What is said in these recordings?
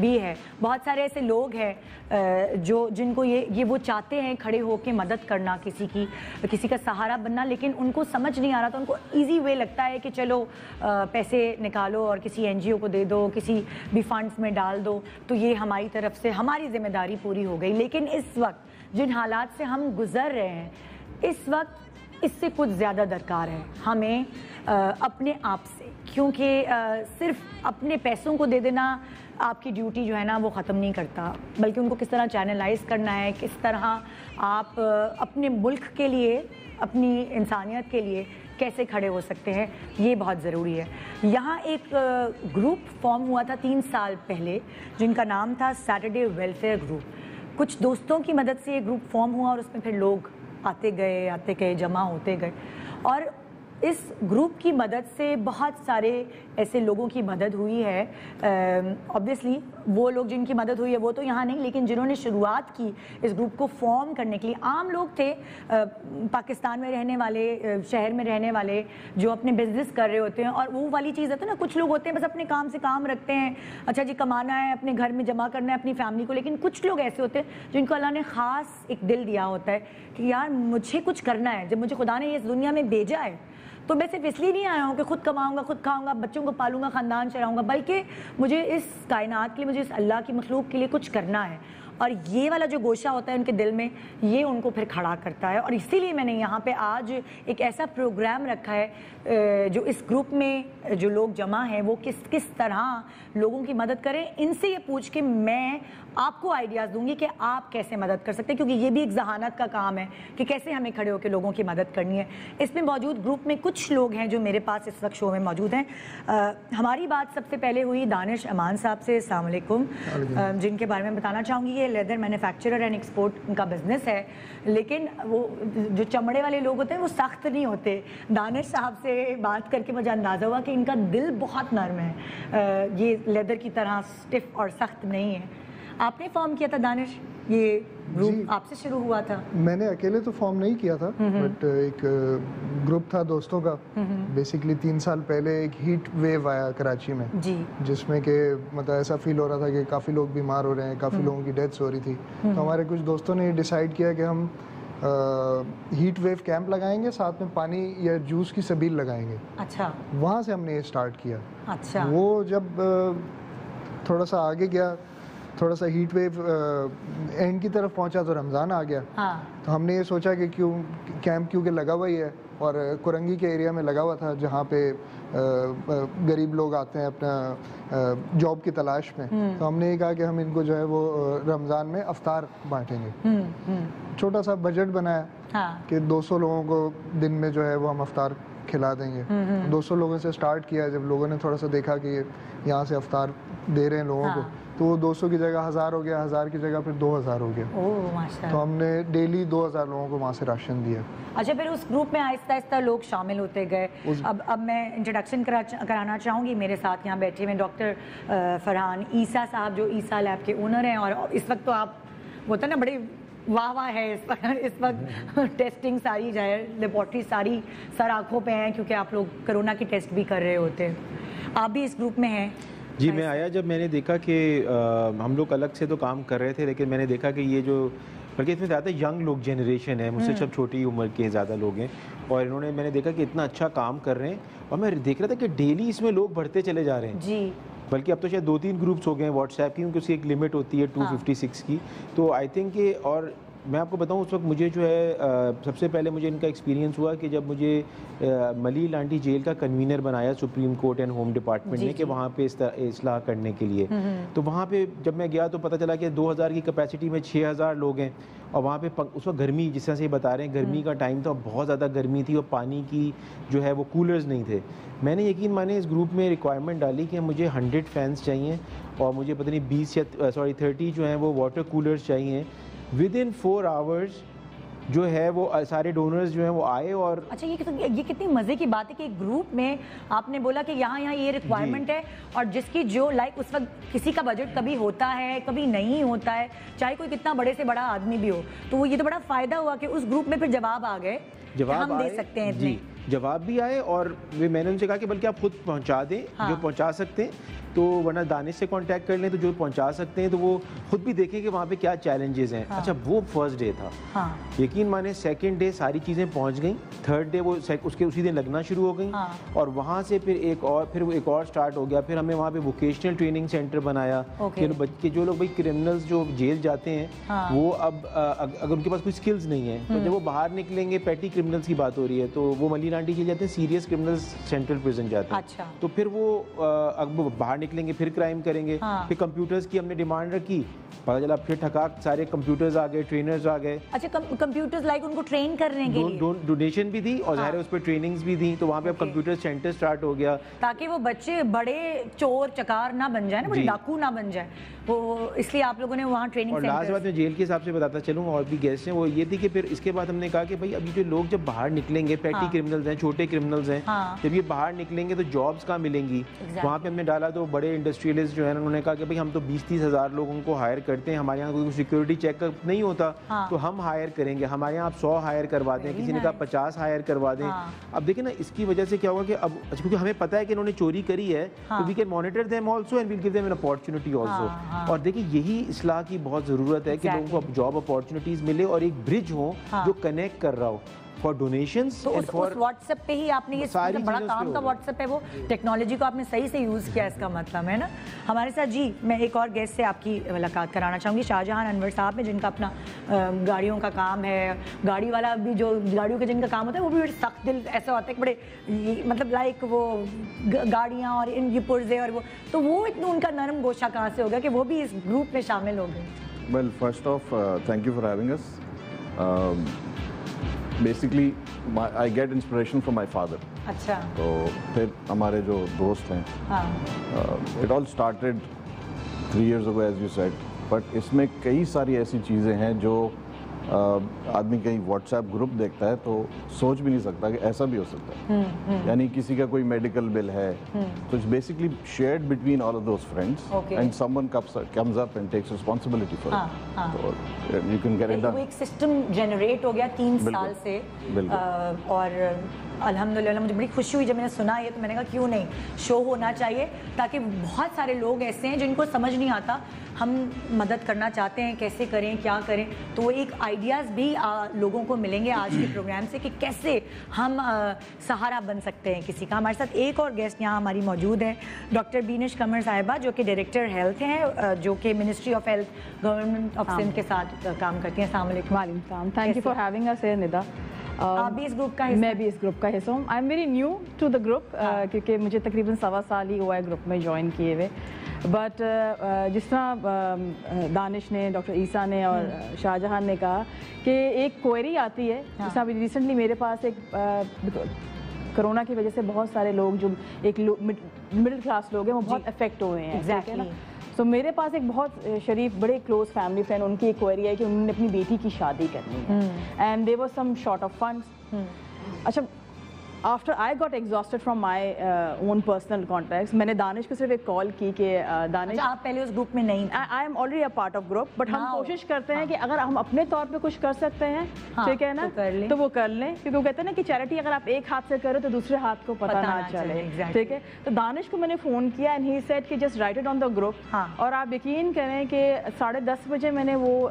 بھی ہے. بہت سارے ایسے لوگ ہیں جن کو یہ وہ چاہتے ہیں کھڑے ہو کے مدد کرنا, کسی کا سہارا بننا, لیکن ان کو سمجھ نہیں آ رہا. تو ان کو ایزی وے لگتا ہے کہ چلو پیسے نکالو اور کسی این جی او کو دے دو, کسی بھی فنڈز میں ڈال دو, تو یہ ہماری طرف سے ہماری ذمہ داری پوری ہو گئی. لیکن اس وقت جن حالات سے ہم گزر رہے ہیں, اس وقت اس سے کچھ زیادہ درکار ہے ہمیں اپنے آپ سے, کیونکہ صرف اپنے پیسوں کو دے دینا آپ کی ڈیوٹی جو ہے نا وہ ختم نہیں کرتا, بلکہ ان کو کس طرح چینلائز کرنا ہے, کس طرح آپ اپنے ملک کے لیے, اپنی انسانیت کے لیے کیسے کھڑے ہو سکتے ہیں, یہ بہت ضروری ہے. یہاں ایک گروپ فارم ہوا تھا 3 سال پہلے جن کا نام تھا سیٹرڈے ویلفیئر گروپ. کچھ دوستوں کی مدد سے یہ گروپ فارم ہوا اور اس میں پھر لوگ آتے گئے جمع ہوتے گئے, اور اس گروپ کی مدد سے بہت سارے ایسے لوگوں کی مدد ہوئی ہے. obviously وہ لوگ جن کی مدد ہوئی ہے وہ تو یہاں نہیں, لیکن جنہوں نے شروعات کی اس گروپ کو فارم کرنے کے لیے, عام لوگ تھے پاکستان میں رہنے والے, شہر میں رہنے والے, جو اپنے بزنس کر رہے ہوتے ہیں. اور وہ والی چیز ہے نا, کچھ لوگ ہوتے ہیں بس اپنے کام سے کام رکھتے ہیں, اچھا جی کمانا ہے, اپنے گھر میں جمع کرنا ہے اپنی فیملی کو. لیکن کچھ لوگ ایسے ہوتے ہیں جن کو اللہ نے خاص ایک دل دیا ہوتا ہے کہ یار مجھے کچھ کرنا ہے, جب مجھے خدا نے اس دنیا میں بھیجا ہے تو میں صرف اس لیے نہیں آیا ہوں کہ خود کماؤں گا, خود کھاؤں گا, بچوں کو پالوں گا, خاندان چلاؤں گا, بلکہ مجھے اس کائنات کے لیے, مجھے اس اللہ کی مخلوق کے لیے کچھ کرنا ہے. اور یہ والا جو گوشہ ہوتا ہے ان کے دل میں, یہ ان کو پھر کھڑا کرتا ہے. اور اسی لیے میں نے یہاں پہ آج ایک ایسا پروگرام رکھا ہے جو اس گروپ میں جو لوگ جمع ہیں وہ کس طرح لوگوں کی مدد کریں. ان سے یہ پوچھ کے میں آپ کو آئیڈیاز دوں گی کہ آپ کیسے مدد کر سکتے ہیں, کیونکہ یہ بھی ایک ذہانت کا کام ہے کہ کیسے ہمیں کھڑے ہو کے لوگوں کی مدد کرنی ہے. اس میں موجود گروپ میں کچھ لوگ ہیں جو میرے پاس اس وقت شو میں موجود ہیں. ہماری بات سب سے پہلے ہوئی دانش امان صاحب سے, السلام علیکم, جن کے بارے میں بتانا چاہوں گی. یہ لیدر مینوفیکچرر اینڈ ایکسپورٹ ان کا بزنس ہے, لیکن وہ جو چمڑے والے لوگ ہوتے ہیں وہ سخت نہیں ہوتے. دانش صاحب سے بات کر کے مجھے اندازہ ہوا کہ ان کا دل بہت نرم ہے, یہ لیدر کی طرح سٹف اور سخت نہیں ہے. آپ نے فارم کیا تھا دانش, یہ گروپ آپ سے شروع ہوا تھا؟ میں نے اکیلے تو فارم نہیں کیا تھا, بٹ ایک گروپ تھا دوستوں کا. بیسیکلی 3 سال پہلے ایک ہیٹ ویو آیا کراچی میں, جس میں کہ مطلب ایسا فیل ہو رہا تھا کہ کافی لوگ بیمار ہو رہے ہیں, کافی لوگوں کی ڈیتھس ہو رہی تھی. تو ہمارے کچھ دوستوں نے ڈیسائیڈ کیا کہ ہم ہیٹ ویو کیمپ لگائیں گے, ساتھ میں پانی یا جوس کی سبیل لگائیں گے. اچھا, وہاں سے ہم نے یہ اسٹارٹ کیا. اچھا, وہ جب تھوڑا سا آگے گیا, تھوڑا سا ہیٹ ویو اینڈ کی طرف پہنچا تو رمضان آ گیا. تو ہم نے یہ سوچا کہ کیمپ کیونکہ لگا ہوا ہی ہے اور کرنگی کے ایریا میں لگا ہوا تھا جہاں پہ غریب لوگ آتے ہیں اپنا جاب کی تلاش میں, تو ہم نے یہ کہا کہ ہم ان کو جو ہے وہ رمضان میں افطار بانٹیں گے. چھوٹا سا بجٹ بنایا کہ 200 لوگوں کو دن میں جو ہے وہ ہم افطار کھلا دیں گے. 200 لوگوں سے سٹارٹ کیا. جب لوگوں نے تھوڑا سا دیکھا کہ یہاں سے افطار دے رہے ہیں لوگوں کو, تو وہ 200 کی جگہ 1000 ہو گیا, 1000 کی جگہ پھر 2000 ہو گیا. تو ہم نے ڈیلی 2000 لوگوں کو وہاں سے راشن دیا. اچھا, پھر اس گروپ میں آہستہ آہستہ لوگ شامل ہوتے گئے. اب میں انٹروڈکشن کرانا چاہوں گی. میرے ساتھ یہاں بیٹھے ہوئے ڈاکٹر فرحان عیسیٰ صاحب, جو عیسیٰ لیب کے اونر ہیں, اور اس وقت تو آپ ہوتا ہے نا بڑے واہ ہے اس وقت ٹیسٹنگ ساری جائے, لیبارٹری ساری سر آنکھوں پہ ہیں, کیونکہ آپ لوگ کرونا کے ٹیسٹ بھی کر رہے ہوتے ہیں. آپ بھی اس گروپ میں ہیں؟ جی, میں آیا جب میں نے دیکھا کہ ہم لوگ الگ سے تو کام کر رہے تھے, لیکن میں نے دیکھا کہ یہ جو بلکہ اس میں زیادہ ینگ لوگ جنریشن ہے, مجھ سے سب چھوٹی عمر کے زیادہ لوگ ہیں, اور انہوں نے میں نے دیکھا کہ اتنا اچھا کام کر رہے ہیں, اور میں دیکھ رہا تھا کہ ڈیلی اس میں لوگ بڑھتے چلے جا رہے ہیں. جی, بلکہ اب تو شاید 2-3 گروپس ہو گئے ہیں واٹس ایپ کی, کیونکہ اس کی ایک لمٹ ہوتی ہے 256 کی. تو آئی تھنک کہ, اور میں آپ کو بتاؤں اس وقت مجھے جو ہے سب سے پہلے مجھے ان کا ایکسپیرینس ہوا کہ جب مجھے ملی لانڈی جیل کا کنوینر بنایا supreme court and home department نے, کہ وہاں پہ اصلاح کرنے کے لیے. تو وہاں پہ جب میں گیا تو پتہ چلا کہ 2000 کی کیپیسٹی میں 6000 لوگ ہیں, اور وہاں پہ اس وقت گرمی, جس طرح سے یہ بتا رہے ہیں گرمی کا ٹائم تھا, بہت زیادہ گرمی تھی, اور پانی کی جو ہے وہ کولرز نہیں تھے. میں نے یقین مانے اس گروپ میں ریکوائرمنٹ ڈالی کہ مجھے 100 فینس چاہیے, اور مجھے پتہ نہیں 30 جو ہیں وہ واٹر کولرز چاہیے. ودن 4 hours جو ہے وہ سارے ڈونرز جو ہیں وہ آئے. اور اچھا, یہ کتنی مزے کی بات ہے کہ ایک گروپ میں آپ نے بولا کہ یہاں یہ ریکوائرمنٹ ہے, اور جس کی جو لائک اس وقت کسی کا بجٹ کبھی ہوتا ہے کبھی نہیں ہوتا ہے, چاہے کوئی کتنا بڑے سے بڑا آدمی بھی ہو. تو یہ تو بڑا فائدہ ہوا کہ اس گروپ میں پھر جواب آ گئے جواب ہم دے سکتے ہیں جی جواب بھی آئے, اور میں نے ان سے کہا کہ بلکہ آپ خود پہنچا دیں جو پہنچا سکتے ہیں, تو ورنہ دانش سے کانٹیکٹ کر لیں, تو جو پہنچا سکتے ہیں تو وہ خود بھی دیکھیں کہ وہاں پہ کیا چیلنجز ہیں. اچھا وہ فرسٹ ڈے تھا, یقین مانے سیکنڈ ڈے ساری چیزیں پہنچ گئیں, تھرڈ ڈے وہ اس کے اسی دن لگنا شروع ہو گئیں, اور وہاں سے پھر ایک اور سٹارٹ ہو گیا. پھر ہمیں وہاں پہ ووکیشنل ٹریننگ سینٹر بنایا کہ جو لوگ بھائی کرمنلز جو جیل جاتے ہیں وہ اب اگر ان کے پاس کوئی اسکلز نہیں ہیں تو جب وہ باہر نکلیں گے, پیٹی کرمنلز کی بات ہو رہی ہے تو وہ ملی رانڈی جیل جاتے ہیں, سیریس کرمنلز سینٹرل پریزن جاتے ہیں, تو پھر وہ اب باہر نکلیں گے پھر کرائم کریں گے. پھر کمپیوٹرز کی ہم نے ڈیمانڈ رکھی, پتہ چلا پھر ٹھکاک سارے کمپیوٹرز آ گئے, ٹرینرز آ گئے. اچھا کمپیوٹرز لائک ان کو ٹرین کرنے کے لیے ڈونیشن بھی دی اور ظاہر ہے اس پہ ٹریننگز بھی دی, تو وہاں پہ اب کمپیوٹر سینٹر سٹارٹ ہو گیا تاکہ وہ بچے بڑے چور چکار نہ بن جائیں, بڑے ڈاکو نہ بن جائیں, وہ اس لیے آپ لوگوں نے وہاں ٹریننگ سینٹر. اور لاسٹ بات میں جیل کے حساب سے بتاتا چلوں, اور بھی گیسٹ ہیں, وہ یہ تھی کہ پھر اس کے بعد ہم نے کہا کہ بھائی ابھی جو لوگ جب باہر نکلیں گے, پیٹی کرمنلز ہیں, چھوٹے کرمنلز ہیں, جب یہ باہر نکلیں گے تو جابس کہاں ملیں گی. وہاں پہ ہم نے ڈالا تو بڑے انڈسٹریلسٹ جو ہیں انہوں نے کہا کہ بھائی ہم تو 20-30 ہزار لوگوں کو ہائر کرتے ہیں, ہمارے یہاں کوئی سیکورٹی چیک اپ نہیں ہوتا تو ہم ہائر کریں گے, ہمارے یہاں آپ 100 ہائر کروا دیں, کسی نے کہا 50 ہائر کروا دیں. اب دیکھیں نا اس کی وجہ سے کیا ہوگا کہ اب کیونکہ ہمیں پتہ ہے کہ انہوں نے چوری کری ہے تو we can monitor them also and will give them an opportunity also. اور دیکھیں یہی اصلاح کی بہت ضرورت ہے کہ لوگوں کو جاب اپارچونیٹیز ملے اور ایک برج ہو جو کنیکٹ کر رہا ہو فار ڈونیشنز. تو اس واٹس ایپ پہ ہی آپ نے یہ بڑا کام تھا, واٹس ایپ ہے وہ ٹیکنالوجی کو آپ نے صحیح سے یوز کیا, اس کا مطلب ہے نا. ہمارے ساتھ جی میں ایک اور گیسٹ سے آپ کی ملاقات کرانا چاہوں گی, شاہجہان انور صاحب ہیں جن کا اپنا گاڑیوں کا کام ہے, گاڑی والا بھی جو گاڑیوں کے جن کا کام ہوتا ہے وہ بھی بڑے سخت دل ایسا ہوتا ہے کہ بڑے مطلب لائک وہ گاڑیاں اور ان یہ پرزے اور وہ, تو وہ اتنا ان کا نرم گوشہ کہاں سے ہو گیا کہ وہ بھی اس گروپ میں شامل ہو گئے. Well, first off, thank you for having us. Basically, I get inspiration from my father. اچھا. تو پھر ہمارے جو دوست ہیں, it all started 3 years ago as you said, but اس میں کئی ساری ایسی چیزیں ہیں جو آدمی کہیں واٹس ایپ گروپ دیکھتا ہے تو سوچ بھی نہیں سکتا کہ ایسا بھی ہو سکتا ہے. یعنی کسی کا کوئی میڈیکل بل ہے تو it's basically shared between all of those friends and someone comes up and takes responsibility for it, تو you can get it done. ایک سسٹم جنریٹ ہو گیا 3 سال سے, اور الحمدللہ مجھے بڑی خوشی ہوئی جب میں نے سنا یہ, تو میں نے کہا کیوں نہیں شو ہونا چاہیے, تاکہ بہت سارے لوگ ایسے ہیں جن کو سمجھ نہیں آتا, ہم مدد کرنا چاہتے ہیں, کیسے کریں کیا کریں, تو وہ ایک آئیڈیاز بھی لوگوں کو ملیں گے آج کے پروگرام سے کہ کیسے ہم سہارا بن سکتے ہیں کسی کا. ہمارے ساتھ ایک اور گیسٹ یہاں ہماری موجود ہیں, ڈاکٹر بینش قمر صاحبہ جو کہ ڈائریکٹر ہیلتھ ہیں, جو کہ ministry of health government of Sindh کے ساتھ کام کرتی ہیں. السلام علیکم. وعلیکم السلام. Thank you for having us here Nida. آپ بھی اس گروپ کا حصہ؟ میں بھی اس گروپ کا حصہ ہوں. I am very new to the group, کیونکہ مجھے تقریباً 1.25 سال ہی ہوا ہے گروپ میں جوائن کیے ہوئے. بٹ جس طرح دانش نے, ڈاکٹر عیسیٰ نے اور شاہجہان نے کہا کہ ایک کوئری آتی ہے, جس طرح ریسنٹلی میرے پاس ایک کرونا کی وجہ سے بہت سارے لوگ جو ایک مڈل کلاس لوگ ہیں وہ بہت افیکٹ ہوئے ہیں. تو میرے پاس ایک بہت شریف بڑے کلوز فیملی فرینڈ, ان کی ایک کوئری ہے کہ انہوں نے اپنی بیٹی کی شادی کرنی ہے, and they were some short of funds. اچھا, after I got exhausted from my own personal contacts, میں نے دانش کو صرف ایک کال کی کہ دانش, آپ پہلے اس گروپ میں نہیں تھے. I am already a part of group, but ہم کوشش کرتے ہیں کہ اگر ہم اپنے طور پہ کچھ کر سکتے ہیں, ٹھیک ہے نا, تو وہ کر لیں, کیونکہ وہ کہتے ہیں نا کہ چیریٹی اگر آپ ایک ہاتھ سے کرو تو دوسرے ہاتھ کو پتہ نہ چلے, ٹھیک ہے. تو دانش کو میں نے فون کیا اینڈ ہی سیڈ کہ just right it on the group, اور آپ یقین کریں کہ 10:30 بجے میں نے وہ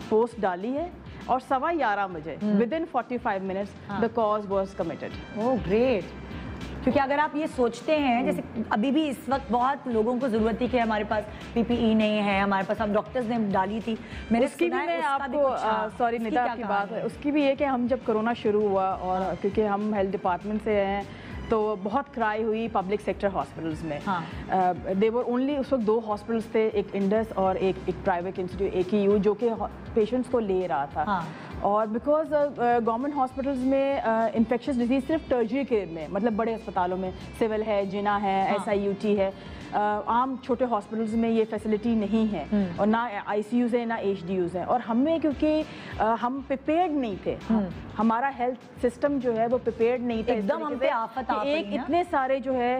پوسٹ ڈالی ہے, اور 11:15 بجے within 45 minutes the cause was committed. Oh great. کیونکہ اگر آپ یہ سوچتے ہیں, جیسے ابھی بھی اس وقت بہت لوگوں کو ضرورت تھی کہ ہمارے پاس پی پی ای نہیں ہے, ہمارے پاس اب ڈاکٹرز نے ڈالی تھی. میں نے اس کی بھی, میں آپ کو سوری ندا کی بات ہے, اس کی بھی یہ کہ ہم جب کرونا شروع ہوا, اور کیونکہ ہم ہیلتھ ڈپارٹمنٹ سے ہیں, تو بہت کرائی ہوئی پبلک سیکٹر ہاسپٹلز میں. دے ور اونلی, اس وقت 2 ہاسپٹلس تھے, ایک انڈس اور ایک پرائیویٹ انسٹیٹیوٹ ایک ہی یو, جو کہ پیشنٹس کو لے رہا تھا. اور بیکاز گورنمنٹ ہاسپٹلز میں انفیکشس ڈیزیز صرف ٹرجری کیئر میں, مطلب بڑے اسپتالوں میں سول ہے, جنا ہے, SIUT ہے, عام چھوٹے ہاسپٹلز میں یہ فیسلٹی نہیں ہے, اور نہ ICUs ہیں نہ HDUs ہیں. اور ہمیں کیونکہ ہم پریپیئرڈ نہیں تھے, ہمارا ہیلتھ سسٹم جو ہے وہ پریپیئرڈ نہیں تھا, ایک دم ہم پہ آفت آ گئی, ایک اتنے سارے جو ہے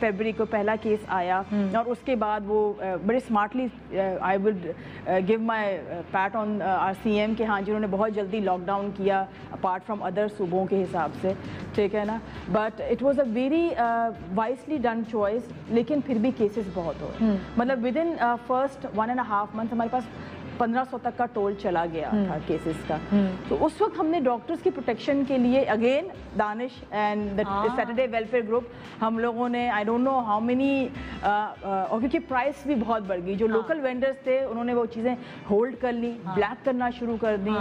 فیبری کو پہلا کیس آیا اور اس کے بعد وہ بڑے smartly I would give my pat on R C M کہ ہاں جنہوں نے بہت جلدی لاک ڈاؤن کیا اپارٹ فرام ادر صوبوں کے حساب سے, ٹھیک ہے نا. But it was a very wisely done choice, لیکن پھر بھی کیسز بہت ہوئے. مطلب ود ان فرسٹ 1.5 months ہمارے پاس 1500 تک کا ٹول چلا گیا تھا کیسز کا. تو اس وقت ہم نے ڈاکٹرز کی پروٹیکشن کے لیے again Danish and Saturday welfare group ہم لوگوں نے I don't know how many, اور کیونکہ پرائس بھی بہت بڑھ گئی, جو لوکل وینڈرز تھے انہوں نے وہ چیزیں ہولڈ کر لی, بلیک کرنا شروع کر دی.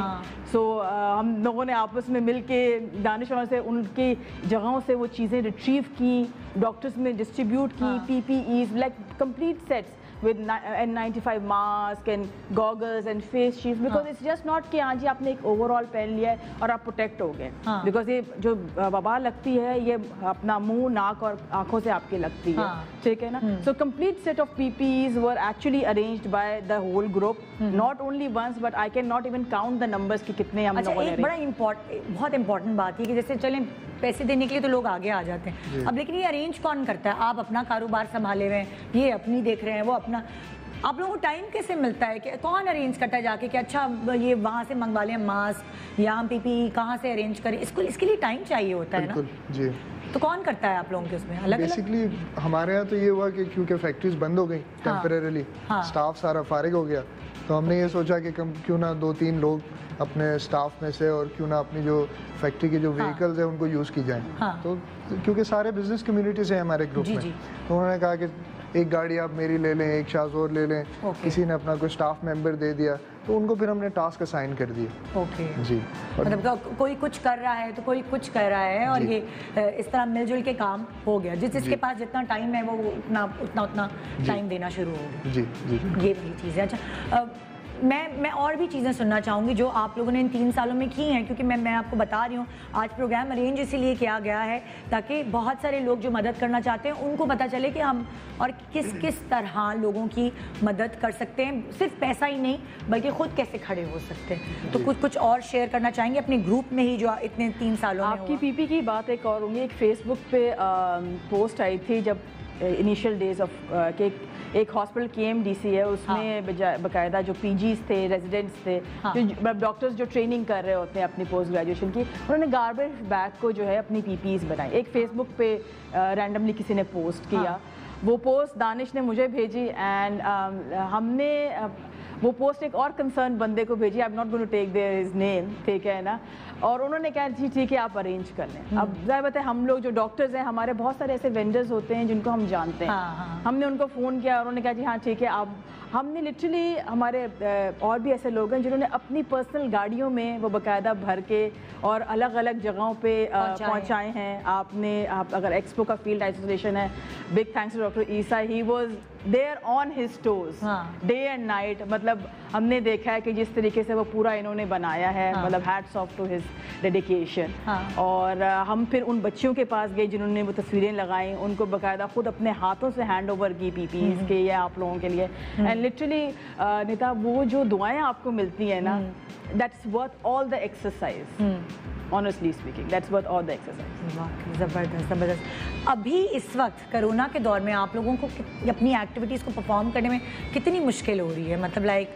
سو ہم لوگوں نے آپس میں مل کے دانش والوں سے ان کی جگہوں سے وہ چیزیں ریٹریو کی, ڈاکٹرز میں ڈسٹریبیوٹ کی, PPEs like complete sets with N95 mask and goggles and face shields, because it's just not کہ ہاں جی آپ نے ایک اوور آل پہن لیا ہے اور آپ پروٹیکٹ ہو گئے, بیکاز یہ جو وبا لگتی ہے یہ اپنا منہ, ناک اور آنکھوں سے آپ کے لگتی ہے, ٹھیک ہے نا. So complete set of PPEs were actually arranged by the whole group, not only once but I can not even count the numbers کہ کتنے ہم لوگوں نے. بہت امپورٹنٹ بات ہے کہ جیسے چلیں پیسے دینے کے لیے تو لوگ آگے آ جاتے ہیں, اب لیکن یہ ارینج کون کرتا ہے؟ آپ اپنا کاروبار سنبھالے ہوئے ہیں, یہ اپنی دیکھ رہے ہیں, وہ اپنا, آپ لوگوں کو ٹائم کیسے ملتا ہے کہ کون ارینج کرتا ہے جا کے کہ اچھا یہ وہاں سے منگوا لیں ماسک یا ہم PPE کہاں سے ارینج کریں, اس کے لیے ٹائم چاہیے ہوتا ہے نا. جی, تو کون کرتا ہے آپ لوگوں کے اس میں الگ؟ بیسکلی ہمارے یہاں تو یہ ہوا کہ کیونکہ فیکٹریز بند ہو گئی ٹیمپریریلی, اسٹاف سارا فارغ ہو گیا, تو ہم نے یہ سوچا کہ کیوں نہ 2-3 لوگ اپنے اسٹاف میں سے اور کیوں نہ اپنی جو فیکٹری کے جو وہیکلز ہیں ان کو یوز کی جائیں. تو کیونکہ سارے بزنس کمیونٹی سے ہمارے گروپ میں, تو انہوں نے کہا کہ ایک گاڑی آپ میری لے لیں, ایک شاہزور لے لیں, کسی نے اپنا کوئی اسٹاف ممبر دے دیا, تو ان کو پھر ہم نے ٹاسک اسائن کر دیے. اوکے جی, مطلب کوئی کچھ کر رہا ہے تو کوئی کچھ کر رہا ہے, اور یہ اس طرح مل جل کے کام ہو گیا, جس کے پاس جتنا ٹائم ہے وہ اتنا ٹائم دینا شروع ہو گیا. جی جی, یہ بڑی چیز ہے. اچھا, میں اور بھی چیزیں سننا چاہوں گی جو آپ لوگوں نے ان 3 سالوں میں کی ہیں, کیونکہ میں آپ کو بتا رہی ہوں آج پروگرام ارینج اسی لیے کیا گیا ہے تاکہ بہت سارے لوگ جو مدد کرنا چاہتے ہیں ان کو پتہ چلے کہ ہم اور کس طرح لوگوں کی مدد کر سکتے ہیں, صرف پیسہ ہی نہیں بلکہ خود کیسے کھڑے ہو سکتے ہیں. تو کچھ اور شیئر کرنا چاہیں گے اپنے گروپ میں ہی جو اتنے 3 سالوں میں؟ آپ کی PPE کی بات ایک اور ہوگی, ایک فیس بک پہ پوسٹ آئی تھی جب انیشیل ڈیز آف کہ ایک ہاسپٹل KMDC ہے, اس میں باقاعدہ جو PGs تھے, ریزیڈنٹس تھے, جو ڈاکٹرز جو ٹریننگ کر رہے ہوتے ہیں اپنی پوسٹ گریجویشن کی, انہوں نے گاربیج بیگ کو جو ہے اپنی PPEs بنائی. ایک فیس بک پہ رینڈملی کسی نے پوسٹ کیا, وہ پوسٹ دانش نے مجھے بھیجی, اینڈ ہم نے وہ پوسٹ ایک اور کنسرن بندے کو بھیجی, I am not going to take their his name, ٹھیک ہے نا, اور انہوں نے کہا جی ٹھیک ہے آپ ارینج کر لیں. اب ظاہر بات ہے ہم لوگ جو ڈاکٹرز ہیں, ہمارے بہت سارے ایسے وینڈرز ہوتے ہیں جن کو ہم جانتے ہیں, ہم نے ان کو فون کیا, انہوں نے کہا جی ہاں ٹھیک ہے آپ, ہم نے لٹرلی ہمارے اور بھی ایسے لوگ ہیں جنہوں نے اپنی پرسنل گاڑیوں میں وہ باقاعدہ بھر کے اور الگ الگ جگہوں پہ پہنچائے ہیں. آپ اگر ایکسپو کا فیلڈ ایسوسیشن ہے, big thanks to doctor Isa, he was there on his toes day and night. مطلب ہم نے دیکھا ہے کہ جس طریقے سے وہ پورا انہوں نے بنایا ہے, مطلب hats of two his dedication. اور ہم پھر ان بچیوں کے پاس گئے جنہوں نے وہ تصویریں لگائیں, ان کو باقاعدہ خود اپنے ہاتھوں سے ہینڈ اوور کی PPEs کے یہ آپ لوگوں کے لیے. اینڈ لٹرلی نیتا, وہ جو دعائیں آپ کو ملتی ہیں نا, that's worth all the exercise, honestly speaking, that's worth all the exercise. زبردست. ابھی اس وقت کرونا کے دور میں آپ لوگوں کو اپنی ایکٹیویٹیز کو پرفارم کرنے میں کتنی مشکل ہو رہی ہے؟ مطلب لائک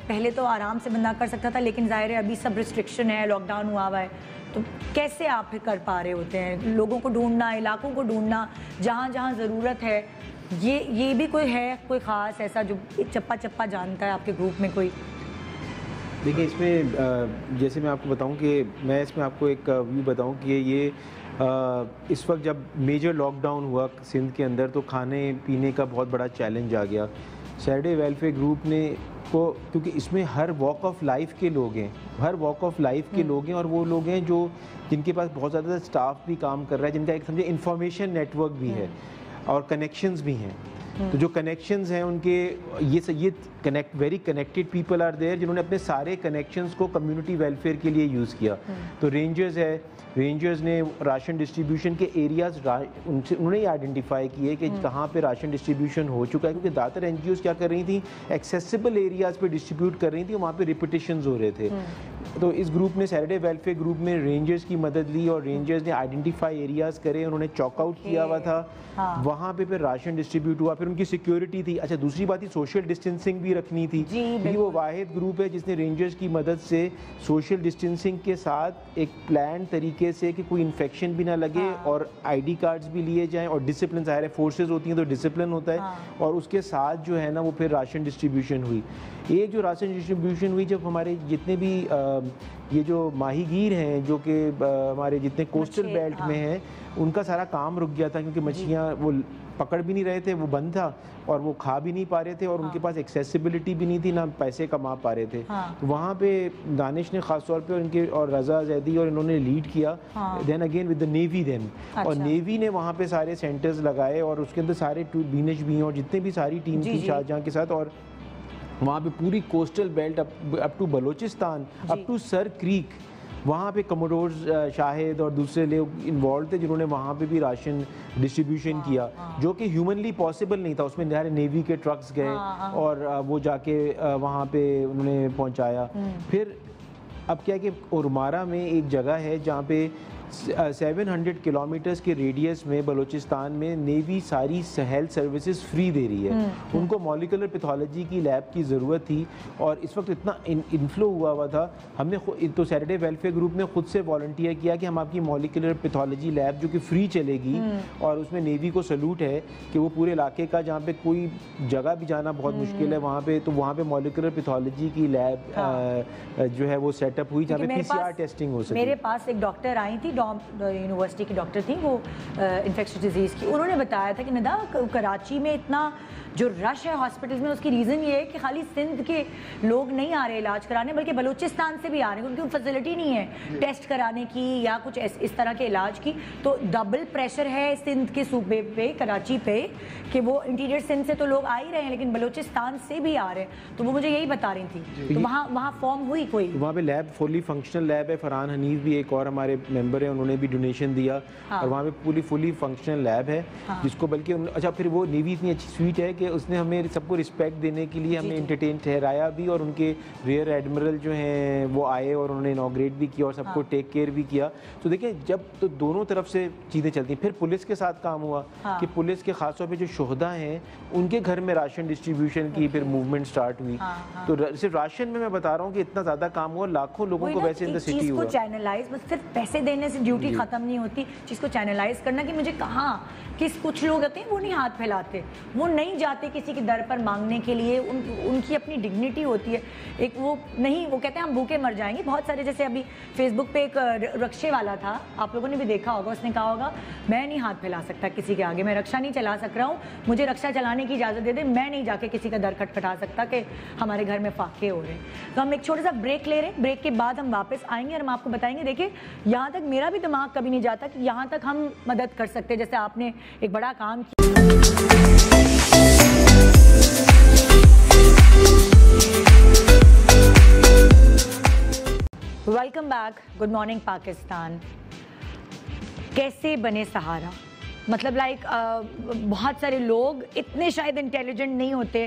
پہلے تو آرام سے بندہ کر سکتا تھا, لیکن ظاہر ہے ابھی سب ریسٹرکشن ہے, لاک ڈاؤن ہوا ہوا ہے, تو کیسے آپ کر پا رہے ہوتے ہیں؟ لوگوں کو ڈھونڈنا, علاقوں کو ڈھونڈنا جہاں جہاں ضرورت ہے, یہ بھی کوئی ہے کوئی خاص ایسا جو چپا چپا جانتا ہے آپ کے گروپ میں کوئی؟ دیکھیں اس میں جیسے میں آپ کو بتاؤں کہ میں اس میں آپ کو ایک ویو بتاؤں کہ یہ اس وقت جب میجر لاک ڈاؤن ہوا سندھ کے اندر, تو کھانے پینے کا بہت بڑا چیلنج آ گیا. سیٹرڈے ویلفیئر گروپ نے کو, کیونکہ اس میں ہر واک آف لائف کے لوگ ہیں, ہر واک آف لائف کے لوگ ہیں, اور وہ لوگ ہیں جو جن کے پاس بہت زیادہ اسٹاف بھی کام کر رہا ہے, جن کا ایک سمجھے انفارمیشن نیٹ ورک بھی ہے اور کنیکشنز بھی ہیں. تو جو کنیکشنز ہیں ان کے یہ very connected people are there, جنہوں نے اپنے سارے کنیکشنز کو کمیونٹی ویلفیئر کے لیے یوز کیا. تو رینجرز ہے, رینجرز نے راشن ڈسٹریبیوشن کے ایریاز انہوں نے آئیڈینٹیفائی کیے کہ کہاں پہ راشن ڈسٹریبیوشن ہو چکا ہے, کیونکہ زیادہ تر NGOs کیا کر رہی تھیں, ایکسیسیبل ایریاز پہ ڈسٹریبیوٹ کر رہی تھیں, وہاں پہ ریپیٹیشنز ہو رہے تھے. تو اس گروپ نے سیٹرڈے ویلفیئر گروپ میں رینجرز کی مدد لی اور رینجرز نے آئیڈینٹیفائی ایریاز کرے, انہوں نے چاک آؤٹ کیا ہوا تھا, وہاں پہ پھر راشن ڈسٹریبیوٹ ہوا, پھر ان کی سیکیورٹی تھی. اچھا دوسری بات ہی سوشل ڈسٹینسنگ بھی رکھنی تھی. یہ وہ واحد گروپ ہے جس نے رینجرز کی مدد سے سوشل ڈسٹینسنگ کے ساتھ ایک پلان طریقے سے کہ کوئی انفیکشن بھی نہ لگے اور آئی ڈی کارڈز بھی لیے جائیں, اور ڈسپلن ظاہر ہے فورسز ہوتی ہیں تو ڈسپلن ہوتا ہے, اور اس کے ساتھ جو ہے نا وہ پھر راشن ڈسٹریبیوشن ہوئی. ایک جو راشن ڈسٹریبیوشن ہوئی جب ہمارے جتنے بھی یہ جو ماہی گیر ہیں جو کہ ہمارے جتنے کوسٹل بیلٹ میں ہیں ان کا سارا کام رک گیا تھا, کیونکہ مچھلیاں وہ پکڑ بھی نہیں رہے تھے, وہ بند تھا, اور وہ کھا بھی نہیں پا رہے تھے, اور ان کے پاس ایکسیسیبلٹی بھی نہیں تھی, نہ پیسے کما پا رہے تھے. وہاں پہ دانش نے خاص طور پہ ان کے اور رضا زیدی اور انہوں نے لیڈ کیا, then again with the navy then, اور نیوی نے وہاں پہ سارے سینٹرز لگائے اور اس کے اندر سارے بینش بھی اور جتنے بھی ساری ٹیم تھی شاہجہاں کے ساتھ, اور وہاں پہ پوری coastal belt up to Balochistan up to Sir Creek وہاں پہ کموڈورز شاہد اور دوسرے لوگ انوالو تھے جنہوں نے وہاں پہ بھی راشن ڈسٹریبیوشن کیا, جو کہ ہیومنلی پاسبل نہیں تھا. اس میں سارے نیوی کے ٹرکس گئے اور وہ جا کے وہاں پہ انہوں نے پہنچایا. پھر اب کیا کہ اورمارا میں ایک جگہ ہے جہاں پہ 700 کلومیٹرز کے ریڈیس میں بلوچستان میں نیوی ساری ہیلتھ سروسز فری دے رہی ہے. ان کو مولیکولر پیتھولوجی کی لیب کی ضرورت تھی, اور اس وقت اتنا انفلو ہوا تھا. ہم نے تو سیٹرڈے ویلفیئر گروپ نے خود سے والنٹیئر کیا کہ ہم آپ کی مولیکولر پیتھولوجی لیب جو کہ فری چلے گی, اور اس میں نیوی کو سلوٹ ہے کہ وہ پورے علاقے کا جہاں پہ کوئی جگہ بھی جانا بہت مشکل ہے وہاں پہ, تو وہاں پہ مولیکولر پیتھولوجی کی لیب جو ہے وہ سیٹ اپ ہوئی جہاں پہ PCR ٹیسٹنگ ہو سکے. میرے پاس ایک ڈاکٹر آئی تھی, یونیورسٹی کی ڈاکٹر تھی, وہ انفیکشس ڈیزیز کی. انہوں نے بتایا تھا کہ ندا کراچی میں اتنا جو رش ہے ہاسپٹلز میں, اس کی ریزن یہ ہے کہ خالی سندھ کے لوگ نہیں آ رہے علاج کرانے, بلکہ بلوچستان سے بھی آ رہے ہیں, کیونکہ فیسلٹی نہیں ہے ٹیسٹ کرانے کی یا کچھ اس طرح کے علاج کی. تو ڈبل پریشر ہے سندھ کے صوبے پہ, کراچی پہ, کہ وہ انٹیریئر سندھ سے تو لوگ آ ہی رہے ہیں لیکن بلوچستان سے بھی آ رہے ہیں. تو وہ مجھے یہی بتا رہی تھی. تو وہاں فارم ہوئی کوئی, وہاں پہ لیب فلی فنکشنل لیب ہے. فرحان حنیف بھی ایک اور ہمارے ممبر ہیں, انہوں نے بھی ڈونیشن دیا, اور وہاں پہ فلی فنکشنل لیب ہے جس کو بلکہ اچھا پھر وہ نیوی اتنی اچھی سویٹ ہے کہ اس نے ہمیں سب کو رسپیکٹ دینے کے لیے ہمیں انٹرٹین ٹھہرایا بھی, اور ان کے ریئر ایڈمرل جو ہیں وہ آئے اور انہوں نے انوگریٹ بھی کیا اور سب کو ٹیک کیئر بھی کیا. تو دیکھیں جب تو دونوں طرف سے چیزیں چلتی ہیں. پھر پولیس کے ساتھ کام ہوا کہ پولیس کے خاص طور پہ جو شہداء ہیں ان کے گھر میں راشن ڈسٹریبیوشن کی پھر موومنٹ سٹارٹ ہوئی. تو صرف راشن میں بتا رہا ہوں کہ اتنا زیادہ کام ہوا, لاکھوں لوگوں کو ویسے ان دا سٹی ہوا. چینلائز, بس صرف پیسے دینے سے ڈیوٹی ختم نہیں ہوتی, چیز کو چینلائز کرنا کہ مجھے کہاں کچھ لوگ ہوتے ہیں وہ نہیں ہاتھ پھیلاتے, وہ نہیں جاتے کسی کے در پر مانگنے کے لیے, ان کی اپنی ڈگنیٹی ہوتی ہے ایک, وہ نہیں, وہ کہتے ہیں ہم بھوکے مر جائیں گے. بہت سارے, جیسے ابھی فیس بک پہ ایک رکشے والا تھا, آپ لوگوں نے بھی دیکھا ہوگا, اس نے کہا ہوگا میں نہیں ہاتھ پھیلا سکتا کسی کے آگے, میں رکشا نہیں چلا سک رہا ہوں, مجھے رکشا چلانے کی اجازت دے دیں, میں نہیں جا کے کسی کا در کھٹکھٹا سکتا کہ ہمارے گھر میں فاقے ہو رہے ہیں. تو ہم ایک چھوٹا سا بریک لے رہے ہیں, بریک کے بعد ہم واپس آئیں گے اور ہم آپ کو بتائیں گے. دیکھیں یہاں تک میرا بھی دماغ کبھی نہیں جاتا کہ یہاں تک ہم مدد کر سکتے, جیسے آپ نے ایک بڑا کام کیا. Welcome back, good morning Pakistan. کیسے بنے سہارا, مطلب لائک بہت سارے لوگ اتنے شاید انٹیلیجنٹ نہیں ہوتے,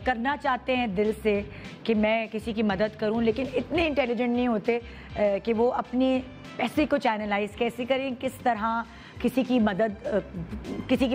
کرنا چاہتے ہیں دل سے کہ میں کسی کی مدد کروں, لیکن اتنے انٹیلیجنٹ نہیں ہوتے کہ وہ اپنے پیسے کو چینلائز کیسے کریں, کس طرح کسی کی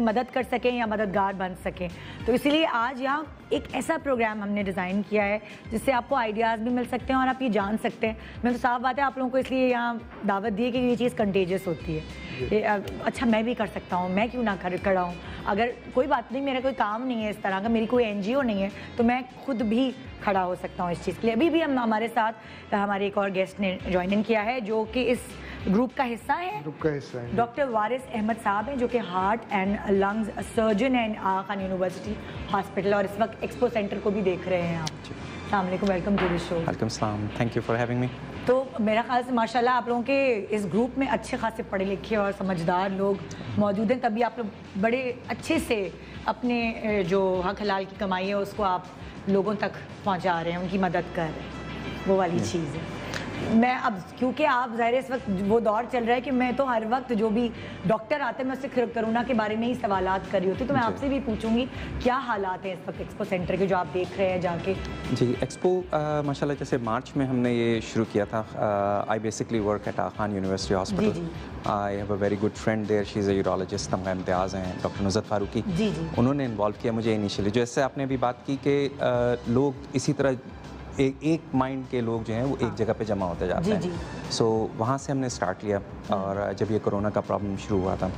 مدد کر سکیں یا مددگار بن سکیں. تو اسی لیے آج یہاں ایک ایسا پروگرام ہم نے ڈیزائن کیا ہے جس سے آپ کو آئیڈیاز بھی مل سکتے ہیں اور آپ یہ جان سکتے ہیں. میں تو صاف بات ہے آپ لوگوں کو اس لیے یہاں دعوت دی ہے کہ یہ چیز کنٹیجس ہوتی ہے. اچھا میں بھی کر سکتا ہوں, میں کیوں نہ کھڑا ہوں, اگر کوئی بات نہیں, میرا کوئی کام نہیں ہے اس طرح کا, میری کوئی NGO نہیں ہے, تو میں خود بھی کھڑا ہو سکتا ہوں اس چیز کے لیے. ابھی بھی ہمارے ساتھ ہمارے ایک اور گیسٹ نے جوائن ان کیا ہے جو کہ اس گروپ کا حصہ ہے. ڈاکٹر وارث احمد صاحب ہیں جو کہ ہارٹ اینڈ لنگز سرجن ہیں آغا خان یونیورسٹی ہاسپٹل, اور اس وقت ایکسپو سینٹر کو بھی دیکھ رہے ہیں آپ. السلام علیکم, welcome to the show. Welcome السلام, thank you for having me. تو میرا خیال سے ماشاء اللہ آپ لوگوں کے اس گروپ میں اچھے خاصے پڑھے لکھے اور سمجھدار لوگ موجود ہیں, تبھی آپ لوگ بڑے اچھے سے اپنے جو حق حلال کی کمائی ہے اس کو آپ لوگوں تک پہنچا رہے ہیں, ان کی مدد کر رہے ہیں, وہ والی چیز ہے. میں اب کیونکہ آپ ظاہر اس وقت وہ دور چل رہا ہے کہ میں تو ہر وقت جو بھی ڈاکٹر آتے ہیں میں اس سے کرونا کے بارے میں ہی سوالات کر رہی ہوتی, تو میں آپ سے بھی پوچھوں گی کیا حالات ہیں اس وقت ایکسپو سینٹر کے جو آپ دیکھ رہے ہیں جا کے. جی ایکسپو ماشاء اللہ جیسے مارچ میں ہم نے یہ شروع کیا تھا. I basically work at Khan university hospital. I have a very good friend there, she is a urologist, ہمارا امتیاز ہیں ڈاکٹر نصرت فاروقی. انہوں نے انوالو کیا مجھے انیشیلی, جیسے آپ نے ابھی بات کی کہ لوگ اسی طرح ایک مائنڈ کے لوگ جو ہیں وہ ایک جگہ پہ جمع ہوتے جاتے ہیں. سو وہاں سے ہم نے اسٹارٹ لیا, اور جب یہ کرونا کا پرابلم شروع ہوا تھا,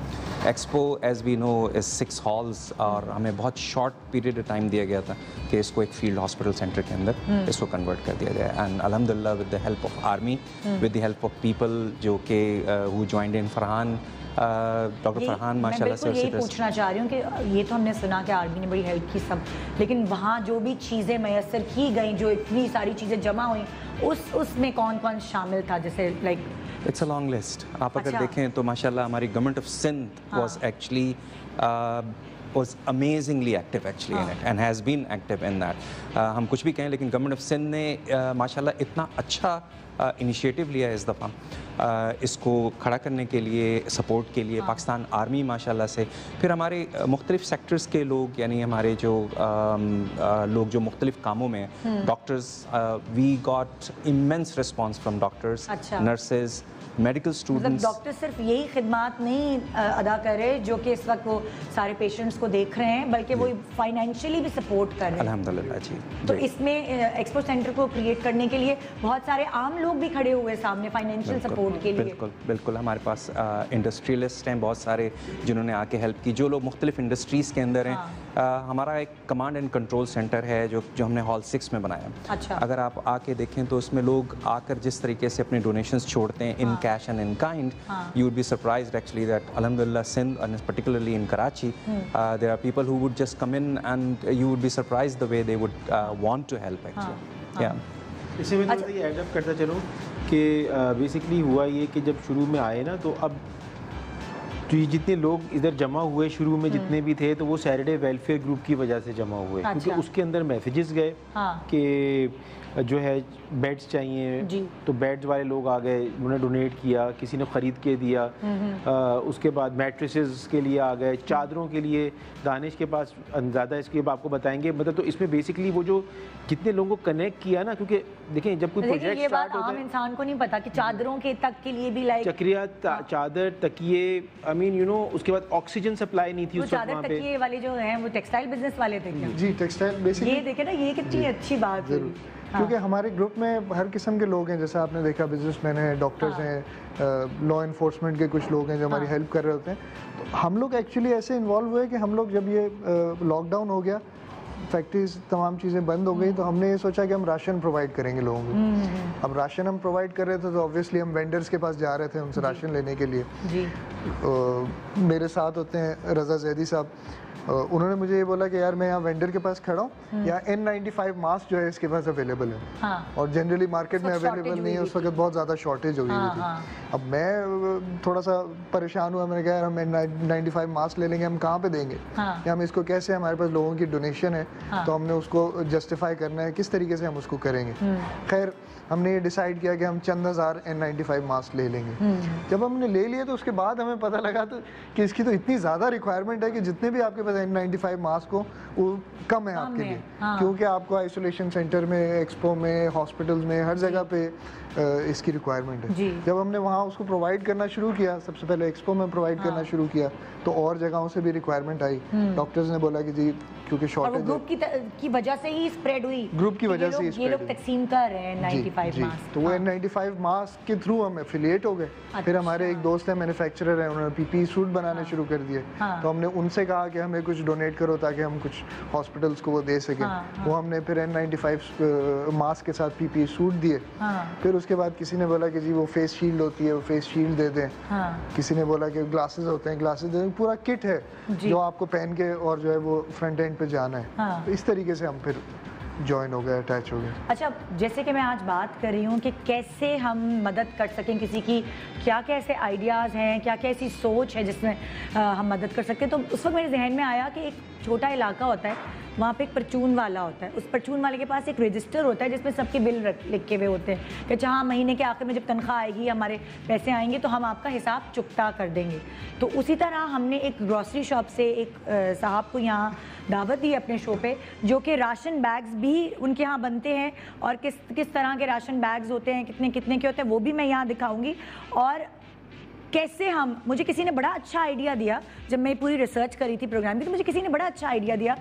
expo as we know is 6 halls, اور ہمیں بہت شارٹ پیریڈ ٹائم دیا گیا تھا کہ اس کو ایک فیلڈ ہاسپٹل سینٹر کے اندر اس کو کنورٹ کر دیا جائے. اینڈ الحمد للہ with the help of army, with the help of people جو کہ ہو جوائنڈ ان فرحان, ڈاکٹر فرحان ماشاء اللہ سے. یہی پوچھنا چاہ رہی ہوں کہ یہ تو ہم نے سنا کہ آرمی نے بڑی ہیلپ کی سب, لیکن وہاں جو بھی چیزیں میسر کی گئیں, جو اتنی ساری چیزیں جمع ہوئیں, اس میں کون کون شامل تھا؟ جیسے like it's a long list. آپ اگر دیکھیں تو ماشاء اللہ ہماری government of Sindh was actually was amazingly active actually in it and has been active in that. ہم کچھ بھی کہیں لیکن گورنمنٹ آف سندھ نے ماشاء اللہ اتنا اچھا انیشیٹو لیا ہے اس دفعہ اس کو کھڑا کرنے کے لیے, سپورٹ کے لیے. پاکستان آرمی ماشاء اللہ سے, پھر ہمارے مختلف سیکٹرز کے لوگ, یعنی ہمارے جو لوگ جو مختلف کاموں میں ہیں, doctors, we got immense response from doctors, nurses, medical students. Doctor صرف یہی خدمات نہیں ادا کر رہے جو کہ اس وقت وہ سارے پیشنٹس کو دیکھ رہے ہیں, بلکہ وہ فائنینشلی بھی سپورٹ کر رہے ہیں. الحمدللہ جی. تو اس میں ایکسپو سینٹر کو کریٹ کرنے کے لیے بہت سارے عام لوگ بھی کھڑے ہوئے سامنے فائنینشیل سپورٹ کے لیے. بالکل بالکل, ہمارے پاس انڈسٹریلسٹ ہیں بہت سارے جنہوں نے آ کے ہیلپ کی, جو لوگ مختلف انڈسٹریز کے اندر ہیں. ہمارا ایک کمانڈ اینڈ کنٹرول سینٹر ہے جو ہم نے ہال 6 میں بنایا. اگر آپ آ کے دیکھیں تو اس میں لوگ آ کر جس طریقے سے اپنے ڈونیشنز چھوڑتے ہیں in cash and in kind, you would be surprised actually that alhamdulillah Sindh, and particularly in Karachi, there are people who would just come in and you would be surprised the way they would want to help actually. اس سے میں یہ add up کرتا چلوں کہ basically ہوا یہ کہ جب شروع میں آئے نا, تو اب جتنے لوگ ادھر جمع ہوئے شروع میں جتنے بھی تھے, تو وہ سیٹرڈے ویلفیئر گروپ کی وجہ سے جمع ہوئے, کیونکہ اس کے اندر میسیجز گئے کہ جو ہے بیڈس چاہیے, تو بیڈز والے لوگ آ گئے, انہوں نے ڈونیٹ کیا, کسی نے خرید کے دیا. اس کے بعد میٹریسز کے لیے آ گئے, چادروں کے لیے دانش کے پاس زیادہ اس کے آپ کو بتائیں گے. مطلب تو اس میں بیسکلی وہ جو کتنے لوگوں کو کنیکٹ کیا نا, کیونکہ دیکھیں جب کوئی پروجیکٹ اسٹارٹ ہوتا ہے, عام انسان کو نہیں پتا کہ چادروں کے تک کے لیے بھی لائک چکریات, چادر, تکیے, آئی مین یو نو, اس کے بعد آکسیجن سپلائی نہیں تھی اس وقت وہاں پہ. تکیے والے جو ہیں وہ ٹیکسٹائل بزنس والے تھے کیا؟ جی ٹیکسٹائل بیسکلی. یہ دیکھیں نا, یہ کتنی اچھی بات ہے, کیونکہ ہمارے گروپ میں ہر قسم کے لوگ ہیں. جیسے آپ نے دیکھا بزنس مین ہیں, ڈاکٹرز ہیں, لا انفورسمنٹ کے کچھ لوگ ہیں جو ہماری ہیلپ کر رہے ہوتے ہیں. تو ہم لوگ ایکچولی ایسے انوالو ہوئے کہ ہم لوگ جب یہ لاک ڈاؤن ہو گیا, فیکٹریز تمام چیزیں بند ہو گئی, تو ہم نے یہ سوچا کہ ہم راشن پرووائڈ کریں گے لوگوں کو. اب راشن ہم پرووائڈ کر رہے تھے تو آبویسلی ہم وینڈرز کے پاس جا رہے تھے ان سے راشن لینے کے لیے. میرے ساتھ ہوتے ہیں رضا زیدی صاحب, انہوں نے مجھے یہ بولا کہ یار میں یہاں وینڈر کے پاس کھڑا ہوں, یا N95 ماسک جو ہے اس کے پاس اویلیبل ہے, اور جنرلی مارکیٹ میں اویلیبل نہیں ہے, اس وقت بہت زیادہ شارٹیج ہو گئی تھی. اب میں تھوڑا سا پریشان ہوا, میں نے کہا یار ہم N95 ماسک لے لیں گے, ہم کہاں پہ دیں گے, یا ہم اس کو کیسے, ہمارے پاس لوگوں کی ڈونیشن ہے تو ہم نے اس کو جسٹیفائی کرنا ہے, کس طریقے سے ہم اس کو کریں گے. خیر ہم نے یہ ڈیسائیڈ کیا کہ ہم چند ہزار N95 ماسک لے لیں گے. جب ہم نے لے لیے تو اس کے بعد ہمیں پتہ لگا تو کہ اس کی تو اتنی زیادہ ریکوائرمنٹ ہے کہ جتنے بھی آپ کے پاس N95 ماسک ہو وہ کم ہے آپ کے لیے, کیونکہ آپ کو آئسولیشن سینٹر میں, ایکسپو میں, ہاسپٹلز میں, ہر جگہ پہ اس کی ریکوائرمنٹ ہے. جب ہم نے وہاں اس کو پرووائڈ کرنا شروع کیا, سب سے پہلے ایکسپو میں پرووائڈ کرنا شروع کیا, تو اور جگہوں سے بھی ریکوائرمنٹ آئی. ڈاکٹرز نے بولا کہ جی کیونکہ شارٹیج گروپ کی وجہ سے ہی اسپریڈ ہوئی, گروپ کی وجہ سے یہ لوگ تقسیم کر رہے ہیں N95 ماسک. تو وہ N95 ماسک کے تھرو ہم ایفیلیٹ ہو گئے. پھر ہمارے ایک دوست ہیں مینوفیکچرر ہیں, انہوں نے PPE سوٹ بنانے شروع کر دیے, تو ہم نے ان سے کہا کہ ہمیں کچھ ڈونیٹ کرو تاکہ ہم کچھ ہاسپٹلس کو وہ دے سکیں. وہ ہم نے پھر N95 ماسک کے ساتھ PPE سوٹ دیے. پھر اس کے بعد کسی نے بولا کہ جی وہ فیس شیلڈ ہوتی ہے, وہ فیس شیلڈ دے دیں. کسی نے بولا کہ گلاسز ہوتے ہیں, گلاسز دے دیں. پورا کٹ ہے جو آپ کو پہن کے اور جو ہے وہ فرنٹ اینڈ پہ جانا ہے. اس طریقے سے ہم پھر جوائن ہو گئے, اٹیچ ہو گئے. اچھا, جیسے کہ میں آج بات کر رہی ہوں کہ کیسے ہم مدد کر سکیں کسی کی, کیا کیا ایسے آئیڈیاز ہیں, کیا کیا ایسی سوچ ہے جس میں ہم مدد کر سکتے ہیں, تو اس وقت میرے ذہن میں آیا کہ ایک چھوٹا علاقہ ہوتا ہے وہاں پہ ایک پرچون والا ہوتا ہے. اس پرچون والے کے پاس ایک رجسٹر ہوتا ہے جس میں سب کے بل لکھے ہوئے ہوتے ہیں کہ جہاں مہینے کے آخر میں جب تنخواہ آئے گی, ہمارے پیسے آئیں گے تو ہم آپ کا حساب چکتا کر دیں گے. تو اسی طرح ہم نے ایک گروسری شاپ سے ایک صاحب کو یہاں دعوت دی اپنے شو پہ, جو کہ راشن بیگز بھی ان کے ہاں بنتے ہیں, اور کس طرح کے راشن بیگز ہوتے ہیں, کتنے کے ہوتے ہیں, وہ بھی میں یہاں دکھاؤں گی. اور کیسے مجھے کسی نے بڑا اچھا آئیڈیا دیا, جب میں پوری ریسرچ کری تھی پروگرام کی, تو مجھے کسی نے بڑا اچھا آئیڈیا دیا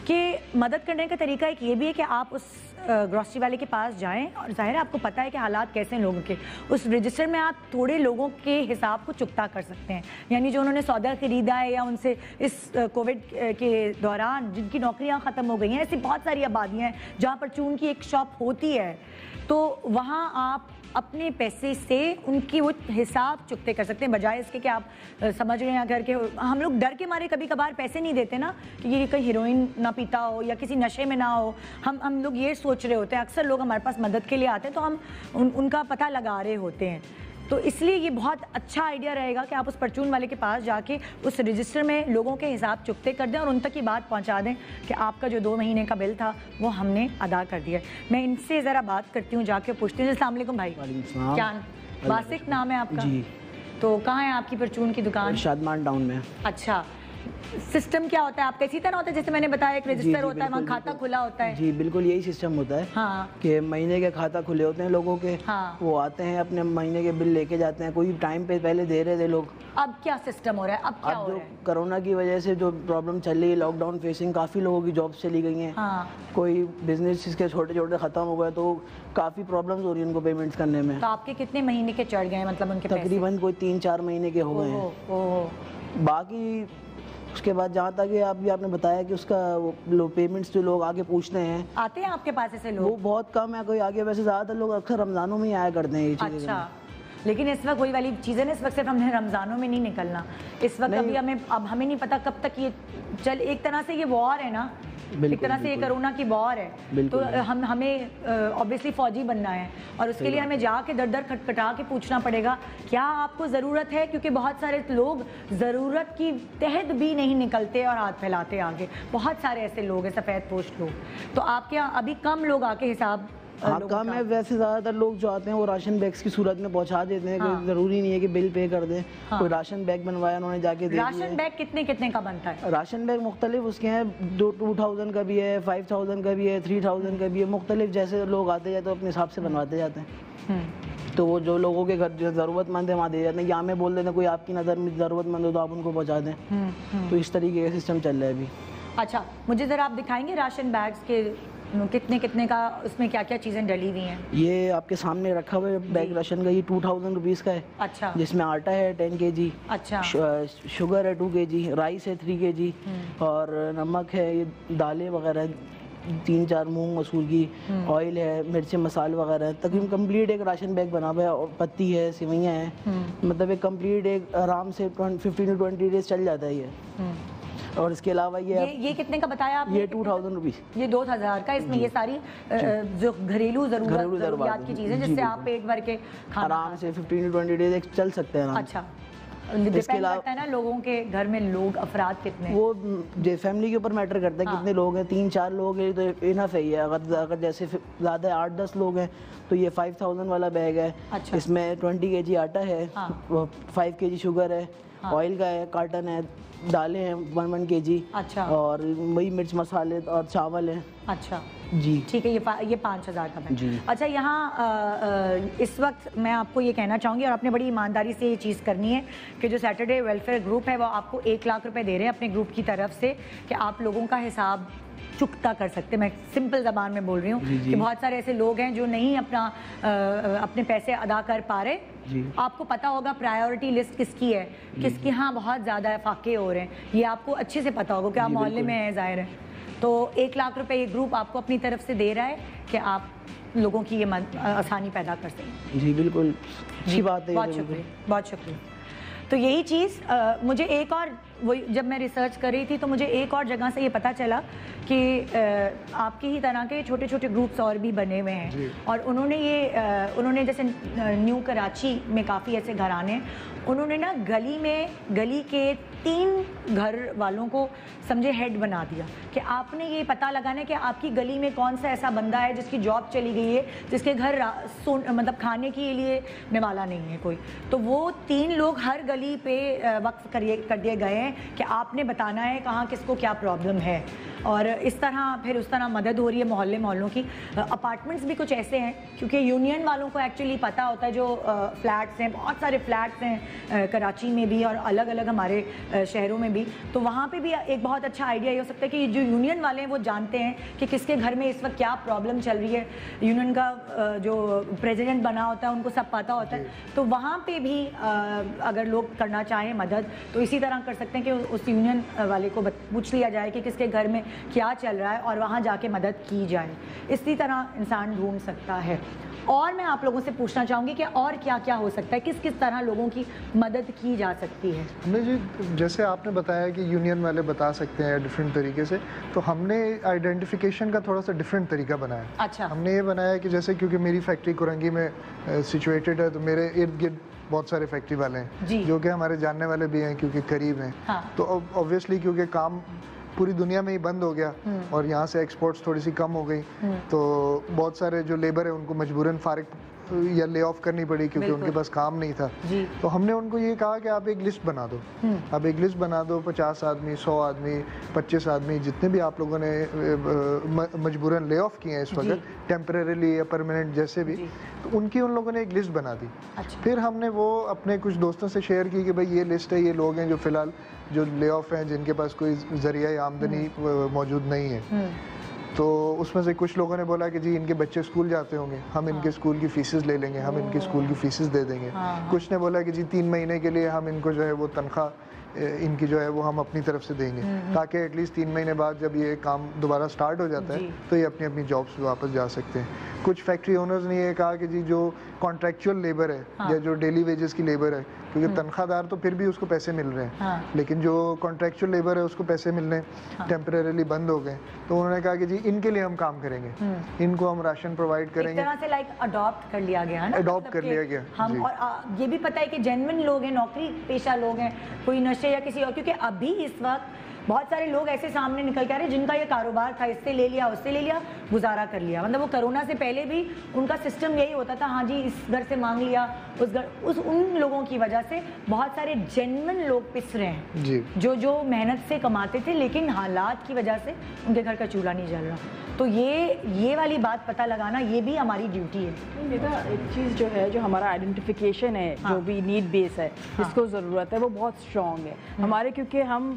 کہ مدد کرنے کا طریقہ ایک یہ بھی ہے کہ آپ اس گروسری والے کے پاس جائیں, اور ظاہر ہے آپ کو پتہ ہے کہ حالات کیسے ہیں لوگوں کے, اس رجسٹر میں آپ تھوڑے لوگوں کے حساب کو چکتا کر سکتے ہیں. یعنی جو انہوں نے سودا خریدا ہے, یا ان سے اس کووڈ کے دوران جن کی نوکریاں ختم ہو گئی ہیں, ایسی بہت ساری آبادیاں ہیں جہاں پر چون کی ایک شاپ ہوتی ہے, تو وہاں آپ اپنے پیسے سے ان کی وہ حساب چکتے کر سکتے ہیں, بجائے اس کے کہ آپ سمجھ رہے ہیں اگر کہ ہم لوگ ڈر کے مارے کبھی کبھار پیسے نہیں دیتے نا, کہ یہ کہیں ہیروئن نہ پیتا ہو یا کسی نشے میں نہ ہو, ہم لوگ یہ سوچ رہے ہوتے ہیں. اکثر لوگ ہمارے پاس مدد کے لیے آتے ہیں تو ہم ان کا پتہ لگا رہے ہوتے ہیں. تو اس لیے یہ بہت اچھا آئیڈیا رہے گا کہ آپ اس پرچون والے کے پاس جا کے اس رجسٹر میں لوگوں کے حساب چکتے کر دیں, اور ان تک یہ بات پہنچا دیں کہ آپ کا جو 2 مہینے کا بل تھا وہ ہم نے ادا کر دیا. میں ان سے ذرا بات کرتی ہوں, جا کے پوچھتی ہوں. السلام علیکم بھائی. کیا باسق نام ہے آپ کا؟ جی. تو کہاں ہے آپ کی پرچون کی دکان؟ شادمان ٹاؤن میں. اچھا, سسٹم کیا ہوتا ہے آپ کا؟ اسی طرح ہوتا ہے جیسے میں نے بتایا, ایک رجسٹر ہوتا ہے, وہاں کھاتا کھلا ہوتا ہے؟ جی بالکل یہی سسٹم ہوتا ہے. ہاں, کہ مہینے کے کھاتا کھلے ہوتے ہیں لوگوں کے, وہ آتے ہیں اپنے مہینے کے بل لے کے جاتے ہیں. کوئی ٹائم پہ پہلے دے رہے تھے لوگ. اب کیا سسٹم ہو رہا ہے؟ اب کیا ہو رہا ہے؟ کرونا کی وجہ سے جو پرابلم چل رہی ہے, لاک ڈاؤن فیسنگ, کافی لوگوں کی جابس چلی گئی ہیں. کوئی بزنس جس کے چھوٹے چھوٹے ختم ہو گئے, تو کافی پرابلمز ہو رہی ہیں ان کو پیمنٹس کرنے میں. تو آپ کے کتنے مہینے کے چڑھ گئے ہیں, مطلب ان کے پیسے؟ تقریباً کوئی 3-4 مہینے کے ہو گئے ہیں. باقی اس کے بعد جہاں تک آپ نے بتایا کہ اس کا پیمنٹس جو لوگ آگے پوچھتے ہیں, آتے ہیں آپ کے پاس ایسے لوگ؟ وہ بہت کم ہے. کوئی آگے, ویسے زیادہ تر لوگ اکثر رمضانوں میں ہی آیا کرتے ہیں یہ چیزیں. اچھا, لیکن اس وقت وہی والی چیزیں نا, اس وقت صرف ہم نے رمضانوں میں نہیں نکلنا. اس وقت ابھی ہمیں نہیں پتا کب تک یہ ایک طرح سے یہ وار ہے نا, ایک طرح سے یہ کرونا کی وار ہے. تو ہمیں obviously فوجی بننا ہے, اور اس کے لیے ہمیں جا کے در در کھٹکھٹا کے پوچھنا پڑے گا کیا آپ کو ضرورت ہے, کیونکہ بہت سارے لوگ ضرورت کی تحت بھی نہیں نکلتے اور ہاتھ پھیلاتے آگے. بہت سارے ایسے لوگ ہیں, سفید پوش لوگ. تو آپ کے ابھی کم لوگ آ کے حساب کام ہے. ویسے زیادہ تر لوگ جو آتے ہیں وہ راشن بیگس کی صورت میں پہنچا دیتے ہیں, کوئی ضروری نہیں ہے کہ بل پے کر دیں. کوئی راشن بیگ بنوایا انہوں نے جا کے دے دیا. راشن بیگ کتنے کا بنتا ہے؟ راشن بیگ مختلف اس کے ہیں, 2000 کا بھی ہے, 5000 کا بھی ہے, 3000 کا بھی ہے, مختلف. جیسے لوگ آتے جاتے اپنے حساب سے بنواتے جاتے ہیں. تو وہ جو لوگوں کے گھر جو ضرورت مند ہے وہاں دے جاتے ہیں. یا ہمیں بول دیتے ہیں کوئی آپ کی نظر میں ضرورت مند ہو تو آپ ان کو پہنچا دیں. تو اس طریقے کا سسٹم چل رہا ہے ابھی. اچھا, مجھے ذرا آپ دکھائیں گے راشن بیگس کے کتنے کا, اس میں کیا کیا چیزیں ڈلی ہوئی ہیں؟ یہ آپ کے سامنے رکھا ہوا ہے بیگ راشن کا. یہ 2000 روپیز کا ہے. اچھا. جس میں آٹا ہے 10 kg. اچھا. شوگر ہے 2 kg, رائس ہے 3 kg, اور نمک ہے, یہ دالیں وغیرہ 3-4 مونگ مسور کی, آئل ہے, مرچیں مسالے وغیرہ. تقریباً کمپلیٹ ایک راشن بیگ بنا ہوا ہے. اور پتی ہے, سوئیاں ہیں, مطلب ایک کمپلیٹ ایک آرام سے 15 to 20 days چل جاتا ہے یہ. اور اس کے علاوہ یہ کتنے کا بتایا آپ نے؟ یہ 2000 روپیز. یہ 2000 کا. اس میں یہ ساری جو گھریلو ضروریات کی چیزیں جس سے آپ پیٹ بھر کے آرام سے 15 to 20 days چل سکتے ہیں. اچھا, ڈیپینڈ کرتا ہے نا لوگوں کے گھر میں لوگ, افراد کتنے ہیں. وہ فیملی کے اوپر میٹر کرتا ہے کتنے لوگ ہیں. 3-4 لوگ ہیں تو انف ہے یہ. اگر جیسے زیادہ 8-10 لوگ ہیں تو یہ 5000 والا بیگ ہے. اس میں 20 kg آٹا ہے, 5 kg شوگر ہے, آئل کا ہے, کارٹن ہے, دالیں ہیں 1 kg. اچھا. اور وہی مرچ مسالے اور چاول ہیں. اچھا جی ٹھیک ہے. یہ 5000 کا ہے. اچھا, یہاں اس وقت میں آپ کو یہ کہنا چاہوں گی, اور آپ نے بڑی ایمانداری سے یہ چیز کرنی ہے کہ جو سیٹرڈے ویلفیئر گروپ ہے وہ آپ کو 1 لاکھ روپے دے رہے ہیں اپنے گروپ کی طرف سے کہ آپ لوگوں کا حساب چکتا کر سکتے. میں سمپل زبان میں بول رہی ہوں کہ بہت سارے ایسے لوگ ہیں جو نہیں اپنے پیسے ادا کر پا رہے. آپ کو پتا ہوگا پرائیورٹی لسٹ کس کی ہے, کس کی ہاں بہت زیادہ فاقے ہو رہے ہیں, یہ آپ کو اچھے سے پتا ہوگا کہ آپ محلے میں ہیں, ظاہر ہے. تو 1 لاکھ روپے یہ گروپ آپ کو اپنی طرف سے دے رہا ہے کہ آپ لوگوں کی یہ آسانی پیدا کر سکیں. جی بالکل, اچھی بات ہے. بہت شکریہ, بہت شکریہ. تو یہی چیز مجھے ایک اور وہ جب میں ریسرچ کر رہی تھی تو مجھے ایک اور جگہ سے یہ پتہ چلا کہ آپ کی ہی طرح کے چھوٹے چھوٹے گروپس اور بھی بنے ہوئے ہیں, اور انہوں نے جیسے نیو کراچی میں کافی ایسے گھرانے ہیں, انہوں نے نا گلی کے 3 گھر والوں کو سمجھے ہیڈ بنا دیا کہ آپ نے یہ پتہ لگانا ہے کہ آپ کی گلی میں کون سا ایسا بندہ ہے جس کی جاب چلی گئی ہے, جس کے گھر مطلب کھانے کے لیے نوالا نہیں ہے کوئی, تو وہ 3 لوگ ہر گلی پہ وقف کر دیے گئے ہیں کہ آپ نے بتانا ہے کہاں کس کو کیا پرابلم ہے. اور اس طرح مدد ہو رہی ہے محلوں کی. اپارٹمنٹس بھی کچھ ایسے ہیں کیونکہ یونین والوں کو ایکچولی پتہ ہوتا ہے, جو فلیٹس ہیں, بہت سارے فلیٹس ہیں کراچی میں بھی اور الگ الگ ہمارے شہروں میں بھی, تو وہاں پہ بھی ایک بہت اچھا آئیڈیا یہ ہو سکتا ہے کہ جو یونین والے ہیں وہ جانتے ہیں کہ کس کے گھر میں اس وقت کیا پرابلم چل رہی ہے. یونین کا جو پریزیڈنٹ بنا ہوتا ہے ان کو سب پتہ ہوتا ہے, تو وہاں پہ بھی اگر لوگ کرنا چاہیں مدد تو اسی طرح کر سکتے ہیں کہ اس یونین والے کو پوچھ لیا جائے کہ کس کے گھر میں کیا چل رہا ہے اور وہاں جا کے مدد کی جائے. اسی طرح انسان ڈھونڈ سکتا ہے. اور میں آپ لوگوں سے پوچھنا چاہوں گی کہ اور کیا کیا ہو سکتا ہے, کس طرح لوگوں کی مدد کی جا سکتی ہے. ہم نے جی جیسے آپ نے بتایا کہ یونین والے بتا سکتے ہیں ڈفرینٹ طریقے سے, تو ہم نے آئیڈینٹیفیکیشن کا تھوڑا سا ڈفرینٹ طریقہ بنایا. اچھا. ہم نے یہ بنایا کہ جیسے کیونکہ میری فیکٹری کورنگی میں سچویٹڈ ہے, تو میرے ارد گرد بہت سارے فیکٹری والے ہیں جو کہ ہمارے جاننے والے بھی ہیں کیونکہ قریب ہیں. تو اوبویسلی کیونکہ کام پوری دنیا میں ہی بند ہو گیا اور یہاں سے ایکسپورٹس تھوڑی سی کم ہو گئی, تو بہت سارے جو لیبر ہیں ان کو مجبوراً فارغ یا لے آف کرنی پڑی کیونکہ ان کے پاس کام نہیں تھا. تو ہم نے ان کو یہ کہا کہ آپ ایک لسٹ بنا دو, آپ ایک لسٹ بنا دو, 50 آدمی, 100 آدمی, 25 آدمی, جتنے بھی آپ لوگوں نے مجبوراً لے آف کیے ہیں اس وقت, ٹیمپریریلی یا پرماننٹ جیسے بھی, تو ان کی ان لوگوں نے ایک لسٹ بنا دی. پھر ہم نے وہ اپنے کچھ دوستوں سے شیئر کی کہ بھائی یہ لسٹ ہے, یہ لوگ ہیں جو فی الحال جو لے آف ہیں, جن کے پاس کوئی ذریعہ آمدنی موجود نہیں ہے. تو اس میں سے کچھ لوگوں نے بولا کہ جی ان کے بچے اسکول جاتے ہوں گے, ہم ان کے اسکول کی فیسز لے لیں گے, ہم ان کی اسکول کی فیسز دے دیں گے. کچھ نے بولا کہ جی 3 مہینے کے لیے ہم ان کو جو ہے وہ تنخواہ ان کی جو ہے وہ ہم اپنی طرف سے دیں گے, تاکہ ایٹ لیسٹ 3 مہینے بعد جب یہ کام دوبارہ سٹارٹ ہو جاتا ہے تو یہ اپنی جابس پہ واپس جا سکتے ہیں. کچھ فیکٹری اونرز نے یہ کہا کہ جی جو کانٹریکچوئل لیبر ہے یا جو ڈیلی ویجز کی لیبر ہے, کیونکہ تنخواہ دار تو پھر بھی اس کو پیسے مل رہے ہیں, لیکن جو کانٹریکچوئل لیبر ہے اس کو پیسے ملنے ٹیمپریریلی بند ہو گئے, تو انہوں نے کہا کہ جی ان کے لیے ہم کام کریں گے, ان کو ہم راشن پرووائڈ کریں گے. ایک طرح سے لائک اڈاپٹ کر لیا گیا نا, اڈاپٹ کر لیا گیا. ہم اور یہ بھی پتہ ہے کہ جینوئن لوگ ہیں, نوکری پیشہ لوگ ہیں, کوئی نشے یا کسی اور, کیونکہ ابھی اس وقت بہت سارے لوگ ایسے سامنے نکل کے آ رہے ہیں جن کا یہ کاروبار تھا, اس سے لے لیا, اس سے لے لیا, گزارا کر لیا. مطلب وہ کرونا سے پہلے بھی ان کا سسٹم یہی ہوتا تھا, ہاں جی اس گھر سے مانگ لیا, ان لوگوں کی وجہ سے بہت سارے جینوئن لوگ پس رہے ہیں جو محنت سے کماتے تھے, لیکن حالات کی وجہ سے ان کے گھر کا چولہا نہیں جل رہا. تو یہ والی بات پتہ لگانا یہ بھی ہماری ڈیوٹی ہے. بیٹا ایک چیز جو ہے, جو ہمارا آئیڈینٹیفیکیشن ہے, جو بھی نیڈ بیس ہے جس کو ضرورت ہے, وہ بہت اسٹرانگ ہے ہمارے, کیونکہ ہم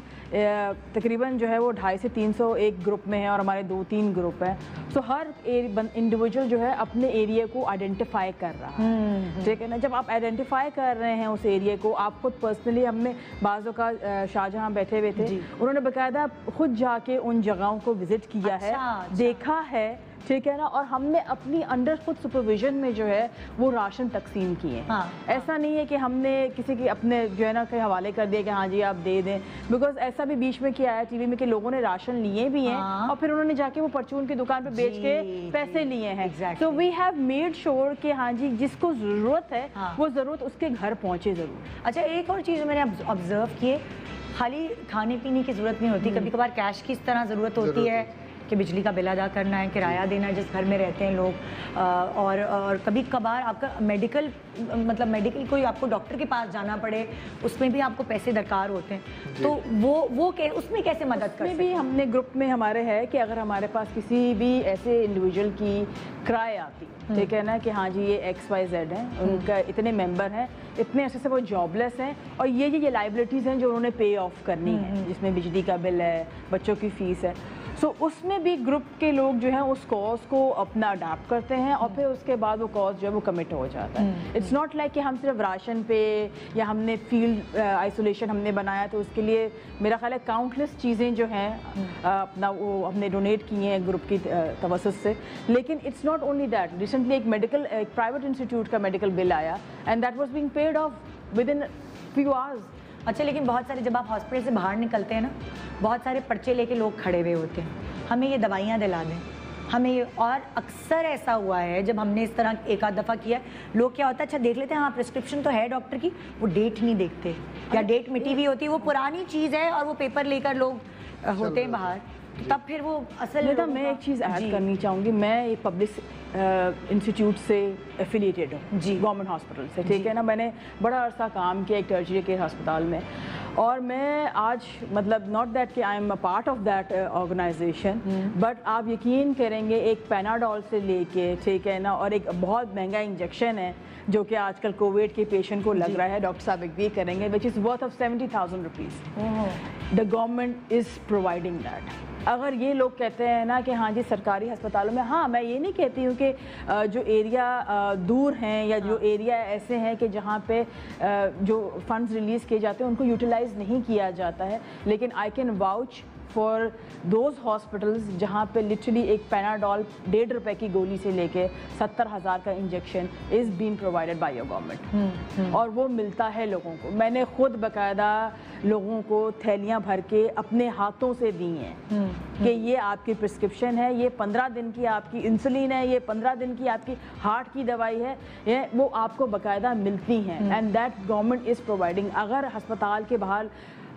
تقریباً جو ہے وہ 250 سے 300 ایک گروپ میں ہیں اور ہمارے 2-3 گروپ ہیں. تو ہر انڈیویجول جو ہے اپنے ایریا کو آئیڈینٹیفائی کر رہا ہے, ٹھیک ہے نا. جب آپ آئیڈینٹیفائی کر رہے ہیں اس ایریا کو, آپ خود پرسنلی, ہم نے بعضوں کا شاہجہاں بیٹھے ہوئے تھے, انہوں نے باقاعدہ خود جا کے ان جگہوں کو وزٹ کیا ہے, دیکھا ہے, ٹھیک ہے نا, اور ہم نے اپنی انڈر خود سپرویژن میں جو ہے وہ راشن تقسیم کیے ہیں. ایسا نہیں ہے کہ ہم نے کسی کے اپنے جو ہے نا کے حوالے کر دیا کہ ہاں جی آپ دے دیں, بیکاز ایسا بھی بیچ میں کیا ہے ٹی وی میں کہ لوگوں نے راشن لیے بھی ہیں اور پھر انہوں نے جا کے وہ پرچون کی دکان پہ بیچ کے پیسے لیے ہیں. تو وی ہیو میڈ شیور کہ ہاں جی جس کو ضرورت ہے وہ ضرورت اس کے گھر پہنچے ضرور. اچھا, ایک اور چیز میں نے آبزرو کی, خالی کھانے پینے کی ضرورت نہیں ہوتی, کبھی کبھار کیش کی اس طرح ضرورت ہوتی ہے کہ بجلی کا بل ادا کرنا ہے, کرایہ دینا ہے جس گھر میں رہتے ہیں لوگ, اور کبھی کبھار آپ کا میڈیکل کوئی آپ کو ڈاکٹر کے پاس جانا پڑے, اس میں بھی آپ کو پیسے درکار ہوتے ہیں. تو وہ اس میں کیسے مدد کر سکتے ہیں؟ بھی ہم نے گروپ میں ہمارے ہے کہ اگر ہمارے پاس کسی بھی ایسے انڈیویجول کی کرائے آتی, ٹھیک ہے نا, کہ ہاں جی یہ XYZ ہیں, ان کا اتنے ممبر ہیں, اتنے عرصے سے وہ جاب لیس ہیں, اور یہ لائبلٹیز ہیں جو انہوں نے پے آف کرنی ہے, جس میں بجلی کا بل ہے, بچوں کی فیس ہے. سو اس میں بھی گروپ کے لوگ جو ہیں اس کاز کو اپنا اڈاپٹ کرتے ہیں, اور پھر اس کے بعد وہ کاز جو ہے وہ کمٹ ہو جاتا ہے. اٹس ناٹ لائک کہ ہم صرف راشن پہ یا ہم نے فیلڈ آئسولیشن ہم نے بنایا تو اس کے لیے میرا خیال ہے کاؤنٹلیس چیزیں جو ہیں اپنا وہ ہم نے ڈونیٹ کی ہیں گروپ کی توسط سے. لیکن it's not only that, recently ایک پرائیویٹ انسٹیٹیوٹ کا میڈیکل بل آیا, and that was being paid off within few hours. اچھا لیکن بہت سارے جب آپ ہاسپٹل سے باہر نکلتے ہیں نا بہت سارے پرچے لے کے لوگ کھڑے ہوئے ہوتے ہیں ہمیں یہ دوائیاں دلا دیں ہمیں یہ, اور اکثر ایسا ہوا ہے جب ہم نے اس طرح ایک آدھ دفعہ کیا لوگ کیا ہوتا ہے اچھا دیکھ لیتے ہیں ہاں پرسکرپشن تو ہے ڈاکٹر کی وہ ڈیٹ نہیں دیکھتے یا ڈیٹ مٹی ہوئی ہوتی ہے وہ پرانی چیز ہے اور وہ پیپر لے کر لوگ ہوتے ہیں باہر تب پھر وہ اصل میں ایک چیز ایڈ کرنی چاہوں گی میں ایک پبلک انسٹیٹیوٹ سے ایفیلیٹیڈ ہوں جی گورنمنٹ ہاسپٹل سے ٹھیک ہے نا میں نے بڑا عرصہ کام کیا ایک ٹرشری کیئر ہسپتال میں اور میں آج مطلب ناٹ دیٹ کہ I am a part of that organisation but آپ یقین کریں گے ایک پیناڈول سے لے کے ٹھیک ہے نا اور ایک بہت مہنگا انجیکشن ہے جو کہ آج کل کووڈ کے پیشنٹ کو لگ رہا ہے ڈاکٹر صاحب ایگری کریں گے which is worth of 70,000 rupees the government is providing that اگر یہ لوگ کہتے ہیں نا کہ ہاں جی سرکاری ہسپتالوں میں ہاں میں یہ نہیں کہتی ہوں کہ جو ایریا دور ہیں یا جو ایریا ایسے ہیں کہ جہاں پہ جو فنڈز ریلیز کیے جاتے ہیں ان کو یوٹیلائز نہیں کیا جاتا ہے لیکن I can watch for those hospitals جہاں پہ لٹرلی ایک پیناڈول 1.5 روپے کی گولی سے لے کے 70,000 کا injection is been provided by your government اور وہ ملتا ہے لوگوں کو میں نے خود باقاعدہ لوگوں کو تھیلیاں بھر کے اپنے ہاتھوں سے دی ہیں کہ یہ آپ کی پرسکرپشن ہے یہ 15 دن کی آپ کی انسولین ہے یہ 15 دن کی آپ کی ہارٹ کی دوائی ہے وہ آپ کو باقاعدہ ملتی ہیں and that government is providing اگر ہسپتال کے باہر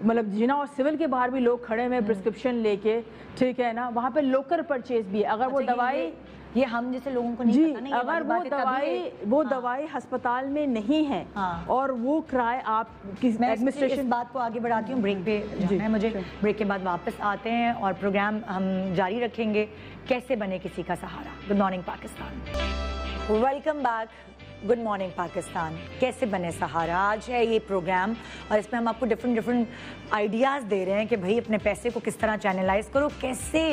مطلب جنا اور سول کے باہر بھی لوگ کھڑے ہوئے پرسکرپشن لے کے ٹھیک ہے نا وہاں پہ لوکل پرچیز بھی ہے اگر وہ دوائی یہ ہم جیسے لوگوں کو نہیں پتہ نا اگر وہ دوائی ہسپتال میں نہیں ہے اور وہ کرائے آپ کی ایڈمنسٹریشن اس بات کو آگے بڑھاتی ہوں بریک پہ جانا ہے مجھے بریک کے بعد واپس آتے ہیں اور پروگرام ہم جاری رکھیں گے کیسے بنے کسی کا سہارا good morning Pakistan welcome back good morning Pakistan کیسے بنے سہارا آج ہے یہ پروگرام اور اس میں ہم آپ کو ڈفرینٹ آئیڈیاز دے رہے ہیں کہ بھائی اپنے پیسے کو کس طرح چینلائز کرو کیسے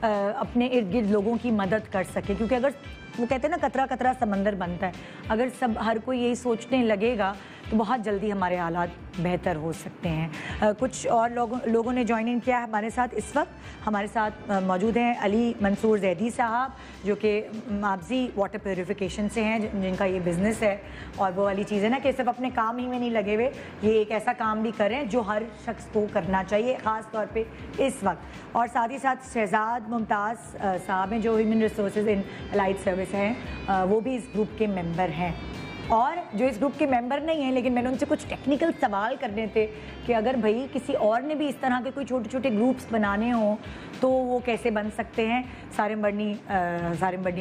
اپنے ارد گرد لوگوں کی مدد کر سکے کیونکہ اگر وہ کہتے ہیں نا قطرہ قطرہ سمندر بنتا ہے اگر ہر کوئی یہی سوچنے لگے گا تو بہت جلدی ہمارے حالات بہتر ہو سکتے ہیں کچھ اور لوگوں نے جوائن ان کیا ہے ہمارے ساتھ اس وقت ہمارے ساتھ موجود ہیں علی منصور زیدی صاحب جو کہ مابزی واٹر پیوریفیکیشن سے ہیں جن کا یہ بزنس ہے اور وہ والی چیز ہے نا کہ صرف اپنے کام ہی میں نہیں لگے ہوئے یہ ایک ایسا کام بھی کریں جو ہر شخص کو کرنا چاہیے خاص طور پہ اس وقت اور ساتھ ہی ساتھ شہزاد ممتاز صاحب ہیں جو ہیومن ریسورسز ان الائڈ سروس ہیں وہ بھی اس گروپ کے ممبر ہیں اور جو اس گروپ کے ممبر نہیں ہیں لیکن میں نے ان سے کچھ ٹیکنیکل سوال کرنے تھے کہ اگر بھائی کسی اور نے بھی اس طرح کے کوئی چھوٹے چھوٹے گروپس بنانے ہوں تو وہ کیسے بن سکتے ہیں سارم بڑنی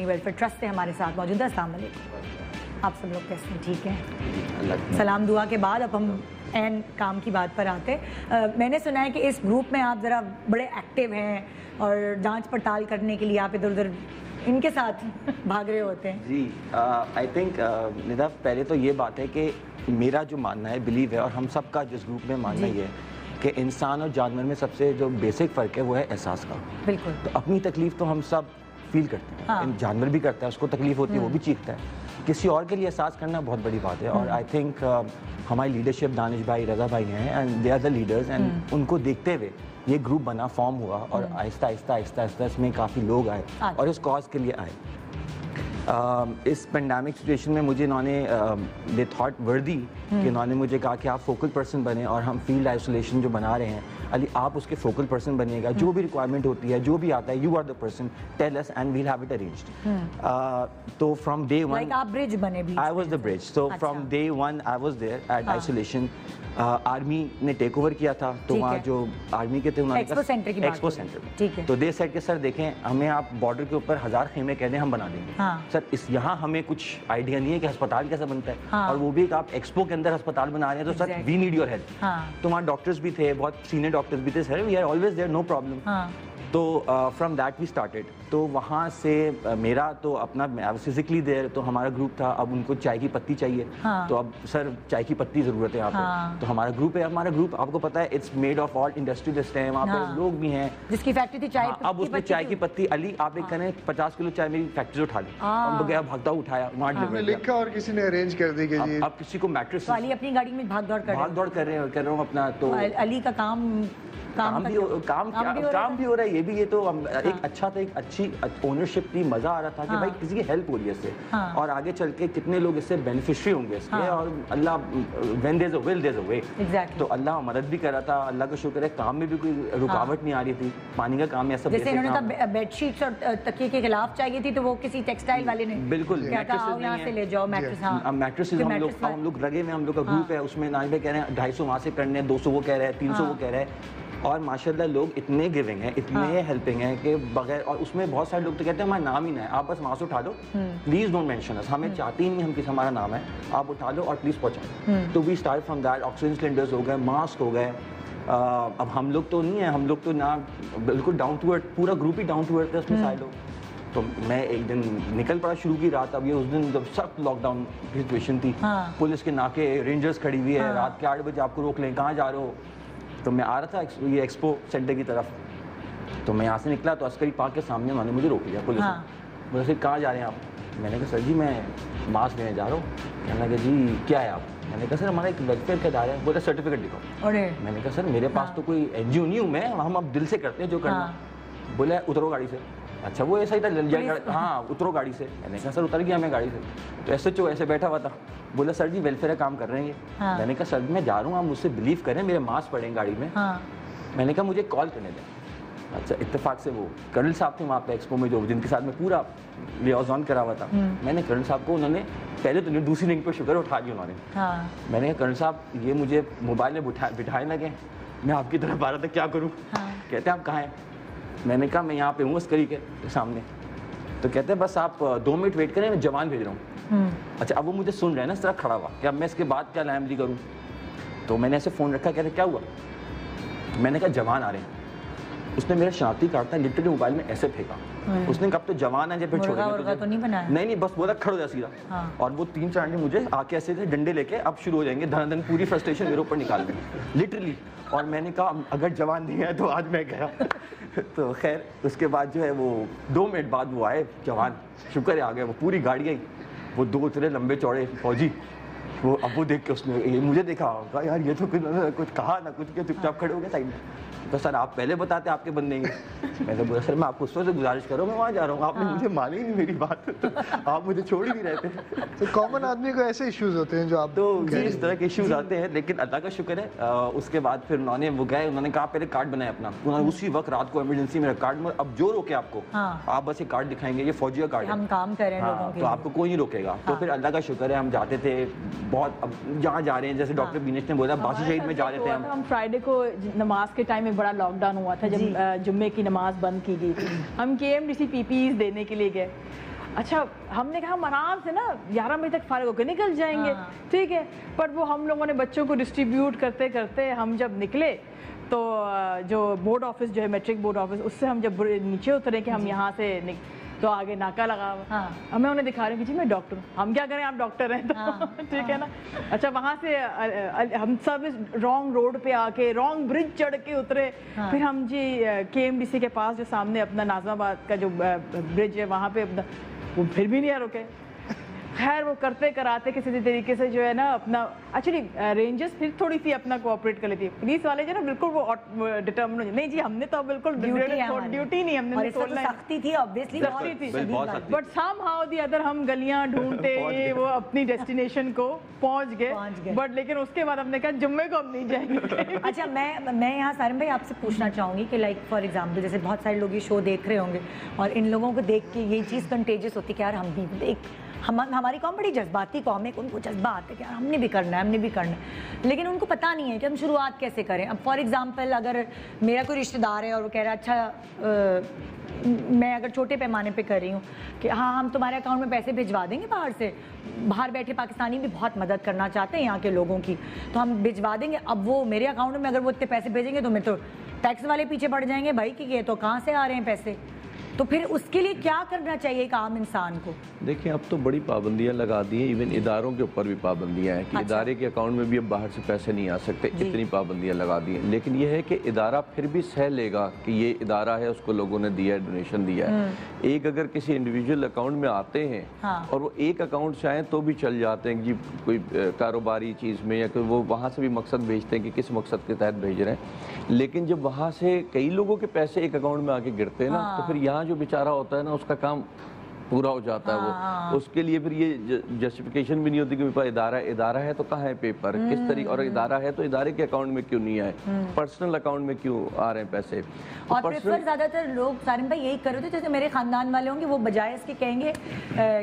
ویلفیئر ٹرسٹ سے ہمارے ساتھ موجود ہے السلام علیکم آپ سب لوگ کیسے ہیں ٹھیک ہیں سلام دعا کے بعد اب ہم این کام کی بات پر آتے میں نے سنا ہے کہ اس گروپ میں آپ ذرا بڑے ایکٹیو ہیں اور جانچ پڑتال کرنے کے لیے آپ ادھر ادھر ان کے ساتھ بھاگ رہے ہوتے ہیں جی آئی تھنک ندا پہلے تو یہ بات ہے کہ میرا جو ماننا ہے بلیو ہے اور ہم سب کا جس گروپ میں ماننا یہ ہے کہ انسان اور جانور میں سب سے جو بیسک فرق ہے وہ ہے احساس کا بالکل تو اپنی تکلیف تو ہم سب فیل کرتے ہیں جانور بھی کرتا ہے اس کو تکلیف ہوتی ہے وہ بھی چیختا ہے کسی اور کے لیے احساس کرنا بہت بڑی بات ہے اور آئی تھنک ہماری لیڈرشپ دانش بھائی رضا بھائی ہیں and they are the leaders and ان کو دیکھتے ہوئے یہ گروپ بنا فارم ہوا اور آہستہ آہستہ آہستہ آہستہ اس میں کافی لوگ آئے اور اس کاز کے لیے آئے اس پینڈیمک سچویشن میں مجھے انہوں نے دے تھاٹ وردی کہ انہوں نے مجھے کہا کہ آپ فوکل پرسن بنیں اور ہم فیلڈ آئسولیشن جو بنا رہے ہیں علی آپ اس کے فوکل پرسن بنیے گا جو بھی ریکوائرمنٹ ہوتی ہے جو بھی آتا ہے you are the person tell us and we'll have it arranged تو فرام ڈے ون آپ برج بنے I was the bridge so from day one I was there at isolation army نے ٹیک اوور کیا تھا تو وہاں جو army کے تھے انہوں نے ایکسپو سینٹر تو دے سیڈ کہ سر دیکھیں ہمیں آپ بارڈر کے اوپر 1000 خیمے کہہ دیں ہم بنا دیں گے سر اس یہاں ہمیں کچھ آئیڈیا نہیں ہے کہ ہسپتال کیسا بنتا ہے اور وہ بھی آپ ایکسپو کے اندر ہسپتال بنا رہے ہیں تو سر وی نیڈ یور ہیلپ تو وہاں ڈاکٹرز بھی تھے بہت سینئر ڈاکٹرز بھی تھے sir we are always there no problem تو فرام دیٹ وی اسٹارٹیڈ تو وہاں سے میرا تو اپنا فزیکلی دیر تو ہمارا گروپ تھا اب ان کو چائے کی پتی چاہیے تو اب سر چائے کی پتی ضرورت ہے یہاں پہ تو ہمارا گروپ ہے ہمارا گروپ آپ کو پتا ہے it's made of all industrialist ہیں وہاں پہ لوگ بھی ہیں جس کی فیکٹری تھی چائے اب اس میں چائے کی پتی علی آپ ایک کریں 50 کلو چائے میری فیکٹری سے اٹھا لی ہم تو گیا بھاگتا اٹھایا وہاں ڈلیور لکھا اور کسی نے ارینج کر دی کہ جی اب کسی کو میٹرس علی اپنی گاڑی میں بھاگ دوڑ کر رہا ہوں اپنا تو علی کا کام کام بھی ہو رہا ہے, یہ تو ایک اچھا تھا, ایک اچھی اونرشپ تھی, مزہ آ رہا تھا کہ بھائی کسی کی ہیلپ ہو رہی ہے اس سے, اور آگے چل کے کتنے لوگ اس سے بینیفیشری ہوں گے اس کے, اور اللہ when there's a will there's a way, تو اللہ مدد بھی کر رہا تھا, اللہ کا شکر ہے کام میں بھی کوئی رکاوٹ نہیں آ رہی تھی, پانی کا کام ایسا جیسے انہوں نے بیڈ شیٹس اور تکیے کے خلاف چاہیے تھی تو وہ کسی ٹیکسٹائل والے نے بالکل یہاں سے لے جاؤ میٹریسز, ہم لوگ رگے میں ہم لوگ کا گروپ ہے, اس میں ناج بھائی کہہ رہے ہیں 250 وہاں سے کرنے, 200 وہ کہہ رہے ہیں, 300 وہ کہہ رہے ہیں, اور ماشاءاللہ لوگ اتنے گیونگ ہیں, اتنے ہیلپنگ ہیں کہ بغیر, اور اس میں بہت سارے لوگ تو کہتے ہیں ہمارا نام ہی نہ ہے, آپ بس وہاں سے اٹھا دو, پلیز ڈونٹ مینشن اس, ہمیں چاہتے ہی نہیں ہم کسی ہمارا نام ہے, آپ اٹھا لو اور پلیز پہنچاؤ. تو we start from that, oxygen cylinders ہو گئے, ماسک ہو گئے. اب ہم لوگ تو نہیں ہیں, ہم لوگ تو نہ بالکل ڈاؤن ٹو ارتھ, پورا گروپ ہی ڈاؤن ٹو ارتھ ہے اس میں سارے لوگ. تو میں ایک دن نکل پڑا شروع کی رات, اب یہ اس دن جب سخت لاک ڈاؤن کی سچویشن تھی, پولیس کے ناکے, رینجرز کھڑی ہوئی ہے, رات کے 8 بجے آپ کو روک لیں, کہاں جا رہے ہو. تو میں آ رہا تھا یہ ایکسپو سینٹر کی طرف, تو میں یہاں سے نکلا تو عسکری پارک کے سامنے انہوں نے مجھے روک لیا پولیس نے. مجھے سر کہاں جا رہے ہیں آپ؟ میں نے کہا سر جی میں ماسک لینے جا رہا ہوں. کہنے لگا جی کیا ہے آپ؟ میں نے کہا سر ہمارا ایک ویلفیئر کا ادارہ ہے. بولا سرٹیفکیٹ دکھاؤ. میں نے کہا سر میرے پاس تو کوئی این جی او نہیں ہوں میں, ہم اب دل سے کرتے ہیں جو کرنا. بولا اترو گاڑی سے. اچھا وہ ایسا ہی تھا, ہاں اترو گاڑی سے. میں نے کہا سر اتر گیا میں گاڑی سے. تو ایس ایچ او ایسے بیٹھا ہوا تھا, بولا سر جی ویلفیئر کا کام کر رہے ہیں یہ. میں نے کہا سر میں جا رہا ہوں, آپ مجھ سے بلیو کریں, میرے ماسک پڑیں گاڑی میں. میں نے کہا مجھے کال کرنے دیں. اچھا اتفاق سے وہ کرنل صاحب تھے وہاں پہ ایکسپو میں, جو جن کے ساتھ میں پورا لیازون کرا ہوا تھا. میں نے کرنل صاحب کو, انہوں نے پہلے تو دوسری لنک پہ شکر اٹھا دیا انہوں نے. میں نے کہا کرنل صاحب یہ مجھے موبائل میں بٹھائے لگے, میں آپ کی طرف آ رہا تھا, کیا کروں؟ کہتے ہیں آپ کہاں ہیں؟ میں نے کہا میں یہاں پہ ہوں عسکری کے سامنے. تو کہتے ہیں بس آپ 2 منٹ ویٹ کریں, میں جوان بھیج رہا ہوں. اچھا اب وہ مجھے سن رہے ہیں نا اس طرح کھڑا ہوا, کہ اب میں اس کے بعد کیا لائملی کروں. تو میں نے ایسے فون رکھا, کہتے کیا ہوا؟ میں نے کہا جوان آ رہے ہیں. اس نے میرا شناختی کارڈ تھا لٹرلی موبائل میں ایسے پھینکا. اس نے کب تو جوان ہے, جب پھر چھوڑیں گے نہیں بس بولا کھڑ ہو جا سیدھا. اور وہ 3-4 نے مجھے آ کے ایسے ڈنڈے لے کے اب شروع ہو جائیں گے دھن دھن, پوری فرسٹریشن میرے اوپر نکال دیں لٹرلی. اور میں نے کہا اگر جوان نہیں ہے تو آج میں گیا. تو خیر اس کے بعد جو ہے وہ 2 منٹ بعد وہ آئے جوان, شکر ہے آ گئے. وہ پوری گاڑی آئی, وہ 2 اتنے لمبے چوڑے فوجی. وہ ابو دیکھ کے اس نے مجھے دیکھا, کہا یار یہ تو کچھ کہا نہ کچھ, کیا چپ چاپ کھڑے ہو گئے سائڈ میں. تو سر آپ پہلے بتاتے آپ کے بندے ہیں. میں نے بولا سر میں آپ کو اس وقت سے گزارش کروں, میں وہاں جا رہا ہوں, آپ نے مجھے مانی ہی نہیں میری بات, آپ مجھے چھوڑ ہی نہیں رہتے. تو کامن آدمی کو ایسے ایشوز ہوتے ہیں جو آپ, تو اس طرح کے ایشوز آتے ہیں, لیکن اللہ کا شکر ہے. اس کے بعد پھر انہوں نے وہ گئے, انہوں نے کہا پہلے کارڈ بنائے اپنا. انہوں نے اسی وقت رات کو ایمرجنسی میں کارڈ میں, اب جو روکے آپ کو, آپ بس یہ کارڈ دکھائیں گے, یہ فوجی کا کارڈ ہے, ہم کام کر رہے ہیں لوگوں کے, تو آپ کو کوئی نہیں روکے گا. تو پھر اللہ کا شکر ہے ہم جاتے تھے بہت. اب جہاں جا رہے ہیں جیسے ڈاکٹر بینش نے بولا باسی شہید میں جا رہے تھے ہم فرائیڈے کو نماز کے ٹائم میں بڑا لاک ڈاؤن ہوا تھا, جب جمعے کی نماز بند کی گئی تھی. ہم KMDC PPEs دینے کے لیے گئے. اچھا ہم نے کہا ہم آرام سے نا 11 بجے تک فارغ ہو کے نکل جائیں گے, ٹھیک ہے. پر وہ ہم لوگوں نے بچوں کو ڈسٹریبیوٹ کرتے کرتے ہم جب نکلے تو جو بورڈ آفس جو ہے میٹرک بورڈ آفس, اس سے ہم جب نیچے اترے کہ ہم یہاں سے تو آگے ناکا لگا ہوا. ہمیں انہیں دکھا رہے ہیں کہ جی میں ڈاکٹر ہوں. ہم کیا کریں, آپ ڈاکٹر ہیں تو ٹھیک ہے نا. اچھا وہاں سے ہم سب رانگ روڈ پہ آ کے رانگ برج چڑھ کے اترے. پھر ہم جی KMDC کے پاس جو سامنے اپنا ناظم آباد کا جو برج ہے وہاں پہ اپنا, وہ پھر بھی نہیں رکے. خیر وہ کرتے کراتے کسی طریقے سے جو ہے نا اپنا, ایکچولی رینجرز پھر تھوڑی سی اپنا کوآپریٹ کر لیتی ہے. پولیس والے جو نا بالکل وہ ڈٹرمن ہو جائے, نہیں جی ہم نے تو بالکل ڈیوٹی نہیں, ہم نے سختی تھی obviously, but some how the other ہم گلیاں ڈھونڈتے وہ اپنی ڈیسٹینیشن کو پہنچ گئے. بٹ لیکن اس کے بعد ہم نے کہا جمعے کو ہم نہیں جائیں گے. اچھا میں یہاں سارم بھائی آپ سے پوچھنا چاہوں گی کہ لائک فار ایگزامپل جیسے بہت سارے لوگ یہ شو دیکھ رہے ہوں گے اور ان لوگوں کو دیکھ کے یہ چیز کنٹیجس ہوتی ہے کہ یار ہم بھی ایک, ہماری قوم بڑی جذباتی قوم ہے, ان کو جذبات ہے کہ ہم نے بھی کرنا ہے, لیکن ان کو پتہ نہیں ہے کہ ہم شروعات کیسے کریں. اب فار ایگزامپل اگر میرا کوئی رشتہ دار ہے اور وہ کہہ رہا ہے اچھا میں اگر چھوٹے پیمانے پہ کر رہی ہوں کہ ہاں ہم تمہارے اکاؤنٹ میں پیسے بھجوا دیں گے باہر سے, باہر بیٹھے پاکستانی بھی بہت مدد کرنا چاہتے ہیں یہاں کے لوگوں کی, تو ہم بھجوا دیں گے. اب وہ میرے اکاؤنٹ میں اگر وہ اتنے پیسے بھیجیں گے تو میں تو ٹیکس والے پیچھے پڑ جائیں گے بھائی کہ یہ تو کہاں سے آ رہے ہیں پیسے. تو پھر اس کے لیے کیا کرنا چاہیے ایک عام انسان کو؟ دیکھیں اب تو بڑی پابندیاں لگا دی ہیں، ایون اداروں کے اوپر بھی پابندیاں ہیں کہ ادارے کے اکاؤنٹ میں بھی اب باہر سے پیسے نہیں آ سکتے، اتنی پابندیاں لگا دی ہیں. لیکن یہ ہے کہ ادارہ پھر بھی سہ لے گا کہ یہ ادارہ ہے، اس کو لوگوں نے دیا ہے، ڈونیشن دیا ہے. ایک اگر کسی انڈیویجول اکاؤنٹ میں آتے ہیں اور وہ ایک اکاؤنٹ سے آئیں تو بھی چل جاتے ہیں جی کوئی کاروباری چیز میں، یا وہ وہاں سے بھی مقصد بھیجتے ہیں کہ کس مقصد کے تحت بھیج رہے ہیں. لیکن جب وہاں سے کئی لوگوں کے پیسے ایک اکاؤنٹ میں آ کے گرتے ہیں نا، تو پھر یہاں جو بیچارہ ہوتا ہے نا، اس کا کام پورا ہو جاتا ہے. وہ اس کے لیے پھر یہ جسٹیفیکیشن بھی نہیں ہوتی کہ ادارہ ہے تو کہاں ہے پیپر، کس طریقے، اور ادارہ ہے تو ادارے کے اکاؤنٹ میں کیوں نہیں آئے، پرسنل اکاؤنٹ میں کیوں آ رہے ہیں پیسے. اور پریفر زیادہ تر لوگ سالم بھائی یہی کر رہے تھے، جیسے میرے خاندان والے ہوں گے وہ بجائے اس کے کہیں گے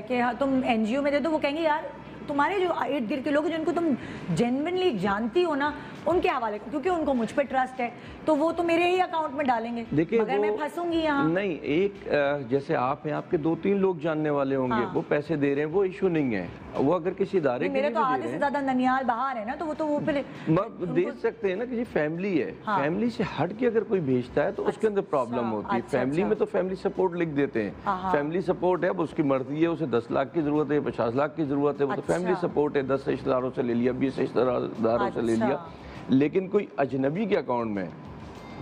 کہ تم این جی او میں دے دو، وہ کہیں گے یار تمہارے جو ارد گرد کے لوگ جن کو تم جینوینلی جانتی ہو نا، ان کے حوالے، کیونکہ ان کو مجھ پہ ٹرسٹ ہے تو وہ تو میرے ہی اکاؤنٹ میں ڈالیں گے، مگر میں پھنسوں گی یہاں. نہیں، ایک جیسے آپ ہیں، آپ کے 2-3 لوگ جاننے والے ہوں گے، وہ پیسے دے رہے ہیں، وہ ایشو نہیں ہے. وہ اگر کسی ادارے کے میرے تو آدھے سے زیادہ ننیال باہر ہے نا، تو وہ پھر دے سکتے ہیں نا کہ جی فیملی ہے، فیملی سے ہٹ کے اگر کوئی بھیجتا ہے تو اس کے اندر پرابلم ہوتی ہے. فیملی میں تو فیملی سپورٹ لکھ دیتے ہیں، فیملی سپورٹ ہے، اب اس کی مرضی ہے، اسے 10 لاکھ کی ضرورت ہے، 50 لاکھ کی ضرورت ہے، وہ تو فیملی سپورٹ ہے. 10 رشتہ داروں سے لے لیا، 20 رشتہ داروں سے لے لیا. لیکن کوئی اجنبی کے اکاؤنٹ میں،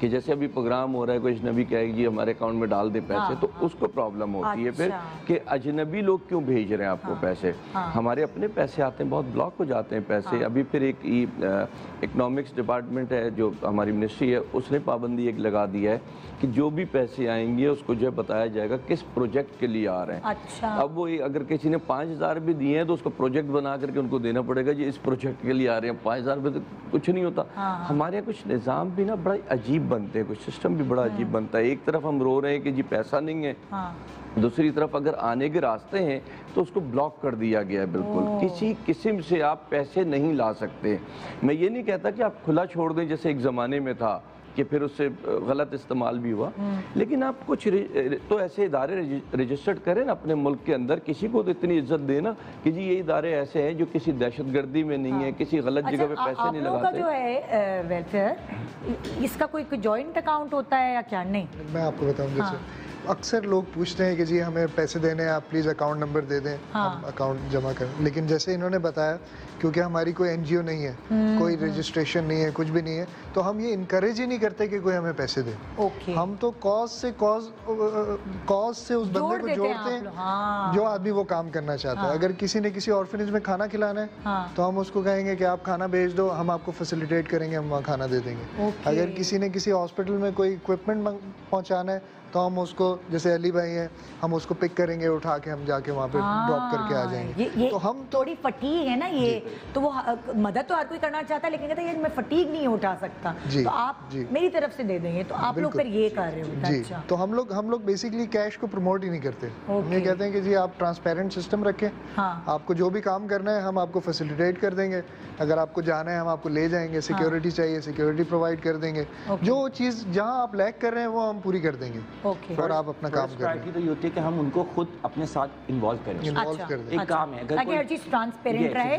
کہ جیسے ابھی پروگرام ہو رہا ہے، کوئی اجنبی کہے گی ہمارے اکاؤنٹ میں ڈال دے پیسے، تو اس کو پرابلم ہوتی ہے پھر کہ اجنبی لوگ کیوں بھیج رہے ہیں آپ کو پیسے. ہمارے اپنے پیسے آتے ہیں، بہت بلاک ہو جاتے ہیں پیسے. ابھی پھر ایک اکنامکس ڈپارٹمنٹ ہے جو ہماری منسٹری ہے، اس نے پابندی ایک لگا دیا ہے کہ جو بھی پیسے آئیں گے اس کو جو ہے بتایا جائے گا کس پروجیکٹ کے لیے آ رہے ہیں. اب وہ اگر کسی نے 5000 بھی دیے ہیں تو اس کو پروجیکٹ بنا کر کے ان کو دینا پڑے گا، جی اس پروجیکٹ کے لیے آ رہے ہیں. 5000 روپے تو کچھ نہیں ہوتا. ہمارے یہاں کچھ نظام بھی نا بڑا عجیب بنتے ہیں، کچھ سسٹم بھی بڑا عجیب بنتا ہے. ایک طرف ہم رو رہے ہیں کہ جی پیسہ نہیں ہے، دوسری طرف اگر آنے کے راستے ہیں تو اس کو بلاک کر دیا گیا ہے. بالکل کسی قسم سے آپ پیسے نہیں لا سکتے. میں یہ نہیں کہتا کہ آپ کھلا چھوڑ دیں جیسے ایک زمانے میں تھا کہ پھر اس سے غلط استعمال بھی ہوا، لیکن آپ کچھ تو ایسے ادارے رجسٹرڈ کریں نا اپنے ملک کے اندر. کسی کو تو اتنی عزت دینا کہ جی یہ ادارے ایسے ہیں جو کسی دہشت گردی میں نہیں ہے، کسی غلط جگہ پہ پیسے نہیں لگاتے. آپ لوگوں کا جو ہے ویلفیئر، اس کا کوئی جوائنٹ اکاؤنٹ ہوتا ہے یا کیا؟ نہیں، میں آپ کو بتاؤں. جیسے اکثر لوگ پوچھتے ہیں کہ جی ہمیں پیسے دینے ہیں، آپ پلیز اکاؤنٹ نمبر دے دیں، ہم اکاؤنٹ جمع کریں. لیکن جیسے انہوں نے بتایا، کیونکہ ہماری کوئی این جی او نہیں ہے، کوئی رجسٹریشن نہیں ہے، کچھ بھی نہیں ہے، تو ہم یہ انکریج ہی نہیں کرتے کہ کوئی ہمیں پیسے دے. ہم تو کاز سے اس بندے کو جوڑتے ہیں جو آدمی وہ کام کرنا چاہتا ہے. اگر کسی نے کسی آرفنیج میں کھانا کھلانا ہے تو ہم اس کو کہیں گے کہ آپ کھانا بھیج دو، ہم آپ کو فیسیلیٹیٹ کریں گے، ہم وہاں کھانا دے دیں گے. اگر کسی نے کسی ہاسپٹل میں کوئی اکوپمنٹ پہنچانا ہے تو ہم اس کو، جیسے علی بھائی ہیں، ہم اس کو پک کریں گے، اٹھا کے ہم جا کے وہاں پہ ڈراپ کر کے آ جائیں گے. تو ہم تھوڑی فٹیگ ہے نا یہ، تو وہ مدد تو ہر کوئی کرنا چاہتا ہے لیکن کہتا ہے میں فٹیگ نہیں اٹھا سکتا، تو آپ میری طرف سے دے دیں گے. تو آپ لوگ پھر یہ کر رہے ہوتے ہیں. تو ہم لوگ بیسیکلی کیش کو پروموٹ ہی نہیں کرتے. ہم یہ کہتے ہیں کہ جی آپ ٹرانسپیرنٹ سسٹم رکھیں، آپ کو جو بھی کام کرنا ہے ہم آپ کو فیسیلیٹیٹ کر دیں گے. اگر آپ کو جانا ہے ہم آپ کو لے جائیں گے، سیکیورٹی چاہیے سیکیورٹی پرووائڈ کر دیں گے. جو چیز جہاں آپ لیک کر رہے ہیں وہ ہم پوری کر دیں گے، اور آپ اپنا کام کریں. تو یہ ہوتی ہے کہ ہم ان کو خود اپنے ساتھ انوالو کریں. ایک کام ہے، اگر ہر چیز ٹرانسپیرنٹ رہے،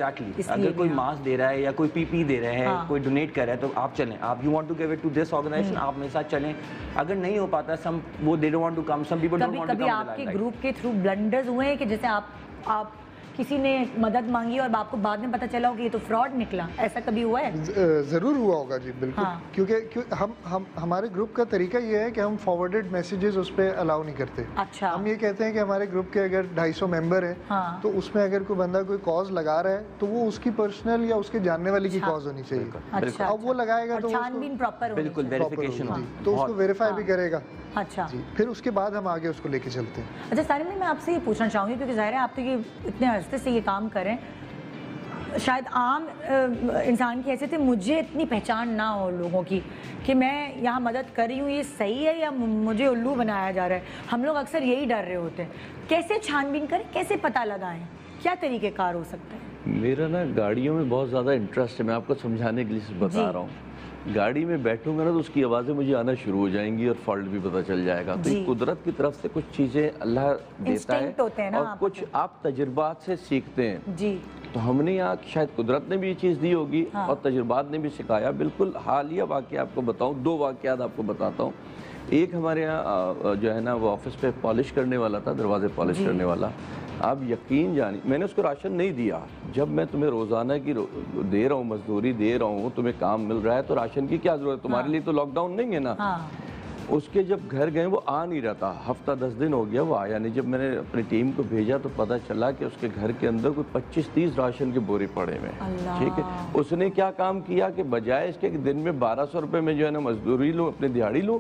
اگر کوئی ماسک دے رہا ہے یا کوئی پی پی دے رہا ہے، کوئی ڈونیٹ کر رہا ہے، تو آپ چلیں. آپ you want to give it to this organisation, آپ میرے ساتھ چلیں. اگر نہیں ہو پاتا، سم وہ they don't want to come, some people don't want to come. کبھی آپ کے گروپ کے تھرو بلنڈرز ہوئے ہیں کہ جیسے آپ کسی نے مدد مانگی اور آپ کو بعد میں پتہ چلا ہو کہ یہ تو فراڈ نکلا، ایسا کبھی ہوا ہے؟ ضرور ہوا ہوگا جی، بالکل. کیونکہ ہمارے گروپ کا طریقہ یہ ہے کہ ہم فارورڈڈ میسیجز اس پہ الاؤ نہیں کرتے. ہم یہ کہتے ہیں کہ ہمارے گروپ کے اگر 250 ممبر ہیں تو اس میں اگر کوئی بندہ کوئی کاز لگا رہا ہے تو وہ اس کی پرسنل یا اس کے جاننے والی کی کاز ہونی چاہیے. اب وہ لگائے گا تو چھانبین پراپر بالکل ویریفیکیشن ہوگی، تو اس کو ویریفائی بھی کرے گا. اچھا، پھر اس کے بعد ہم آگے اس کو لے کے چلتے ہیں. اچھا سالم بھائی، میں آپ سے یہ پوچھنا چاہوں گی کیونکہ ظاہر ہے آپ تو یہ اتنے عرصے سے یہ کام کریں، شاید عام انسان کی حیثیت سے مجھے اتنی پہچان نہ ہو لوگوں کی کہ میں یہاں مدد کر رہی ہوں، یہ صحیح ہے یا مجھے الو بنایا جا رہا ہے. ہم لوگ اکثر یہی ڈر رہے ہوتے ہیں. کیسے چھان بین کریں، کیسے پتہ لگائیں، کیا طریقہ کار ہو سکتا ہے؟ میرا نا گاڑیوں میں بہت زیادہ انٹرسٹ ہے، میں آپ کو سمجھانے کے لیے بتا رہا ہوں. گاڑی میں بیٹھوں گا نا تو اس کی آوازیں مجھے آنا شروع ہو جائیں گی اور فالٹ بھی پتہ چل جائے گا. تو یہ قدرت کی طرف سے کچھ چیزیں اللہ دیتا ہے اور کچھ آپ تجربات سے سیکھتے ہیں. جی تو ہم نے یہاں شاید قدرت نے بھی یہ چیز دی ہوگی اور تجربات نے بھی سکھایا. بالکل حالیہ واقعہ آپ کو بتاؤں, 2 واقعات آپ کو بتاتا ہوں. ایک ہمارے یہاں جو ہے نا وہ آفس پہ پالش کرنے والا تھا, دروازے پالش کرنے والا. آپ یقین جانی, میں نے اس کو راشن نہیں دیا. جب میں تمہیں روزانہ کی دے رہا ہوں, مزدوری دے رہا ہوں, تمہیں کام مل رہا ہے تو راشن کی کیا ضرورت ہے, تمہارے لیے تو لاک ڈاؤن نہیں ہے نا. اس کے جب گھر گئے وہ آ نہیں رہا تھا, ہفتہ 10 دن ہو گیا وہ آیا نہیں. جب میں نے اپنی ٹیم کو بھیجا تو پتہ چلا کہ اس کے گھر کے اندر کوئی 25-30 راشن کے بورے پڑے ہوئے ہیں. ٹھیک ہے, اس نے کیا کام کیا کہ بجائے اس کے دن میں 1200 روپے میں جو ہے نا مزدوری لوں, اپنی دیہاڑی لوں,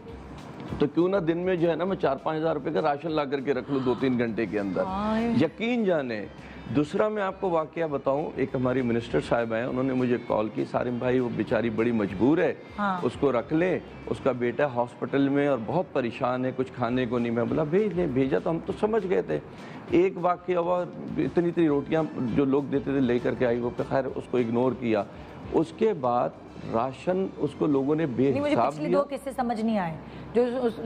تو کیوں نہ دن میں جو ہے نا میں 4-5 ہزار روپے کا راشن لا کر کے رکھ لوں 2-3 گھنٹے کے اندر. یقین جانے. دوسرا میں آپ کو واقعہ بتاؤں, ایک ہماری منسٹر صاحب ہیں, انہوں نے مجھے کال کی, سارم بھائی وہ بیچاری بڑی مجبور ہے, اس کو رکھ لیں, اس کا بیٹا ہاسپٹل میں اور بہت پریشان ہے, کچھ کھانے کو نہیں. میں بولا بھیج دیں. بھیجا تو ہم تو سمجھ گئے تھے. ایک واقعہ ہوا, اتنی روٹیاں جو لوگ دیتے تھے لے کر کے آئی, وہ خیر اس کو اگنور کیا. اس کے بعد راشن اس کو لوگوں نے بے حساب دیا. 2 قصے سمجھ نہیں آئے جو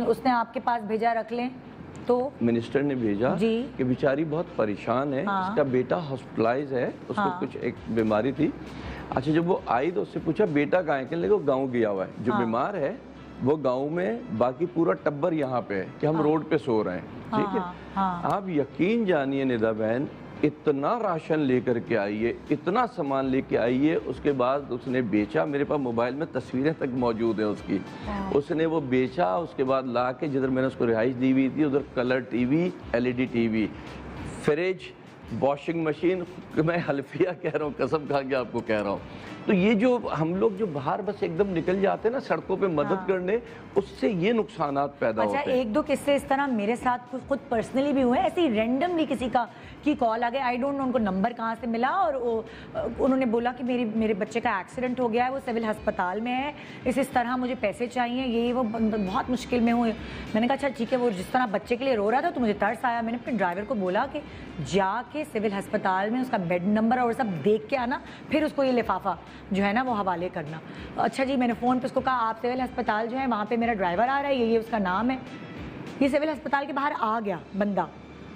اس نے آپ کے پاس بھیجا, رکھ لیں. تو منسٹر نے بھیجا کہ بیچاری بہت پریشان ہے, اس کا بیٹا ہاسپٹلائز ہے, اس کو کچھ ایک بیماری تھی. اچھا جب وہ آئی تو اس سے پوچھا بیٹا کہاں ہے, کہنے لگے وہ گاؤں گیا ہوا ہے, جو بیمار ہے وہ گاؤں میں, باقی پورا ٹبر یہاں پہ ہے کہ ہم روڈ پہ سو رہے ہیں. ٹھیک ہے, آپ یقین جانیے ندا بہن, اتنا راشن لے کر کے آئیے, اتنا سامان لے کے آئیے. اس کے بعد اس نے بیچا, میرے پاس موبائل میں تصویریں تک موجود ہیں اس کی. اس نے وہ بیچا, اس کے بعد لا کے جدھر میں نے اس کو رہائش دی ہوئی تھی ادھر colour T V, LED T V, fridge, washing machine, میں حلفیہ کہہ رہا ہوں, قسم کھا کے آپ کو کہہ رہا ہوں. تو یہ جو ہم لوگ جو باہر بس ایک دم نکل جاتے ہیں نا سڑکوں پہ مدد کرنے, اس سے یہ نقصانات پیدا ہوتے ہیں. اچھا 1-2 قصے اس طرح میرے ساتھ خود پرسنلی بھی ہوئے, ایسے ہی رینڈملی کسی کی کال آ گئی, آئی ڈونٹ نو ان کو نمبر کہاں سے ملا, اور انہوں نے بولا کہ میرے بچے کا ایکسیڈنٹ ہو گیا ہے, وہ سول ہسپتال میں ہے, اس طرح مجھے پیسے چاہیے, یہ وہ بہت مشکل میں ہوئے. میں نے کہا اچھا ٹھیک ہے, وہ جس طرح بچے کے لیے رو رہا تھا تو مجھے ترس آیا. میں نے اپنے ڈرائیور کو بولا کہ جا کے سول ہسپتال میں اس کا بیڈ نمبر اور سب دیکھ کے آنا, پھر اس کو یہ لفافہ جو ہے نا وہ حوالے کرنا. اچھا جی, میں نے فون پہ اس کو کہا آپ سول ہسپتال جو ہے وہاں پہ میرا ڈرائیور آ رہا ہے, یہ اس کا نام ہے. یہ سول ہسپتال کے باہر آ گیا بندہ,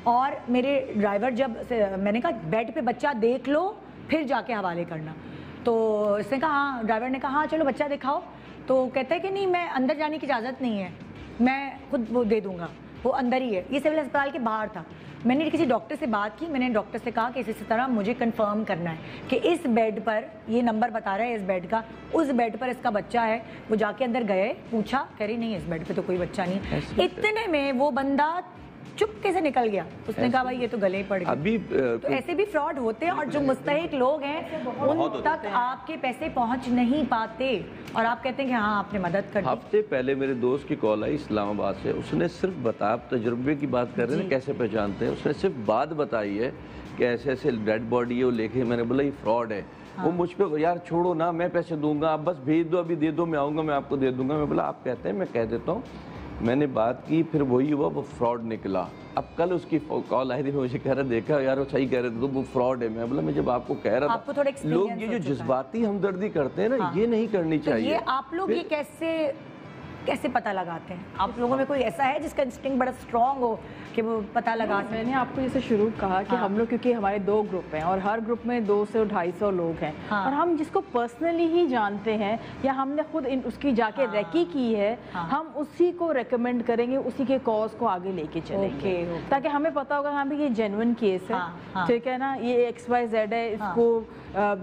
اور میرے ڈرائیور جب میں نے کہا بیڈ پہ بچہ دیکھ لو پھر جا کے حوالے کرنا, تو اس نے کہا ہاں, ڈرائیور نے کہا ہاں چلو بچہ دکھاؤ. تو کہتا ہے کہ نہیں میں اندر جانے کی اجازت نہیں ہے, میں خود وہ دے دوں گا, وہ اندر ہی ہے. یہ سول ہسپتال کے باہر تھا. میں نے کسی ڈاکٹر سے بات کی, میں نے ڈاکٹر سے کہا کہ اسی طرح مجھے کنفرم کرنا ہے کہ اس بیڈ پر یہ نمبر بتا رہا ہے اس بیڈ کا, اس بیڈ پر اس کا بچہ ہے. وہ جا کے اندر گئے, پوچھا, کہہ رہی نہیں اس بیڈ پہ تو کوئی بچہ نہیں. اتنے میں وہ بندہ چپکے سے نکل گیا. اس نے کہا بھائی یہ تو گلے ہی پڑ گئے. تو ایسے بھی فراڈ ہوتے ہیں, اور جو مستحق لوگ ہیں ان تک آپ کے پیسے پہنچ نہیں پاتے, اور آپ کہتے ہیں کہ ہاں آپ نے مدد کر دی. ہفتے پہلے میرے دوست کی کال آئی اسلام آباد سے, اس نے صرف بتایا, آپ تجربے کی بات کر رہے ہیں کیسے پہچانتے ہیں, اس نے صرف بات بتائی ہے کہ ایسے ایسے ڈیڈ باڈی ہے وہ لے کے. میں نے بولا یہ فراڈ ہے. وہ مجھ پہ یار چھوڑو نا, میں پیسے دوں گا, آپ بس بھیج دو, ابھی دے دو, میں آؤں گا, میں آپ کو دے دوں گا. میں بولا آپ کہتے ہیں میں کہہ دیتا ہوں. میں نے بات کی, پھر وہی ہوا, وہ فراڈ نکلا. اب کل اس کی کال آئی تھی, مجھے کہہ رہا دیکھا یار وہ صحیح کہہ رہے تھے, تو وہ فراڈ ہے. میں بولا میں جب آپ کو کہہ رہا تھا, لوگ یہ جو جذباتی ہمدردی کرتے ہیں نا, یہ نہیں کرنی چاہیے. یہ آپ لوگ یہ کیسے پتہ لگاتے ہیں؟ آپ لوگوں میں کوئی ایسا ہے جس کا انسٹنکٹ بڑا اسٹرانگ ہو کہ وہ پتہ لگا سکتے؟ میں نے آپ کو جیسے شروع کہا کہ ہم لوگ کیونکہ ہمارے 2 گروپ ہیں, اور ہر گروپ میں 200 سے 250 لوگ ہیں, اور ہم جس کو پرسنلی ہی جانتے ہیں یا ہم نے خود اس کی جا کے ریکی کی ہے, ہم اسی کو ریکمینڈ کریں گے, اسی کے کاز کو آگے لے کے چلیں گے, تاکہ ہمیں پتہ ہوگا ہاں بھی یہ جینوئن کیس ہے, ٹھیک ہے نا, یہ XYZ ہے, اس کو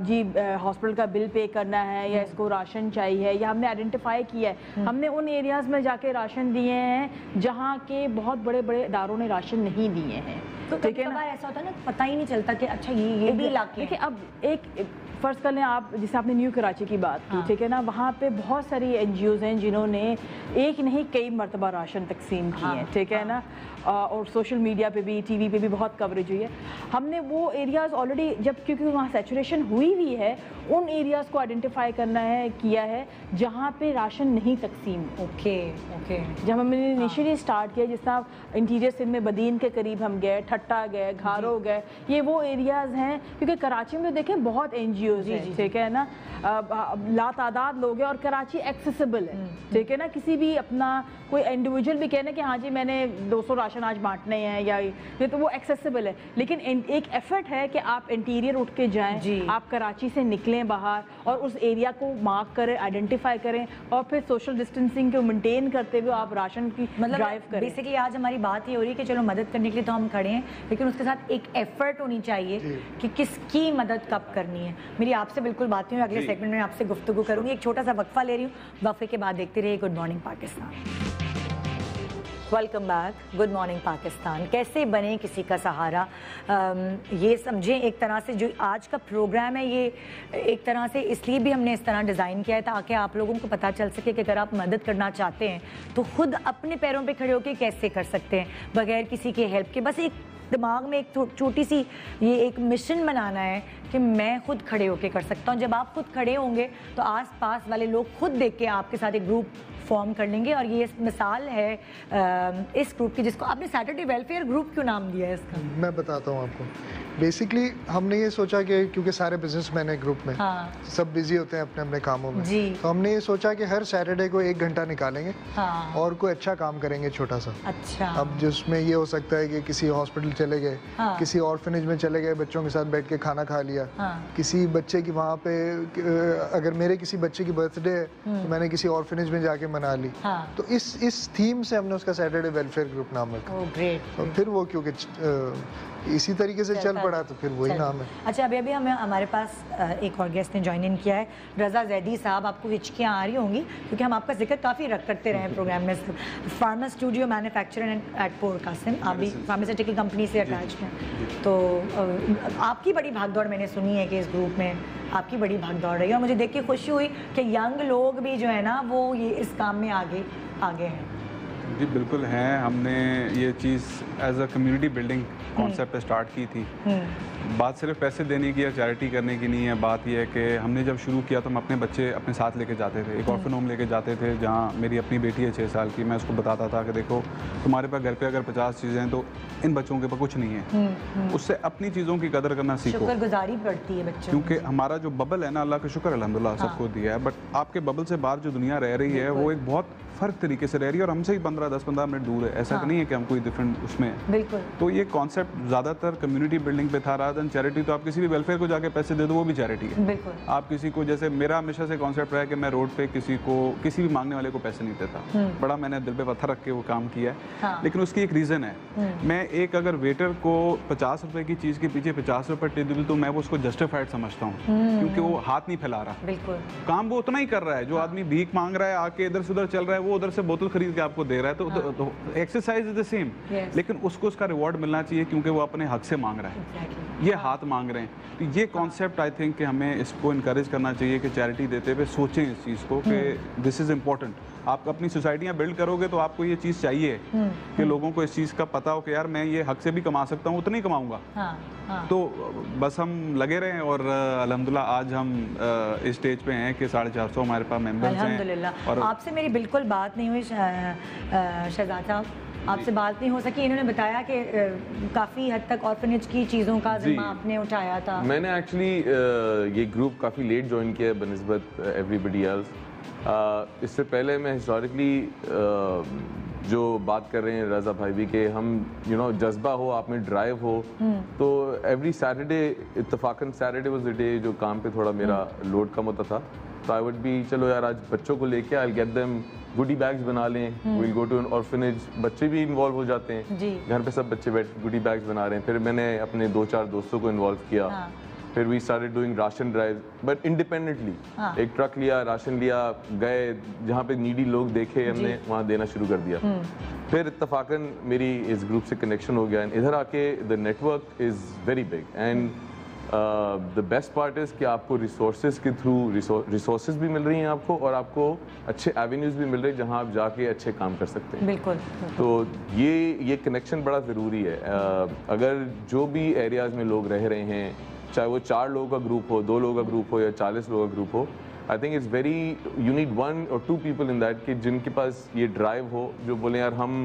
جی ہاسپٹل کا بل پے کرنا ہے, یا اس کو راشن چاہیے, یا ہم نے آئیڈینٹیفائی کیا ہے. ہم نے ان ایریاز میں جا کے راشن دیے ہیں جہاں کے بہت بڑے بڑے اداروں نے راشن نہیں دیے ہیں. تو کبھی کبھار ایسا ہوتا ہے نا, پتہ ہی نہیں چلتا کہ اچھا یہ بھی علاقے. دیکھیں اب ایک فرض کر لیں آپ, جیسے آپ نے نیو کراچی کی بات کی, ٹھیک ہے نا, وہاں پہ بہت ساری NGOs ہیں جنہوں نے ایک نہیں کئی مرتبہ راشن تقسیم کی ہیں, ٹھیک ہے نا, اور سوشل میڈیا پہ بھی, ٹی وی پہ بھی بہت کوریج ہوئی ہے. ہم نے وہ ایریاز آلریڈی, جب کیونکہ وہاں سیچوریشن ہوئی ہوئی ہے, ان ایریاز کو آئیڈینٹیفائی کرنا ہے, کیا ہے جہاں پہ راشن نہیں تقسیم. جب ہم نے انیشیلی اسٹارٹ کیا, جس طرح انٹیریئر سندھ میں بدین کے قریب ہم گئے, ٹھٹا گئے, گھارو گئے, یہ وہ ایریاز ہیں, کیونکہ کراچی میں دیکھیں بہت NGOs NGOs ہیں, ٹھیک ہے نا, لاتعداد لوگ ہیں اور کراچی ایکسیسیبل ہے, ٹھیک ہے نا. کسی بھی اپنا کوئی انڈیویجول بھی کہنا کہ ہاں جی میں نے 200 راشن آج بانٹنے ہیں یا یہ, تو وہ ایکسیسیبل ہے. لیکن ایک ایفرٹ ہے کہ آپ انٹیریئر اٹھ کے جائیں, آپ کراچی سے نکلیں باہر اور اس ایریا کو مارک کریں, آئیڈینٹیفائی کریں, اور پھر سوشل ڈسٹینسنگ کو مینٹین کرتے ہوئے آپ راشن کی ڈرائیو کریں. بیسیکلی آج ہماری بات یہ ہو رہی ہے کہ چلو مدد کرنے کے لیے تو ہم کھڑے ہیں, لیکن اس کے ساتھ ایک ایفرٹ ہونی چاہیے کہ کس کی مدد کب کرنی ہے. میری آپ سے بالکل بات نہیں ہوئی, اگلے سیگمنٹ میں آپ سے گفتگو کروں گی. ایک چھوٹا سا وقفہ لے رہی ہوں, وقفے کے بعد دیکھتے رہیے good morning Pakistan. Welcome back, good morning Pakistan. کیسے بنے کسی کا سہارا, یہ سمجھیں ایک طرح سے جو آج کا پروگرام ہے یہ ایک طرح سے اس لیے بھی ہم نے اس طرح ڈیزائن کیا ہے تاکہ آپ لوگوں کو پتہ چل سکے کہ اگر آپ مدد کرنا چاہتے ہیں تو خود اپنے پیروں پہ کھڑے ہو کے کیسے کر سکتے ہیں بغیر کسی کے ہیلپ کے. بس ایک دماغ میں ایک چھوٹی سی یہ ایک مشن بنانا ہے کہ میں خود کھڑے ہو کے کر سکتا ہوں. جب آپ خود کھڑے ہوں گے تو آس پاس والے لوگ خود دیکھ کے آپ کے ساتھ ایک گروپ فارم کر لیں گے. اور یہ مثال ہے اس گروپ کی جس کو آپ نے سیٹرڈے ویلفیئر گروپ کیوں نام دیا ہے اس کا؟ میں بتاتا ہوں آپ کو. بیسکلی ہم نے یہ سوچا کہ کیونکہ سارے بزنس مین ہیں گروپ میں, سب بزی ہوتے ہیں اپنے اپنے کاموں میں, تو ہم نے یہ سوچا کہ ہر سیٹرڈے کو 1 گھنٹہ نکالیں گے اور کوئی اچھا کام کریں گے چھوٹا سا. اب جس میں یہ ہو سکتا ہے کہ کسی ہاسپٹل چلے گئے, کسی آرفنیج میں چلے گئے, بچوں کے ساتھ بیٹھ کے کھانا کھا لیا, کسی بچے کی وہاں پہ اگر میرے کسی بچے کی برتھ ڈے ہے تو میں نے کسی آرفنیج میں جا کے منا لی. تو اس تھیم سے ہم نے اس کا سیٹرڈے ویلفیئر گروپ نام رکھا. اور پھر وہ کیونکہ اسی طریقے سے چل پڑا تو پھر وہی نام ہے. اچھا, ابھی ہمارے پاس ایک اور گیسٹ نے جوائن ان کیا ہے, رضا زیدی صاحب. آپ کو ہچکیاں آ رہی ہوں گی کیونکہ ہم آپ کا ذکر کافی کرتے رہے ہیں پروگرام میں. Pharma studio manufacturer at port Qasim, آپ بھی فارماسیوٹیکل کمپنی سے اٹیچڈ ہیں. تو آپ کی بڑی بھاگ دوڑ میں نے سنی ہے کہ اس گروپ میں آپ کی بڑی بھاگ دوڑ رہی ہے, اور مجھے دیکھ کے خوشی ہوئی کہ ینگ لوگ بھی جو ہے نا وہ یہ اس کام میں آگے ہیں. جی بالکل ہیں. ہم نے یہ چیز as a community building concept پہ اسٹارٹ کی تھی. بات صرف پیسے دینے کی یا چیریٹی کرنے کی نہیں ہے, بات یہ ہے کہ ہم نے جب شروع کیا تو ہم اپنے بچے اپنے ساتھ لے کے جاتے تھے. ایک آرفن ہوم لے کے جاتے تھے جہاں میری اپنی بیٹی ہے 6 سال کی. میں اس کو بتاتا تھا کہ دیکھو تمہارے پاس گھر پہ اگر 50 چیزیں ہیں تو ان بچوں کے پاس کچھ نہیں ہے, اس سے اپنی چیزوں کی قدر کرنا سیکھو. شکر گزاری پڑتی ہے بچوں, کیونکہ ہمارا جو ببل ہے نا, اللہ کا شکر الحمدللہ سب کو دیا ہے, بٹ آپ کے ببل سے باہر جو دنیا رہ رہی ہے وہ ایک بہت فرق طریقے سے رہ رہی ہے, اور ہم سے ہی 10-15 منٹ دور ہے. ایسا نہیں ہے کہ ہم کوئی ڈفرینٹ اس میں. بالکل. تو یہ کانسیپٹ زیادہ تر کمیونٹی بلڈنگ پہ تھا رادر دین چیریٹی. تو آپ کسی بھی ویلفیئر کو جا کے پیسے دے دو وہ بھی چیریٹی ہے. بالکل. آپ کسی کو, جیسے میرا ہمیشہ سے کانسیپٹ رہا ہے کہ میں روڈ پہ کسی بھی مانگنے والے کو پیسے نہیں دیتا. بڑا میں نے دل پہ پتھر رکھ کے وہ کام کیا ہے, لیکن اس کی ایک ریزن ہے. میں ایک اگر ویٹر کو 50 روپے کی چیز کے پیچھے 50 روپے دے دوں تو میں اس کو جسٹیفائڈ سمجھتا ہوں, کیونکہ وہ ہاتھ نہیں پھیلا رہا. بالکل. کام وہ اتنا ہی کر رہا ہے. جو آدمی بھیک مانگ رہا ہے آ کے ادھر سے ادھر چل رہا ہے, وہ ادھر سے بوتل خرید کے آپ کو دے رہا ہے, تو ایکسرسائز از دا سیم, لیکن اس کو اس کا ریوارڈ ملنا چاہیے کیونکہ وہ اپنے حق سے مانگ رہا ہے, یہ ہاتھ مانگ رہے ہیں. تو یہ کانسیپٹ آئی تھنک کہ ہمیں اس کو انکریج کرنا چاہیے کہ چیریٹی دیتے ہوئے سوچیں اس چیز کو کہ دس از امپورٹنٹ. آپ اپنی سوسائٹیاں بلڈ کرو گے تو آپ کو یہ چیز چاہیے کہ لوگوں کو اس چیز کا پتہ ہو کہ یار میں یہ حق سے بھی کما سکتا ہوں, اتنا ہی کماؤں گا. تو بس ہم لگے رہے ہیں, اور الحمدللہ آج ہم اس اسٹیج پہ ہیں کہ 450 ہمارے پاس ممبرز ہیں. الحمدللہ. اور آپ سے میری بالکل بات نہیں ہوئی شہزاد صاحب, آپ سے بات نہیں ہو سکی. انہوں نے بتایا کہ کافی حد تک آرفنیج کی چیزوں کا ذمہ آپ نے اٹھایا تھا. میں نے ایکچولی یہ گروپ کافی لیٹ جوائن کیا ہے بنسبت ایوری بڈی ایلس. اس سے پہلے میں ہسٹوریکلی جو بات کر رہے ہیں رضا بھائی بھی کہ ہم جذبہ ہو آپ میں, ڈرائیو ہو, تو ایوری سیٹرڈے اتفاقاً سیٹرڈے واز دا ڈے جو کام پہ تھوڑا میرا لوڈ کم ہوتا تھا. تو آئی وڈ بی چلو یار آج بچوں کو لے کے I get them goodie bags بنا لیں, we'll go to an orphanage. بچے بھی انوالو ہو جاتے ہیں, گھر پہ سب بچے بیٹھ گوڈی بیگز بنا رہے ہیں. پھر میں نے اپنے 2-4 دوستوں کو انوالو کیا. پھر we started doing ration drive but independently. ایک ٹرک لیا, راشن لیا, گئے جہاں پہ نیڈی لوگ دیکھے ہم نے وہاں دینا شروع کر دیا. پھر اتفاقاً میری اس گروپ سے کنیکشن ہو گیا. ادھر آ کے the network is very big, and the best part is کہ آپ کو ریسورسز کے تھرو ریسورسز بھی مل رہی ہیں آپ کو, اور آپ کو اچھے ایونیوز بھی مل رہے ہیں جہاں آپ جا کے اچھے کام کر سکتے ہیں. بالکل. تو یہ کنیکشن بڑا ضروری ہے. اگر جو بھی ایریاز میں لوگ رہ رہے ہیں, چاہے وہ 4 لوگوں کا گروپ ہو, 2 لوگوں کا گروپ ہو یا 40 لوگوں کا گروپ ہو, I think it's very, you need 1 or 2 people in that کہ جن کے پاس یہ ڈرائیو ہو, جو بولیں یار ہم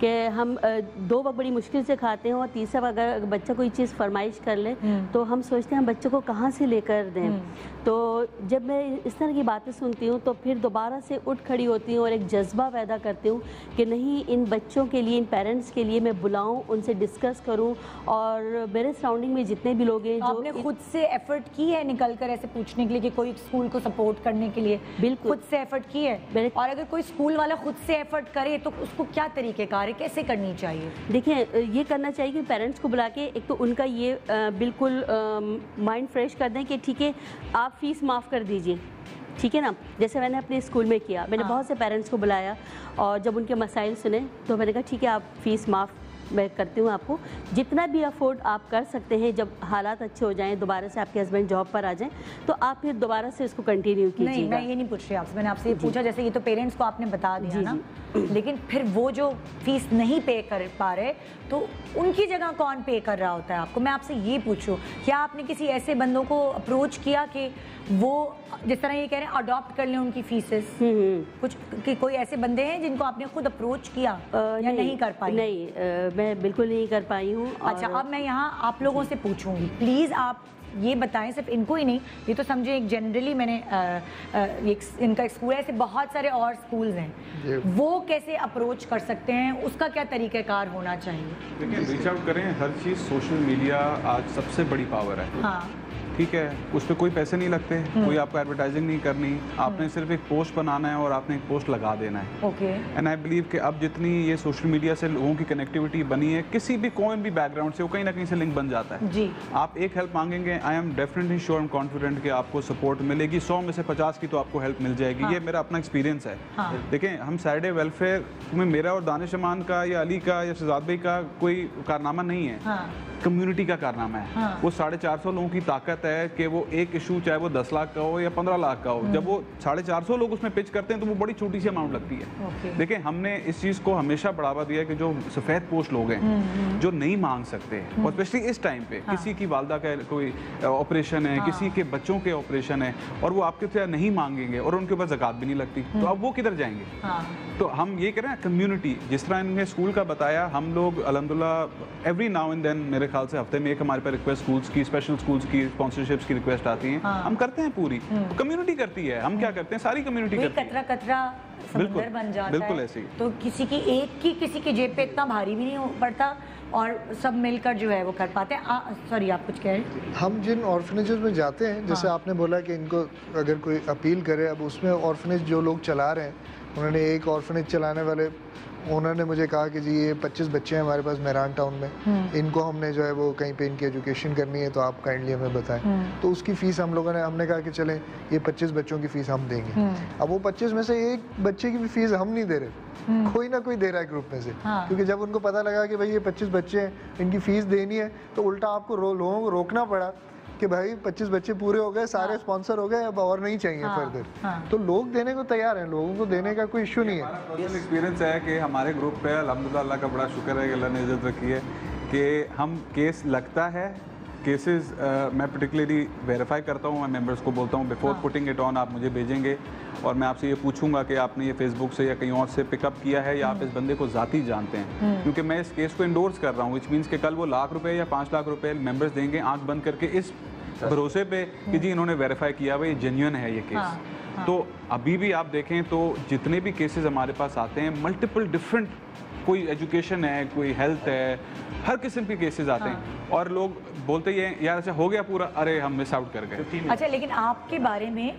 کہ ہم 2 وقت بڑی مشکل سے کھاتے ہیں اور تیسرا اگر بچہ کوئی چیز فرمائش کر لے تو ہم سوچتے ہیں ہم بچوں کو کہاں سے لے کر دیں. تو جب میں اس طرح کی باتیں سنتی ہوں تو پھر دوبارہ سے اٹھ کھڑی ہوتی ہوں اور ایک جذبہ پیدا کرتی ہوں کہ نہیں, ان بچوں کے لیے, ان پیرنٹس کے لیے میں بلاؤں, ان سے ڈسکس کروں. اور میرے سراؤنڈنگ میں جتنے بھی لوگ ہیں, آپ نے خود سے ایفرٹ کی ہے نکل کر ایسے پوچھنے کے لیے کہ کوئی اسکول کو سپورٹ کرنے کے لیے؟ بالکل خود سے ایفرٹ کی ہے. اور اگر کوئی اسکول والا خود سے ایفرٹ کرے تو اس کو کیا طریقہ کار ہے, کیسے کرنی چاہیے؟ دیکھیں, یہ کرنا چاہیے کہ پیرنٹس کو بلا کے ایک تو ان کا یہ بالکل مائنڈ فریش کر دیں کہ ٹھیک ہے آپ فیس معاف کر دیجئے, ٹھیک ہے نا. جیسے میں نے اپنے اسکول میں کیا, میں نے بہت سے پیرنٹس کو بلایا اور جب ان کے مسائل سنے تو میں نے کہا ٹھیک ہے آپ فیس معاف میں کرتی ہوں, آپ کو جتنا بھی افورڈ آپ کر سکتے ہیں. جب حالات اچھے ہو جائیں, دوبارہ سے آپ کے ہسبینڈ جاب پر آ جائیں تو آپ پھر دوبارہ سے اس کو کنٹینیو کیجیے. نہیں, میں یہ نہیں پوچھ رہی آپ سے, میں نے آپ سے یہ پوچھا جیسے یہ تو پیرنٹس کو آپ نے بتا دیا نا, لیکن پھر وہ جو فیس نہیں پے کر پا رہے تو ان کی جگہ کون پے کر رہا ہوتا ہے آپ کو؟ میں آپ سے یہ پوچھوں, کیا آپ نے کسی ایسے بندوں کو اپروچ کیا کہ وہ جس طرح یہ کہہ رہے ہیں اڈاپٹ کر لیں ان کی فیسز؟ کچھ کہ کوئی ایسے بندے ہیں جن کو آپ نے خود اپروچ کیا یا نہیں کر پائی؟ نہیں, میں بالکل نہیں کر پائی ہوں. اچھا, اب میں یہاں آپ لوگوں سے پوچھوں گی, پلیز آپ یہ بتائیں, صرف ان کو ہی نہیں, یہ تو سمجھے ایک جنرلی میں نے ان کا اسکول ہے, ایسے بہت سارے اور اسکولز ہیں, وہ کیسے اپروچ کر سکتے ہیں, اس کا کیا طریقہ کار ہونا چاہیے؟ دیکھیں, ریچ آؤٹ کریں. ہر چیز سوشل میڈیا آج سب سے بڑی پاور ہے. ہاں ٹھیک ہے, اس پہ کوئی پیسے نہیں لگتے, کوئی آپ کو ایڈورٹائزنگ نہیں کرنی, آپ نے صرف ایک پوسٹ بنانا ہے اور آپ نے ایک پوسٹ لگا دینا ہے. اینڈ آئی بلیو کہ اب جتنی یہ سوشل میڈیا سے لوگوں کی کنیکٹیوٹی بنی ہے, کسی بھی کوئی بھی بیک گراؤنڈ سے وہ کہیں نہ کہیں سے لنک بن جاتا ہے. آپ ایک ہیلپ مانگیں گے, I am definitely sure and confident کہ آپ کو سپورٹ ملے گی. 100 میں سے 50 کی تو آپ کو ہیلپ مل جائے گی. یہ میرا اپنا ایکسپیرینس ہے. دیکھیں, ہم سیٹرڈے ویلفیئر میں میرا اور دانش امان کا یا علی کا یا شہزاد بھائی کا کوئی کارنامہ نہیں ہے, کمیونٹی کا کارنامہ ہے. وہ 450 لوگوں کی طاقت ہے کہ وہ ایک ایشو چاہے وہ 10 لاکھ کا ہو یا 15 لاکھ کا ہو, جب وہ 450 لوگ اس میں پچ کرتے ہیں تو وہ بڑی چھوٹی سی اماؤنٹ لگتی ہے. دیکھیں, ہم نے اس چیز کو ہمیشہ بڑھاوا دیا ہے کہ جو سفید پوش لوگ ہیں جو نہیں مانگ سکتے, اور اسپیشلی اس ٹائم پہ کسی کی والدہ کا کوئی آپریشن ہے, کسی کے بچوں کے آپریشن ہے, اور وہ آپ کے سے نہیں مانگیں گے اور ان کے اوپر زکوٰۃ بھی نہیں لگتی, تو اب وہ کدھر جائیں گے؟ تو ہم یہ کریں کمیونٹی, جس طرح انہوں نے اسکول کا بتایا, ہم لوگ الحمدللہ ایوری ناؤ اینڈ دین میرے خیال سے ہفتے میں ایک ہمارے پہ ریکویسٹ اسکولس کی, اسپیشل اسکولس کی اسپانسرشپس کی ریکویسٹ آتی ہیں, ہم کرتے ہیں. پوری کمیونٹی کرتی ہے. ہم کیا کرتے ہیں, ساری کمیونٹی کرتی ہے. کترا کترا سمندر بن جاتا ہے. بالکل ایسے ہی. تو کسی کی ایک کی کسی کی جیب پہ اتنا بھاری بھی نہیں پڑتا اور سب مل کر جو ہے وہ کر پاتے ہیں. سوری, آپ کچھ کہہ رہے ہیں؟ ہم جن آرفنیجز میں جاتے ہیں, جیسے آپ نے بولا کہ ان کو اگر کوئی اپیل کرے, اب اس میں آرفنیج جو لوگ چلا رہے ہیں, انہوں نے ایک آرفنیج چلانے والے انہوں نے مجھے کہا کہ جی یہ 25 بچے ہیں ہمارے پاس مہران ٹاؤن میں, ان کو ہم نے جو ہے وہ کہیں پہ ان کی ایجوکیشن کرنی ہے, تو آپ کائنڈلی ہمیں بتائیں. تو اس کی فیس ہم لوگوں نے, ہم نے کہا کہ چلیں یہ 25 بچوں کی فیس ہم دیں گے. اب وہ 25 میں سے ایک بچے کی بھی فیس ہم نہیں دے رہے, کوئی نہ کوئی دے رہا ہے گروپ میں سے, کیونکہ جب ان کو پتہ لگا کہ بھائی یہ 25 بچے ہیں, ان کی فیس دینی ہے, تو الٹا آپ کو لوگوں کو روکنا پڑا کہ بھائی 25 بچے پورے ہو گئے, سارے اسپانسر ہو گئے, اب اور نہیں چاہیے فردر. تو لوگ دینے کو تیار ہیں, لوگوں کو دینے کا کوئی ایشو نہیں ہے. پرسنل ایکسپیرینس ہے کہ ہمارے گروپ پہ الحمدللہ اللہ کا بڑا شکر ہے کہ اللہ نے عزت رکھی ہے کہ ہم کیس لگتا ہے, کیسز میں پرٹیکولرلی ویریفائی کرتا ہوں, میں ممبرس کو بولتا ہوں بیفور پٹنگ اٹ آن آپ مجھے بھیجیں گے, اور میں آپ سے یہ پوچھوں گا کہ آپ نے یہ فیس بک سے یا کہیں اور سے پک اپ کیا ہے یا آپ اس بندے کو ذاتی جانتے ہیں, کیونکہ میں اس کیس کو انڈورس کر رہا ہوں, وچ مینس کہ کل وہ ₹1,00,000 یا ₹5,00,000 ممبرس دیں گے آنکھ بند کر کے اس بھروسے پہ کہ جی انہوں نے ویریفائی کیا ہوا یہ جینیون ہے یہ کیس. تو ابھی بھی آپ دیکھیں تو جتنے بھی کیسز ہمارے پاس آتے ہیں, ملٹیپل ڈفرینٹ, کوئی ایجوکیشن ہے, کوئی ہیلتھ ہے, ہر قسم کے کیسز آتے ہیں, اور لوگ بولتے ہی ہیں یار ایسا ہو گیا پورا, ارے ہم مس آؤٹ کر گئے. اچھا, لیکن آپ کے بارے میں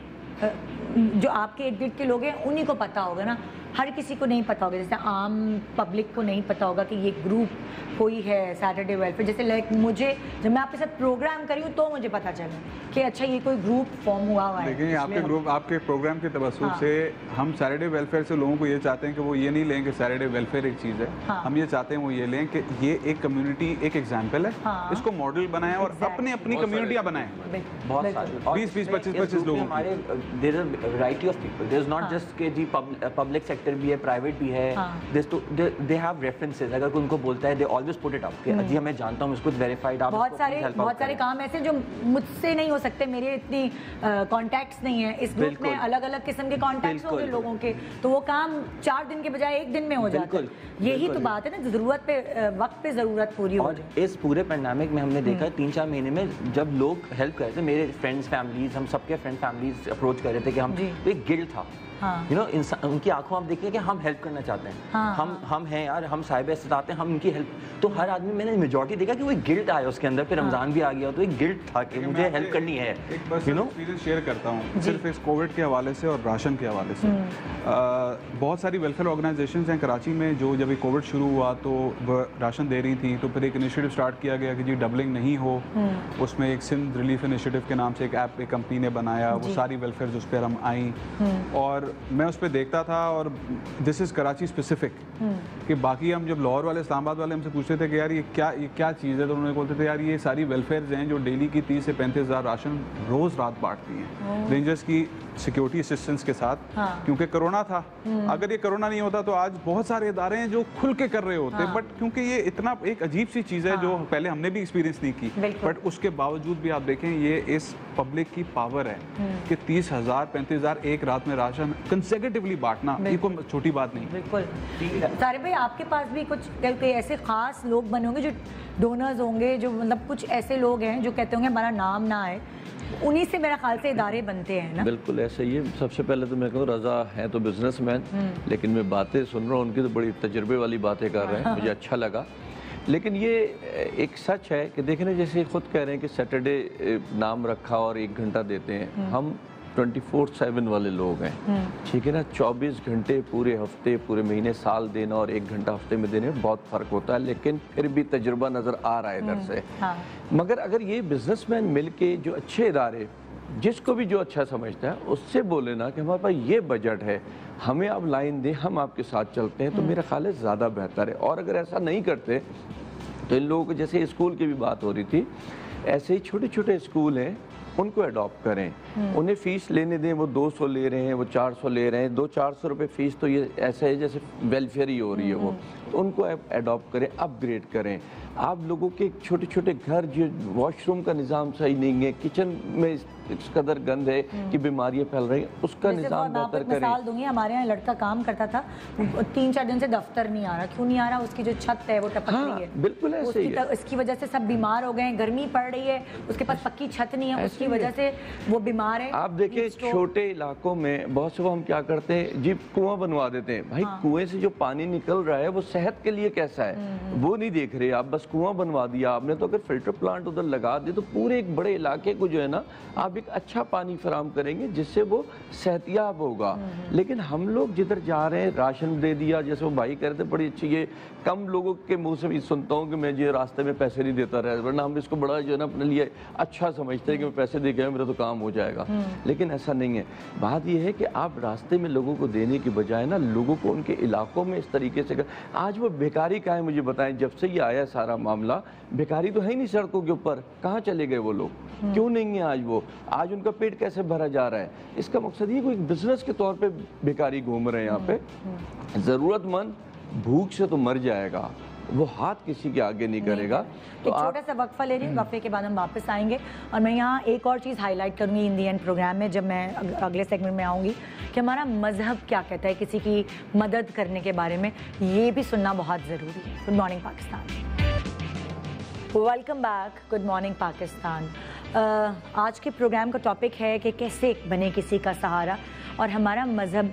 جو آپ کے ارد گرد کے لوگ ہیں انہیں کو پتا ہوگا نا, ہر کسی کو نہیں پتا ہوگا, جیسے عام پبلک کو نہیں پتا ہوگا کہ یہ گروپ کوئی ہے سیٹرڈے ویلفیئر. جیسے لائک مجھے جب میں آپ کے ساتھ پروگرام کری ہوں تو مجھے پتا چلا کہ اچھا یہ کوئی گروپ فارم ہوا ہوا ہے. دیکھیں, آپ کے گروپ, آپ کے پروگرام کے توسط سے ہم سیٹرڈے ویلفیئر سے لوگوں کو یہ چاہتے ہیں کہ وہ یہ نہیں لیں کہ سیٹرڈے ویلفیئر ایک چیز ہے, ہم یہ چاہتے ہیں وہ یہ لیں کہ یہ ایک کمیونٹی, ایک ایگزامپل ہے, اس کو ماڈل بنائیں اور اپنی اپنی کمیونٹیاں بنائیں. 20-25 لوگوں کی variety of people, there is not just کہ جی پبلک سیکٹر بھی ہے, پرائیویٹ بھی ہے, دے ہیو ریفرنسز. اگر کوئی ان کو بولتا ہے they always put it up کہ جی میں جانتا ہوں اس کو ویریفائڈ. آپ بہت سارے کام ایسے جو مجھ سے نہیں ہو سکتے, میرے اتنی کانٹیکٹس نہیں ہیں اس گروپ میں, الگ الگ قسم کے کانٹیکٹس ہوں گے لوگوں کے, تو وہ کام 4 دن کے بجائے 1 دن میں ہو جاتا ہے. یہی تو بات ہے نا, ضرورت پہ وقت پہ ضرورت پوری ہو جائے. اور اس پورے پینڈیمک میں ہم نے دیکھا 3-4 مہینے میں جب لوگ ہیلپ کر رہے تھے, میرے فرینڈس فیملیز, ہم سب کے فرینڈ فیملیز اپروچ کر رہے تھے کہ ہم ایک گلٹ تھا, یو نو, ان کی آنکھوں آپ دیکھیں کہ ہم ہیلپ کرنا چاہتے ہیں, ہم ہیں یار, ہم صاحب استطاعت ہیں, ہم ان کی ہیلپ. تو ہر آدمی, میں نے میجورٹی دیکھا کہ وہ ایک گلٹ آیا اس کے اندر, پھر رمضان بھی آ گیا تو ایک گلٹ تھا کہ مجھے ہیلپ کرنی ہے. ایک بس ایکسپیرینس شیئر کرتا ہوں صرف اس کووڈ کے حوالے سے اور راشن کے حوالے سے. بہت ساری ویلفیئر آرگنائزیشنز ہیں کراچی میں جو جب یہ کووڈ شروع ہوا تو وہ راشن دے رہی تھیں, تو پھر ایک انیشیٹو اسٹارٹ کیا گیا کہ جی ڈبلنگ نہیں ہو. اس میں ایک سندھ ریلیف انیشیٹو کے نام سے ایک ایپ ایک کمپنی نے بنایا, وہ ساری ویلفیئر اس پہ ہم آئیں, اور میں اس پہ دیکھتا تھا, اور دس از کراچی اسپیسیفک, کہ باقی ہم جب لاہور والے, اسلام آباد والے ہم سے پوچھتے تھے کہ یار یہ کیا چیز ہے, تو انہوں نے بولتے تھے یار یہ ساری ویلفیئرز ہیں جو ڈیلی کی 30 سے 35 ہزار راشن روز رات بانٹتی ہیں رینجرز کی سیکیورٹی اسسٹنس کے ساتھ, کیونکہ کرونا تھا. اگر یہ کرونا نہیں ہوتا تو آج بہت سارے ادارے ہیں جو کھل کے کر رہے ہوتے, بٹ کیونکہ یہ اتنا ایک عجیب سی چیز ہے جو پہلے ہم نے بھی ایکسپیرینس نہیں کی, بٹ اس کے باوجود بھی آپ دیکھیں یہ اس پبلک کی پاور ہے کہ 30,000 35,000 ایک رات میں راشن کنسیکیٹیولی بانٹنا, یہ کوئی چھوٹی بات نہیں. بالکل. طارق بھائی, آپ کے پاس بھی کچھ ایسے خاص لوگ بنے ہوں گے جو ڈونرز ہوں گے, جو مطلب کچھ ایسے لوگ ہیں جو کہتے ہوں گے ہمارا نام نہ آئے, انہی سے میرا خیال سے ادارے بنتے ہیں نا؟ بالکل ایسا ہی ہے. سب سے پہلے تو میں کہوں رضا ہیں تو بزنس مین, لیکن میں باتیں سن رہا ہوں ان کی تو بڑی تجربے والی باتیں کر رہے ہیں, مجھے اچھا لگا. لیکن یہ ایک سچ ہے کہ دیکھیں نا, جیسے خود کہہ رہے ہیں کہ سیٹرڈے نام رکھا اور 1 گھنٹہ دیتے ہیں, ہم 24/7 والے لوگ ہیں, ٹھیک ہے نا. 24 گھنٹے پورے ہفتے پورے مہینے سال دینا اور 1 گھنٹہ ہفتے میں دینے میں بہت فرق ہوتا ہے, لیکن پھر بھی تجربہ نظر آ رہا ہے ادھر سے. مگر اگر یہ بزنس مین مل کے جو اچھے ادارے, جس کو بھی جو اچھا سمجھتا ہے اس سے بولے نا کہ ہمارے پاس یہ بجٹ ہے, ہمیں آپ لائن دیں, ہم آپ کے ساتھ چلتے ہیں, تو میرا خیال ہے زیادہ بہتر ہے. اور اگر ایسا نہیں کرتے تو ان لوگوں کو, جیسے اسکول کی بھی بات ہو رہی تھی, ایسے ہی چھوٹے چھوٹے اسکول ہیں ان کو اڈاپٹ کریں, انہیں فیس لینے دیں. وہ 200 لے رہے ہیں, وہ 400 لے رہے ہیں, 200-400 روپے فیس, تو یہ ایسا ہے جیسے ویلفیئر ہی ہو رہی ہے وہ, تو ان کو اڈاپٹ کریں, اپ گریڈ کریں. آپ لوگوں کے چھوٹے چھوٹے گھر جو واش روم کا نظام صحیح نہیں ہے, کچن میں اس قدر گند ہے کہ بیماریاں پھیل رہی ہیں, اس کا نظام بہتر کریں. مثال دوں گی, ہمارے یہاں لڑکا کام کرتا تھا, 3-4 دن سے دفتر نہیں آ رہا. کیوں نہیں آ رہا؟ اس کی جو چھت ہے وہ ٹپک رہی ہے. بالکل ایسے ہی ہے. اس کی وجہ سے سب بیمار ہو گئے ہیں, گرمی پڑ رہی ہے, اس کے پاس پکی چھت نہیں ہے, اس کی وجہ سے وہ بیمار ہے. آپ دیکھیں چھوٹے علاقوں میں بہت سے ہم کیا کرتے ہیں جی, کنواں بنوا دیتے ہیں. بھائی کنویں سے جو پانی نکل رہا ہے وہ صحت کے لیے کیسا ہے وہ نہیں دیکھ رہے آپ, بس کنواں بنوا دیا آپ نے. تو اگر فلٹر پلانٹ ادھر لگا دے تو پورے ایک بڑے علاقے کو جو ہے نا آپ ایک اچھا پانی فراہم کریں گے جس سے وہ صحت یاب ہوگا. لیکن ہم لوگ جدھر جا رہے ہیں راشن دے دیا, جیسے وہ بھائی کہتے بڑی اچھی, یہ کم لوگوں کے منہ سے بھی سنتا ہوں کہ میں یہ راستے میں پیسے نہیں دیتا رہا, ورنہ ہم اس کو بڑا جو ہے نا اپنے لیے اچھا سمجھتے ہیں کہ میں پیسے دے گیا میرا تو کام ہو جائے گا. لیکن ایسا نہیں ہے. بات یہ ہے کہ آپ راستے میں لوگوں کو دینے کی بجائے نا لوگوں کو ان کے علاقوں میں اس طریقے سے آج وہ بیکاری کا ہے, مجھے بتائیں جب سے یہ آیا سارا معاملہ, بیکاری تو ہے ہی نہیں سڑکوں کے اوپر, کہاں چلے گئے وہ لوگ, کیوں نہیں ہیں آج وہ, آج ان کا پیٹ کیسے بھرا جا رہا ہے. اس کا مقصد یہ کوئی بزنس کے طور پہ بیکاری گھوم رہے ہیں یہاں پہ. ضرورت مند بھوک سے تو مر جائے گا, وہ ہاتھ کسی کے آگے نہیں کرے گا. تو چھوٹا سا وقفہ لے رہی ہوں, وقفے کے بعد ہم واپس آئیں گے, اور میں یہاں ایک اور چیز ہائی لائٹ کروں گی ان دی اینڈ پروگرام میں, جب میں اگلے سیگمنٹ میں آؤں گی, کہ ہمارا مذہب کیا کہتا ہے کسی کی مدد کرنے کے بارے میں, یہ بھی سننا بہت ضروری ہے. Good morning Pakistan, welcome back. Good morning Pakistan. آج کے پروگرام کا ٹاپک ہے کہ کیسے بنے کسی کا سہارا, اور ہمارا مذہب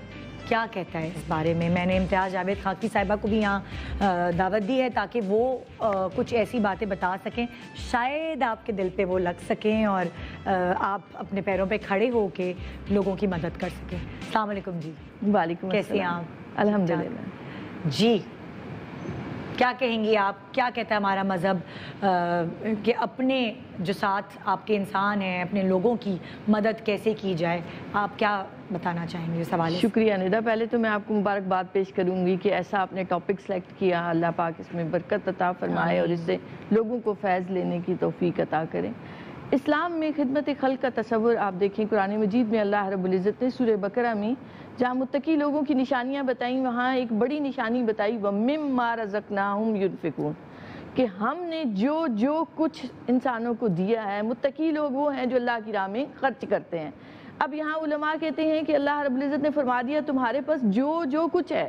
کیا کہتا ہے اس بارے میں. میں نے امتیاز جاوید خاکی صاحبہ کو بھی یہاں دعوت دی ہے تاکہ وہ کچھ ایسی باتیں بتا سکیں, شاید آپ کے دل پہ وہ لگ سکیں اور آپ اپنے پیروں پہ کھڑے ہو کے لوگوں کی مدد کر سکیں. السلام علیکم جی. وعلیکم السلام. کیسے ہیں آپ؟ الحمدللہ. جی کیا کہیں گی آپ, کیا کہتا ہے ہمارا مذہب کہ اپنے جو ساتھ آپ کے انسان ہیں, اپنے لوگوں کی مدد کیسے کی جائے, آپ کیا بتانا چاہیں گے اس حوالے سے؟ شکریہ ندا. پہلے تو میں آپ کو مبارکباد پیش کروں گی کہ ایسا آپ نے ٹاپک سلیکٹ کیا, اللہ پاک اس میں برکت عطا فرمائے اور اس سے لوگوں کو فیض لینے کی توفیق عطا کریں. اسلام میں خدمت خلق کا تصور آپ دیکھیں, قرآن مجید میں اللہ رب العزت نے سورہ بقرہ میں جہاں متقی لوگوں کی نشانیاں بتائیں وہاں ایک بڑی نشانی بتائی وَمِمَّا رَزَقْنَاهُمْ يُنْفِقُونَ کہ ہم نے جو کچھ انسانوں کو دیا ہے، متقی لوگ وہ ہیں جو اللہ کی راہ میں خرچ کرتے ہیں۔ اب یہاں علماء کہتے ہیں کہ اللہ رب العزت نے فرما دیا تمہارے پاس جو کچھ ہے،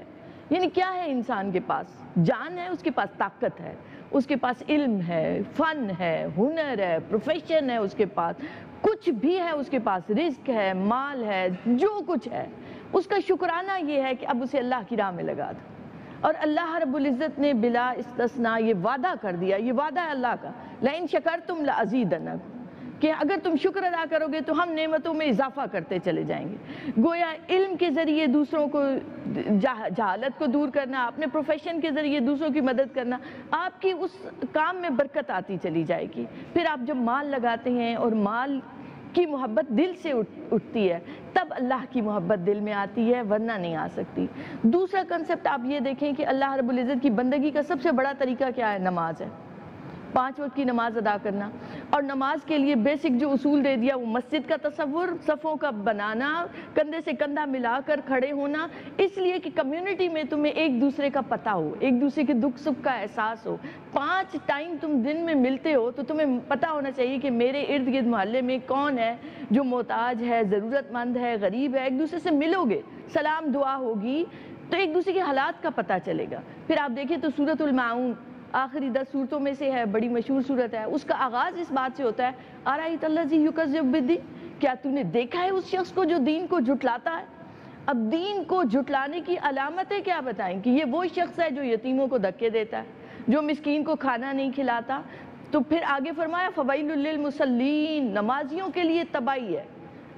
یعنی کیا ہے انسان کے پاس؟ جان ہے، اس کے پاس طاقت ہے، اس کے پاس علم ہے، فن ہے، ہنر ہے، پروفیشن ہے، اس کے پاس کچھ بھی ہے، اس کے پاس رزق ہے، مال ہے، جو کچھ ہے، اس کا شکرانہ یہ ہے کہ اب اسے اللہ کی راہ میں لگا دو۔ اور اللہ رب العزت نے بلا استثناء یہ وعدہ کر دیا، یہ وعدہ ہے اللہ کا، لَإِن شَكَرْتُمْ لَأَزِيدَنَّكُمْ، کہ اگر تم شکر ادا کرو گے تو ہم نعمتوں میں اضافہ کرتے چلے جائیں گے۔ گویا علم کے ذریعے دوسروں کو جہالت کو دور کرنا، اپنے پروفیشن کے ذریعے دوسروں کی مدد کرنا، آپ کی اس کام میں برکت آتی چلی جائے گی۔ پھر آپ جب مال لگاتے ہیں اور مال کی محبت دل سے اٹھتی ہے تب اللہ کی محبت دل میں آتی ہے، ورنہ نہیں آ سکتی۔ دوسرا کنسپٹ آپ یہ دیکھیں کہ اللہ رب العزت کی بندگی کا سب سے بڑا طریقہ کیا ہے؟ نماز ہے، 5 وقت کی نماز ادا کرنا، اور نماز کے لیے بیسک جو اصول دے دیا وہ مسجد کا تصور، صفوں کا بنانا، کندھے سے کندھا ملا کر کھڑے ہونا، اس لیے کہ کمیونٹی میں تمہیں ایک دوسرے کا پتہ ہو، ایک دوسرے کے دکھ سکھ کا احساس ہو۔ 5 ٹائم تم دن میں ملتے ہو تو تمہیں پتہ ہونا چاہیے کہ میرے ارد گرد محلے میں کون ہے جو محتاج ہے، ضرورت مند ہے، غریب ہے۔ ایک دوسرے سے ملو گے، سلام دعا ہوگی تو ایک دوسرے کے حالات کا پتہ چلے گا۔ پھر آپ دیکھیں تو سورۃ الماعون آخری 10 صورتوں میں سے ہے، بڑی مشہور صورت ہے، اس کا آغاز اس بات سے ہوتا ہے أَرَأَيْتَ الَّذِي يُكَذِّبُ بِالدِّينِ، کیا تو نے دیکھا ہے اس شخص کو جو دین کو جھٹلاتا ہے؟ اب دین کو جھٹلانے کی علامتیں کیا بتائیں کہ یہ وہ شخص ہے جو یتیموں کو دھکے دیتا ہے، جو مسکین کو کھانا نہیں کھلاتا۔ تو پھر آگے فرمایا فَوَيْلٌ لِّلْمُصَلِّينَ، نمازیوں کے لیے تباہی ہے۔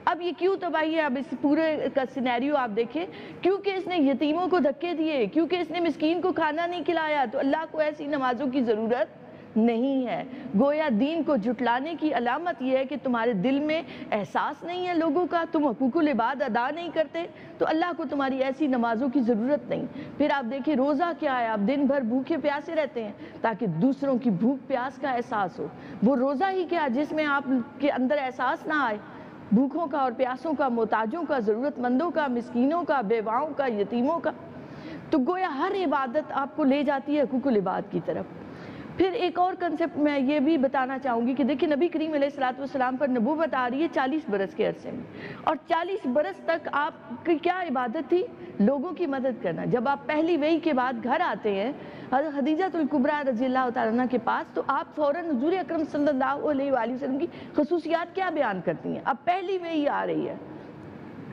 اب یہ کیوں تباہی ہے؟ اب اس پورے کا سینیریو آپ دیکھیں، کیونکہ اس نے یتیموں کو دھکے دیے، کیونکہ اس نے مسکین کو کھانا نہیں کھلایا، تو اللہ کو ایسی نمازوں کی ضرورت نہیں ہے۔ گویا دین کو جھٹلانے کی علامت یہ ہے کہ تمہارے دل میں احساس نہیں ہے لوگوں کا، تم حقوق العباد ادا نہیں کرتے، تو اللہ کو تمہاری ایسی نمازوں کی ضرورت نہیں۔ پھر آپ دیکھیں روزہ کیا ہے، آپ دن بھر بھوکے پیاسے رہتے ہیں تاکہ دوسروں کی بھوک پیاس کا احساس ہو۔ وہ روزہ ہی کیا جس میں آپ کے اندر احساس نہ آئے بھوکوں کا اور پیاسوں کا، محتاجوں کا، ضرورت مندوں کا، مسکینوں کا، بیواؤں کا، یتیموں کا۔ تو گویا ہر عبادت آپ کو لے جاتی ہے حقوق العباد کی طرف۔ پھر ایک اور کنسپٹ میں یہ بھی بتانا چاہوں گی کہ دیکھیں نبی کریم علیہ الصلوۃ والسلام پر نبوت آ رہی ہے 40 برس کے عرصے میں، اور 40 برس تک آپ کی کیا عبادت تھی؟ لوگوں کی مدد کرنا۔ جب آپ پہلی وحی کے بعد گھر آتے ہیں حضرت خدیجہ الکبریٰ رضی اللہ تعالیٰ عنہ کے پاس، تو آپ فوراً حضور اکرم صلی اللہ علیہ وآلہ وسلم کی خصوصیات کیا بیان کرتی ہیں؟ اب پہلی وحی آ رہی ہے،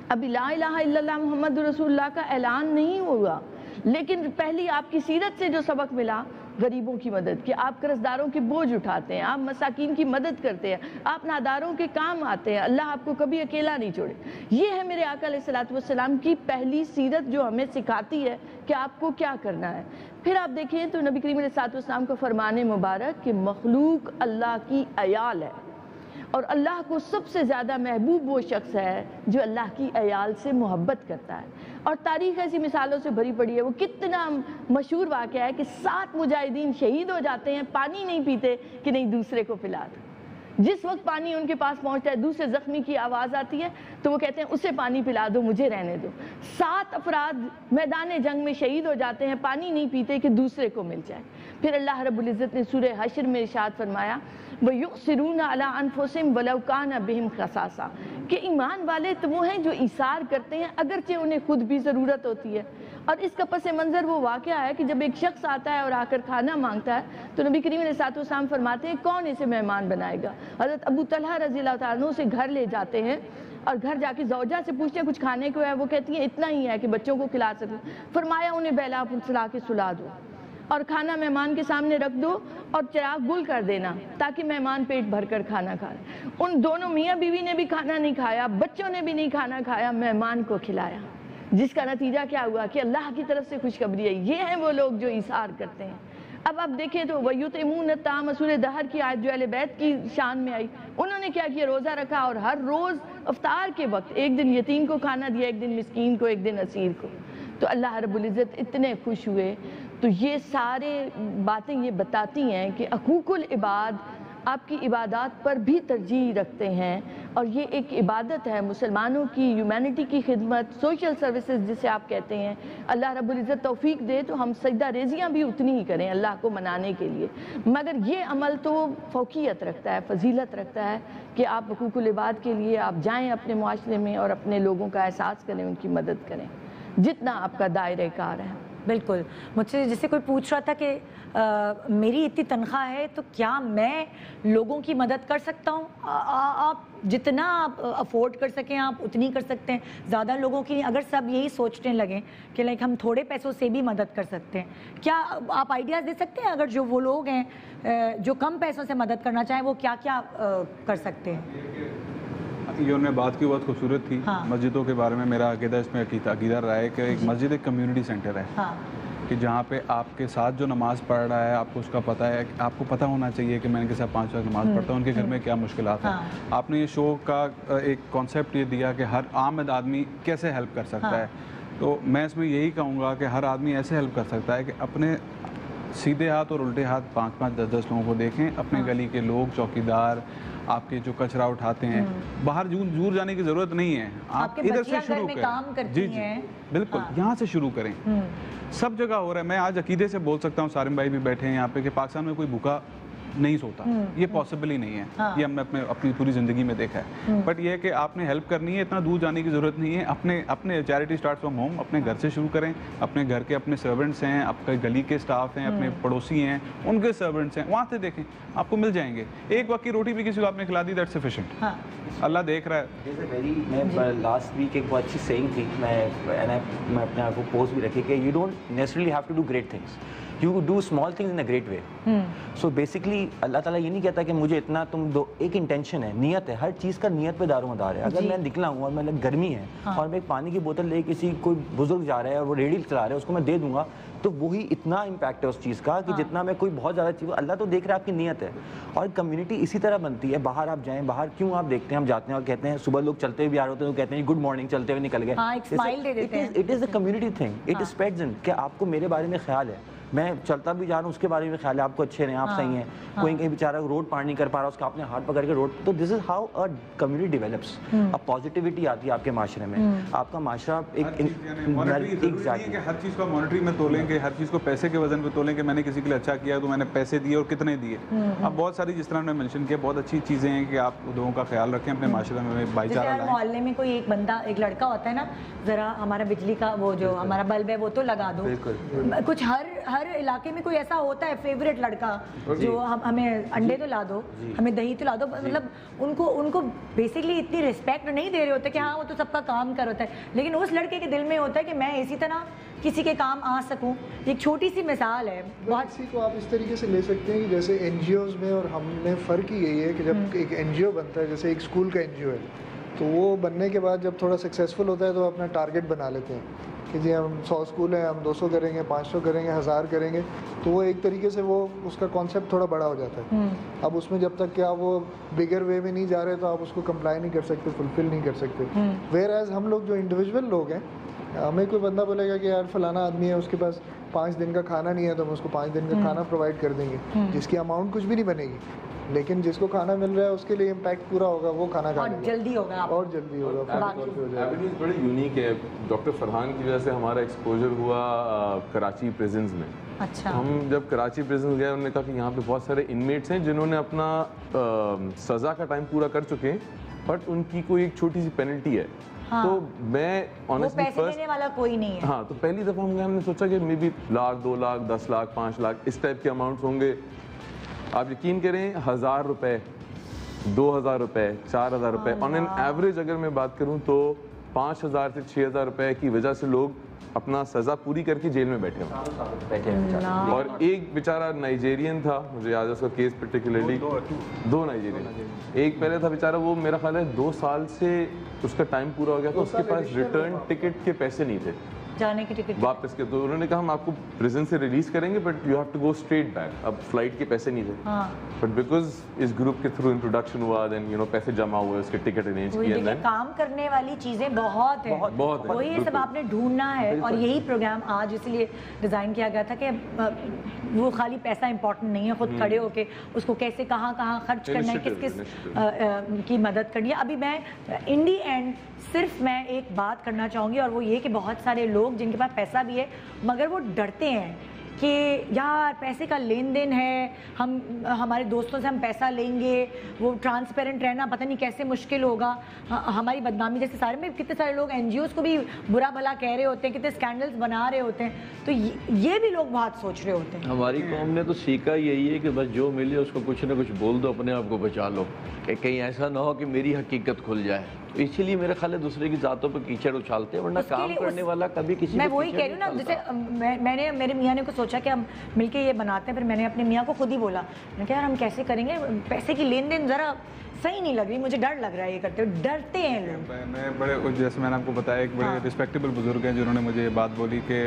ابھی لا الہ الا اللہ محمد رسول اللہ کا اعلان نہیں ہوا، لیکن پہلی آپ کی سیرت سے جو سبق ملا غریبوں کی مدد کی، آپ قرضداروں کے بوجھ اٹھاتے ہیں، آپ مساکین کی مدد کرتے ہیں، آپ ناداروں کے کام آتے ہیں، اللہ آپ کو کبھی اکیلا نہیں چھوڑے۔ یہ ہے میرے آقا علیہ الصلوۃ والسلام کی پہلی سیرت جو ہمیں سکھاتی ہے کہ آپ کو کیا کرنا ہے۔ پھر آپ دیکھیں تو نبی کریم علیہ الصلوۃ والسلام کا فرمان مبارک کہ مخلوق اللہ کی عیال ہے، اور اللہ کو سب سے زیادہ محبوب وہ شخص ہے جو اللہ کی عیال سے محبت کرتا ہے۔ اور تاریخ ایسی مثالوں سے بھری پڑی ہے، وہ کتنا مشہور واقعہ ہے کہ 7 مجاہدین شہید ہو جاتے ہیں، پانی نہیں پیتے کہ نہیں دوسرے کو پلا دو۔ جس وقت پانی ان کے پاس پہنچتا ہے، دوسرے زخمی کی آواز آتی ہے تو وہ کہتے ہیں اسے پانی پلا دو، مجھے رہنے دو۔ 7 افراد میدان جنگ میں شہید ہو جاتے ہیں، پانی نہیں پیتے کہ دوسرے کو مل جائے۔ پھر اللہ رب العزت نے سورہ حشر میں ارشاد فرمایا وَيُؤْثِرُونَ عَلَىٰ أَنفُسِهِمْ وَلَوْ كَانَ بِهِمْ خَصَاصَةٌ، کہ ایمان والے تو وہ ہیں جو ایثار کرتے ہیں اگرچہ انہیں خود بھی ضرورت ہوتی ہے۔ اور اس کا پس منظر وہ واقعہ ہے کہ جب ایک شخص آتا ہے اور آ کر کھانا مانگتا ہے تو نبی کریم علیہ الصلوۃ والسلام فرماتے ہیں کون اسے مہمان بنائے گا؟ حضرت ابو طلحہ رضی اللہ تعالیٰ عنہ اسے گھر لے جاتے ہیں اور گھر جا کے زوجہ سے پوچھتے ہیں کچھ کھانے کو ہے؟ وہ کہتی ہیں اتنا ہی ہے کہ بچوں کو کھلا سکوں۔ فرمایا انہیں بیلا پھسلا کے سلا دو اور کھانا مہمان کے سامنے رکھ دو اور چراغ گل کر دینا تاکہ مہمان پیٹ بھر کر کھانا کھائے۔ ان دونوں میاں بیوی نے بھی کھانا نہیں کھایا، بچوں نے بھی نہیں کھانا کھایا، مہمان کو کھلایا، جس کا نتیجہ کیا ہوا کہ اللہ کی طرف سے خوشخبری ہے۔ یہ ہیں وہ لوگ جو ایثار کرتے ہیں۔ اب آپ دیکھیں تو وَيُطْعِمُونَ الطَّعَامَ سورہ دہر کی آیت جو اہل بیت کی شان میں آئی، انہوں نے کیا کیا؟ روزہ رکھا اور ہر روز افطار کے وقت ایک دن یتیم کو کھانا دیا، ایک دن مسکین کو، ایک دن اسیر کو۔ تو اللہ رب العزت اتنے خوش ہوئے۔ تو یہ سارے باتیں یہ بتاتی ہیں کہ حقوق العباد آپ کی عبادات پر بھی ترجیح رکھتے ہیں، اور یہ ایک عبادت ہے مسلمانوں کی، ہیومینٹی کی خدمت، سوشل سروسز جسے آپ کہتے ہیں. اللہ رب العزت توفیق دے تو ہم سجدہ ریزیاں بھی اتنی ہی کریں اللہ کو منانے کے لیے، مگر یہ عمل تو فوقیت رکھتا ہے، فضیلت رکھتا ہے کہ آپ حقوق العباد کے لیے آپ جائیں اپنے معاشرے میں اور اپنے لوگوں کا احساس کریں، ان کی مدد کریں جتنا آپ کا دائرہ کار ہے. بالکل. مجھ سے جسے کوئی پوچھ رہا تھا کہ میری اتنی تنخواہ ہے تو کیا میں لوگوں کی مدد کر سکتا ہوں؟ آپ جتنا آپ افورڈ کر سکیں آپ اتنی کر سکتے ہیں، زیادہ لوگوں کی. اگر سب یہی سوچنے لگیں کہ لائک ہم تھوڑے پیسوں سے بھی مدد کر سکتے ہیں، کیا آپ آئیڈیاز دے سکتے ہیں اگر جو وہ لوگ ہیں جو کم پیسوں سے مدد کرنا چاہیں وہ کیا کیا کر سکتے ہیں؟ یہ انہوں نے بات کی بہت خوبصورت تھی. مسجدوں کے بارے میں میرا عقیدہ اس میں عقیدہ رہا ہے کہ ایک مسجد ایک کمیونٹی سینٹر ہے کہ جہاں پہ آپ کے ساتھ جو نماز پڑھ رہا ہے آپ کو اس کا پتہ ہے، آپ کو پتہ ہونا چاہیے کہ میں ان کے ساتھ 5 وقت نماز پڑھتا ہوں، ان کے گھر میں کیا مشکلات ہیں. آپ نے یہ شو کا ایک کانسیپٹ یہ دیا کہ ہر عام آدمی کیسے ہیلپ کر سکتا ہے. تو میں اس میں یہی کہوں گا کہ ہر آدمی ایسے ہیلپ کر سکتا ہے کہ اپنے سیدھے ہاتھ اور الٹے ہاتھ 5-5 10-10 لوگوں کو دیکھیں، اپنے گلی کے لوگ، چوکیدار، آپ کے جو کچرا اٹھاتے ہیں، باہر دور جانے کی ضرورت نہیں ہے، آپ ادھر سے شروع کریں. جی بالکل، یہاں سے شروع کریں. سب جگہ ہو رہا ہے. میں آج عقیدے سے بول سکتا ہوں، سارم بھائی بھی بیٹھے ہیں یہاں پہ، کہ پاکستان میں کوئی بھوکا نہیں سوتا. یہ پاسبل ہی نہیں ہے، یہ ہم نے اپنی پوری زندگی میں دیکھا ہے. بٹ یہ ہے کہ آپ نے ہیلپ کرنی ہے، اتنا دور جانے کی ضرورت نہیں ہے. اپنے چیریٹی سٹارٹ فرام ہوم، اپنے گھر سے شروع کریں. اپنے گھر کے اپنے سرونٹس ہیں، آپ کے گلی کے سٹاف ہیں، اپنے پڑوسی ہیں، ان کے سرونٹس ہیں، وہاں سے دیکھیں، آپ کو مل جائیں گے. ایک وقت کی روٹی بھی کسی کو آپ نے کھلا دی، دیٹس سفیشینٹ. اللہ دیکھ رہا ہے. میں لاسٹ ویک ایک بہت اچھی سیئنگ تھی، میں اپنے آپ کو پوسٹ بھی رکھی کہ you don't necessarily have to do great things, you do small things in a great way. So basically Allah تعالیٰ یہ نہیں کہتا کہ مجھے اتنا تم دو. ایک انٹینشن ہے، نیت ہے، ہر چیز کا نیت پہ دار و مدار ہے. اگر میں نکلا ہوں اور میں گرمی ہے اور میں ایک پانی کی بوتل لے کسی کوئی بزرگ جا رہا ہے اور وہ ریڑھی چلا رہا ہے، اس کو میں دے دوں گا، تو وہی اتنا امپیکٹ ہے اس چیز کا کہ جتنا میں کوئی بہت زیادہ چیز. اللہ تو دیکھ رہا ہے آپ کی نیت ہے. اور کمیونٹی اسی طرح بنتی ہے. باہر آپ جائیں، باہر کیوں آپ دیکھتے ہیں، ہم جاتے ہیں اور کہتے ہیں، صبح لوگ چلتے ہوئے بھی آ رہے ہوتے ہیں، وہ کہتے ہیں گڈ مارننگ، چلتے ہوئے نکل گئے. It is a community thing, it spreads in کہ آپ کو میرے بارے میں خیال ہے، میں چلتا بھی جا رہا ہوں، اس کے بارے میں خیال ہے، آپ کو اچھے ہیں، آپ صحیح ہیں. کوئی کہیں بیچارہ روڈ پار نہیں کر پا رہا، اس کا آپ نے ہاتھ پکڑ کے روڈ. تو this is how a community develops. اب پازیٹیوٹی آتی ہے آپ کے معاشرے میں. آپ کا معاشرہ ایک ہر چیز کو مانیٹری میں تولیں گے، ہر چیز کو پیسے کے وزن پہ تولیں کہ میں نے کسی کے لیے اچھا کیا تو میں نے پیسے دیے اور کتنے دیے. اب بہت ساری جس طرح نے مینشن کیا، بہت اچھی چیزیں ہیں کہ آپ لوگوں کا خیال رکھیں، اپنے معاشرے میں بھائی چارہ لائیں. محلے میں کوئی ایک بندہ، ایک لڑکا ہوتا ہے نا، ذرا ہمارا بجلی کا وہ جو ہمارا بلب ہے وہ تو لگا دو. کچھ ہر علاقے میں کوئی ایسا ہوتا ہے فیوریٹ لڑکا جو ہمیں انڈے تو لا دو، ہمیں دہی تو لا دو. مطلب ان کو بیسکلی اتنی ریسپیکٹ نہیں دے رہے ہوتے کہ ہاں وہ تو سب کا کام کر ہوتا ہے، لیکن اس لڑکے کے دل میں ہوتا ہے کہ میں اسی طرح کسی کے کام آ سکوں. ایک چھوٹی سی مثال ہے. بہت اسی کو آپ اس طریقے سے لے سکتے ہیں کہ جیسے این جی اوز میں اور ہم میں فرق ہی یہی ہے کہ جب ایک این جی او بنتا ہے، جیسے ایک اسکول کا این جی او ہے، تو وہ بننے کے بعد جب تھوڑا سکسیزفل ہوتا ہے تو اپنا ٹارگیٹ بنا لیتے ہیں کہ جی ہم 100 اسکول ہیں، ہم 200 کریں گے، 500 کریں گے، 1000 کریں گے. تو وہ ایک طریقے سے وہ اس کا کانسیپٹ تھوڑا بڑا ہو جاتا ہے. اب اس میں جب تک کہ آپ وہ بگر وے میں نہیں جا رہے تو آپ اس کو کمپلائی نہیں کر سکتے، فلفل نہیں کر سکتے. ویئر ایز ہم لوگ جو انڈیویجول لوگ ہیں، ہمیں کوئی بندہ بولے گا کہ یار فلانا آدمی ہے، اس کے پاس 5 دن کا کھانا نہیں ہے، تو ہم اس کو 5 دن کا کھانا پرووائڈ کر دیں گے، جس کی اماؤنٹ کچھ بھی نہیں بنے گی، لیکن جس کو کھانا مل رہا ہے اس کے لیے امپیکٹ پورا ہوگا، وہ کھانا کھا لے گا، جلدی ہوگا اور جلدی ہوگا. ایونیوز بڑی یونیک ہے. ڈاکٹر فرحان کی وجہ سے ہمارا ایکسپوجر ہوا کراچی پریزنز میں. ہم جب کراچی پریزنز گئے، انہوں نے کہا کہ یہاں پہ بہت سارے انمیٹس ہیں جنہوں نے اپنا سزا کا ٹائم پورا کر چکے ہیں، بٹ ان کی کوئی ایک چھوٹی سی پینلٹی ہے. تو میں آنیسٹلی پیسے دینے والا کوئی نہیں ہے. ہاں، تو پہلی دفعہ ہم نے سوچا کہ مے بی 1 لاکھ 2 لاکھ 10 لاکھ 5 لاکھ اس ٹائپ کے اماؤنٹس ہوں گے. آپ یقین کریں 1000 روپے 2000 روپے 4000 روپے آن این ایوریج اگر میں بات کروں تو 5000 سے 6000 روپے کی وجہ سے لوگ اپنا سزا پوری کر کے جیل میں بیٹھے ہیں. اور ایک بیچارہ نائجیرین تھا، مجھے یاد ہے اس کا کیس پرٹیکولرلی، 2 نائجیرین. ایک پہلے تھا بیچارہ، وہ میرا خیال ہے 2 سال سے اس کا ٹائم پورا ہو گیا تو اس کے پاس ریٹرن ٹکٹ کے پیسے نہیں تھے. جانے کی ٹکٹ واپس کے. تو انہوں نے کہا ہم آپ کو پریزن سے ریلیز کریں گے but you have to go straight back. اب فلائٹ کے پیسے نہیں تھے بٹ بیکاز اس گروپ کے تھرو انٹروڈکشن ہوا دین یو نو پیسے جمع ہوئے, اس کے ٹکٹ ارینج کیے. کام کرنے والی چیزیں بہت ہیں, وہی سب آپ نے ڈھونڈنا ہے. اور یہی پروگرام آج اس لیے ڈیزائن کیا گیا تھا کہ وہ خالی پیسہ امپورٹنٹ نہیں ہے, خود کھڑے ہو کے اس کو کیسے کہاں کہاں خرچ کرنا ہے, کس کس کی مدد کرنی ہے. ابھی میں ان دی اینڈ صرف میں ایک بات کرنا چاہوں گی, اور وہ یہ کہ بہت سارے لوگ جن کے پاس پیسہ بھی ہے مگر وہ ڈرتے ہیں کہ یار پیسے کا لین دین ہے, ہم ہمارے دوستوں سے ہم پیسہ لیں گے, وہ ٹرانسپیرنٹ رہنا پتہ نہیں کیسے مشکل ہوگا, ہماری بدنامی جیسے سارے میں کتنے سارے لوگ این جی اوز کو بھی برا بھلا کہہ رہے ہوتے ہیں, کتنے اسکینڈلز بنا رہے ہوتے ہیں. تو یہ بھی لوگ بہت سوچ رہے ہوتے ہیں. ہماری قوم نے تو سیکھا یہی ہے کہ بس جو ملے اس کو کچھ نہ کچھ بول دو, اپنے آپ کو بچا لو, کہ کہیں ایسا نہ ہو کہ میری حقیقت کھل جائے. تو اسی لیے میرے خیال ہے دوسرے کی ذاتوں پہ کیچڑ اچھالتے ہیں, ورنہ کام کرنے والا کبھی کسی میں وہی کہہ رہی ہوں نا, جیسے میں نے میرے میاں نے کو سوچا کہ ہم مل کے یہ بناتے ہیں, پھر میں نے اپنے میاں کو خود ہی بولا, میں نے کہا یار ہم کیسے کریں گے, پیسے کی لین دین ذرا صحیح نہیں لگ رہی, مجھے ڈر لگ رہا ہے یہ کرتے ہوئے, ڈرتے ہیں لوگ. میں بڑے, جیسے میں نے آپ کو بتایا, ایک بڑے ریسپیکٹیبل بزرگ ہیں جنہوں نے مجھے یہ بات بولی کہ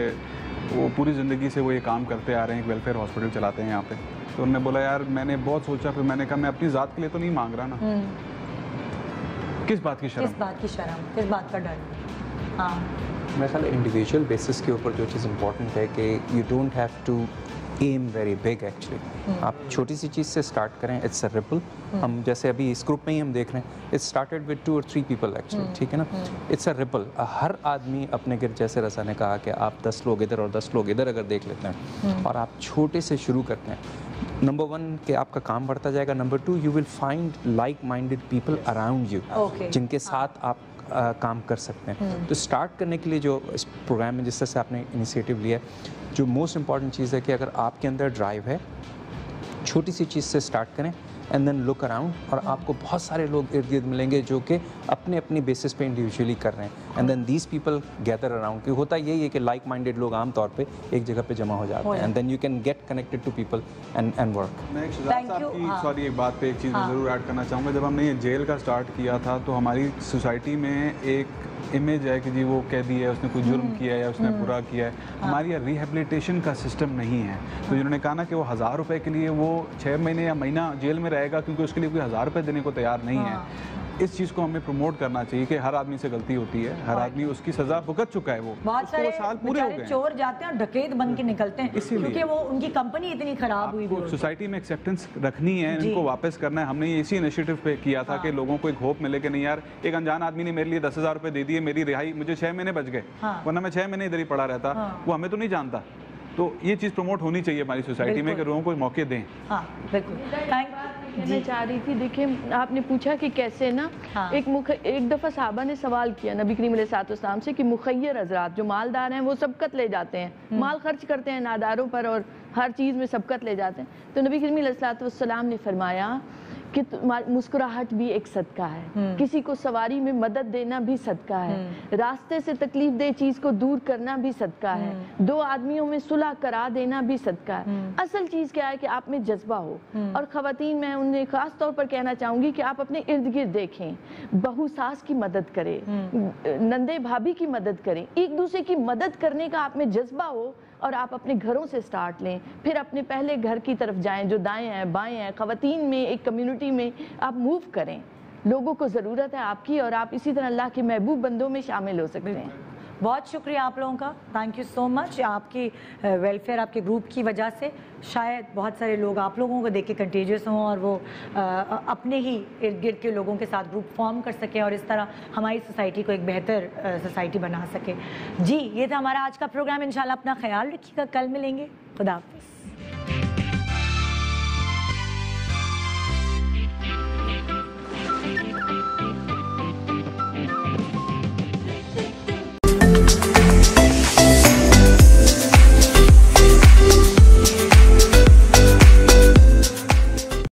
وہ پوری زندگی سے وہ یہ کام کرتے آ رہے ہیں, ایک ویلفیئر ہاسپٹل چلاتے ہیں یہاں پہ. تو انہوں نے بولا یار میں نے بہت سوچا, پھر میں نے کہا میں اپنی ذات کے لیے تو نہیں مانگ رہا نا, کس بات کی شرم, کس بات کی شرم, کس بات کا ڈر. ہاں میرا خیال ہے انڈیویجول بیسس کے اوپر جو چیز امپورٹنٹ ہے کہ you don't have to aim very big actually. آپ چھوٹی سی چیز سے اسٹارٹ کریں, اٹس اے ریپل. ہم جیسے ابھی اس گروپ میں ہی ہم دیکھ رہے ہیں, it started with 2 or 3 people actually, ٹھیک ہے نا. It's a ripple. ہر آدمی اپنے گرد, جیسے رضا نے کہا کہ آپ 10 لوگ ادھر اور 10 لوگ ادھر اگر دیکھ لیتے ہیں اور آپ چھوٹے سے شروع کرتے ہیں, نمبر 1 کہ آپ کا کام بڑھتا جائے گا, number 2 you will find like minded people around you جن کے ساتھ آپ کام کر سکتے ہیں. تو اسٹارٹ کرنے کے لیے جو اس پروگرام میں جس طرح سے آپ نے انیشیٹو لیا ہے, جو موسٹ امپورٹنٹ چیز ہے کہ اگر آپ کے اندر ڈرائیو ہے, چھوٹی سی چیز سے اسٹارٹ کریں اینڈ دین لک اراؤنڈ, اور آپ کو بہت سارے لوگ ارد گرد ملیں گے جو کہ اپنے اپنی بیسس پہ انڈیویجولی کر رہے ہیں, and then these people gather around. کہ ہوتا یہی ہے کہ لائک مائنڈیڈ لوگ عام طور پہ ایک جگہ پہ جمع ہو جاتے ہیں, and then you can get connected to people and work. میں ایک شہزاد صاحب کی سوری ایک بات پہ ایک چیز ضرور ایڈ کرنا چاہوں گا. جب ہم نے یہ جیل کا اسٹارٹ کیا تھا تو ہماری سوسائٹی میں ایک امیج ہے کہ جی وہ قیدی ہے, اس نے کوئی جرم کیا ہے یا اس نے برا کیا ہے. ہماری یہاں ریہیبلیٹیشن کا سسٹم نہیں ہے. تو جنہوں نے کہا نا کہ وہ 1000 روپے کے لیے وہ 6 مہینے یا مہینہ جیل میں رہے گا کیونکہ اس کے لیے کوئی 1000 روپے دینے کو تیار نہیں ہے. اس چیز کو ہمیں پروموٹ کرنا چاہیے کہ ہر آدمی سے غلطی ہوتی ہے, ہر آدمی اس کی سزا بھگت چکا ہے, وہ بہت سارے بیچارے چور جاتے ہیں اور ڈکیت بن کے نکلتے ہیں کیونکہ وہ ان کی کمپنی اتنی خراب ہوئی. سوسائٹی میں ایکسیپٹنس رکھنی ہے, ان کو واپس کرنا ہے. ہم نے اسی انیشیٹو پہ کیا تھا کہ لوگوں کو ایک ہوپ ملے کہ نہیں یار, ایک انجان آدمی نے میرے لیے 10,000 روپے دے دیے, میری رہائی, مجھے 6 مہینے بچ گئے, ورنہ میں 6 مہینے ادھر ہی پڑا رہتا, وہ ہمیں تو نہیں جانتا. تو یہ چیز پروموٹ ہونی چاہیے ہماری سوسائٹی میں کہ لوگوں کو موقع دیں. ہاں بالکل. کہنا چاہ رہی تھی, دیکھیں آپ نے پوچھا کہ کیسے نا, ایک دفعہ صحابہ نے سوال کیا نبی کریم علیہ السلام سے کہ مخیر حضرات جو مالدار ہیں وہ سبقت لے جاتے ہیں, مال خرچ کرتے ہیں ناداروں پر اور ہر چیز میں سبقت لے جاتے ہیں. تو نبی کریم علیہ السلام نے فرمایا کہ مسکراہٹ بھی ایک صدقہ ہے, کسی کو سواری میں مدد دینا بھی صدقہ ہے, راستے سے تکلیف دہ چیز کو دور کرنا بھی صدقہ ہے, 2 آدمیوں میں صلح کرا دینا بھی صدقہ ہے. اصل چیز کیا ہے کہ آپ میں جذبہ ہو. اور خواتین میں انہیں خاص طور پر کہنا چاہوں گی کہ آپ اپنے ارد گرد دیکھیں, بہو ساس کی مدد کرے, نندے بھابھی کی مدد کریں, ایک دوسرے کی مدد کرنے کا آپ میں جذبہ ہو, اور آپ اپنے گھروں سے سٹارٹ لیں, پھر اپنے پہلے گھر کی طرف جائیں جو دائیں ہیں بائیں ہیں. خواتین میں ایک کمیونٹی میں آپ موو کریں, لوگوں کو ضرورت ہے آپ کی, اور آپ اسی طرح اللہ کے محبوب بندوں میں شامل ہو سکتے ہیں. بہت شکریہ آپ لوگوں کا, تھینک یو سو مچ. آپ کی ویلفیئر, آپ کے گروپ کی وجہ سے شاید بہت سارے لوگ آپ لوگوں کو دیکھ کے کنٹیجیس ہوں اور وہ اپنے ہی ارد گرد کے لوگوں کے ساتھ گروپ فارم کر سکیں اور اس طرح ہماری سوسائٹی کو ایک بہتر سوسائٹی بنا سکے. جی یہ تھا ہمارا آج کا پروگرام. انشاءاللہ اپنا خیال رکھیے گا, کل ملیں گے. خدا حافظ.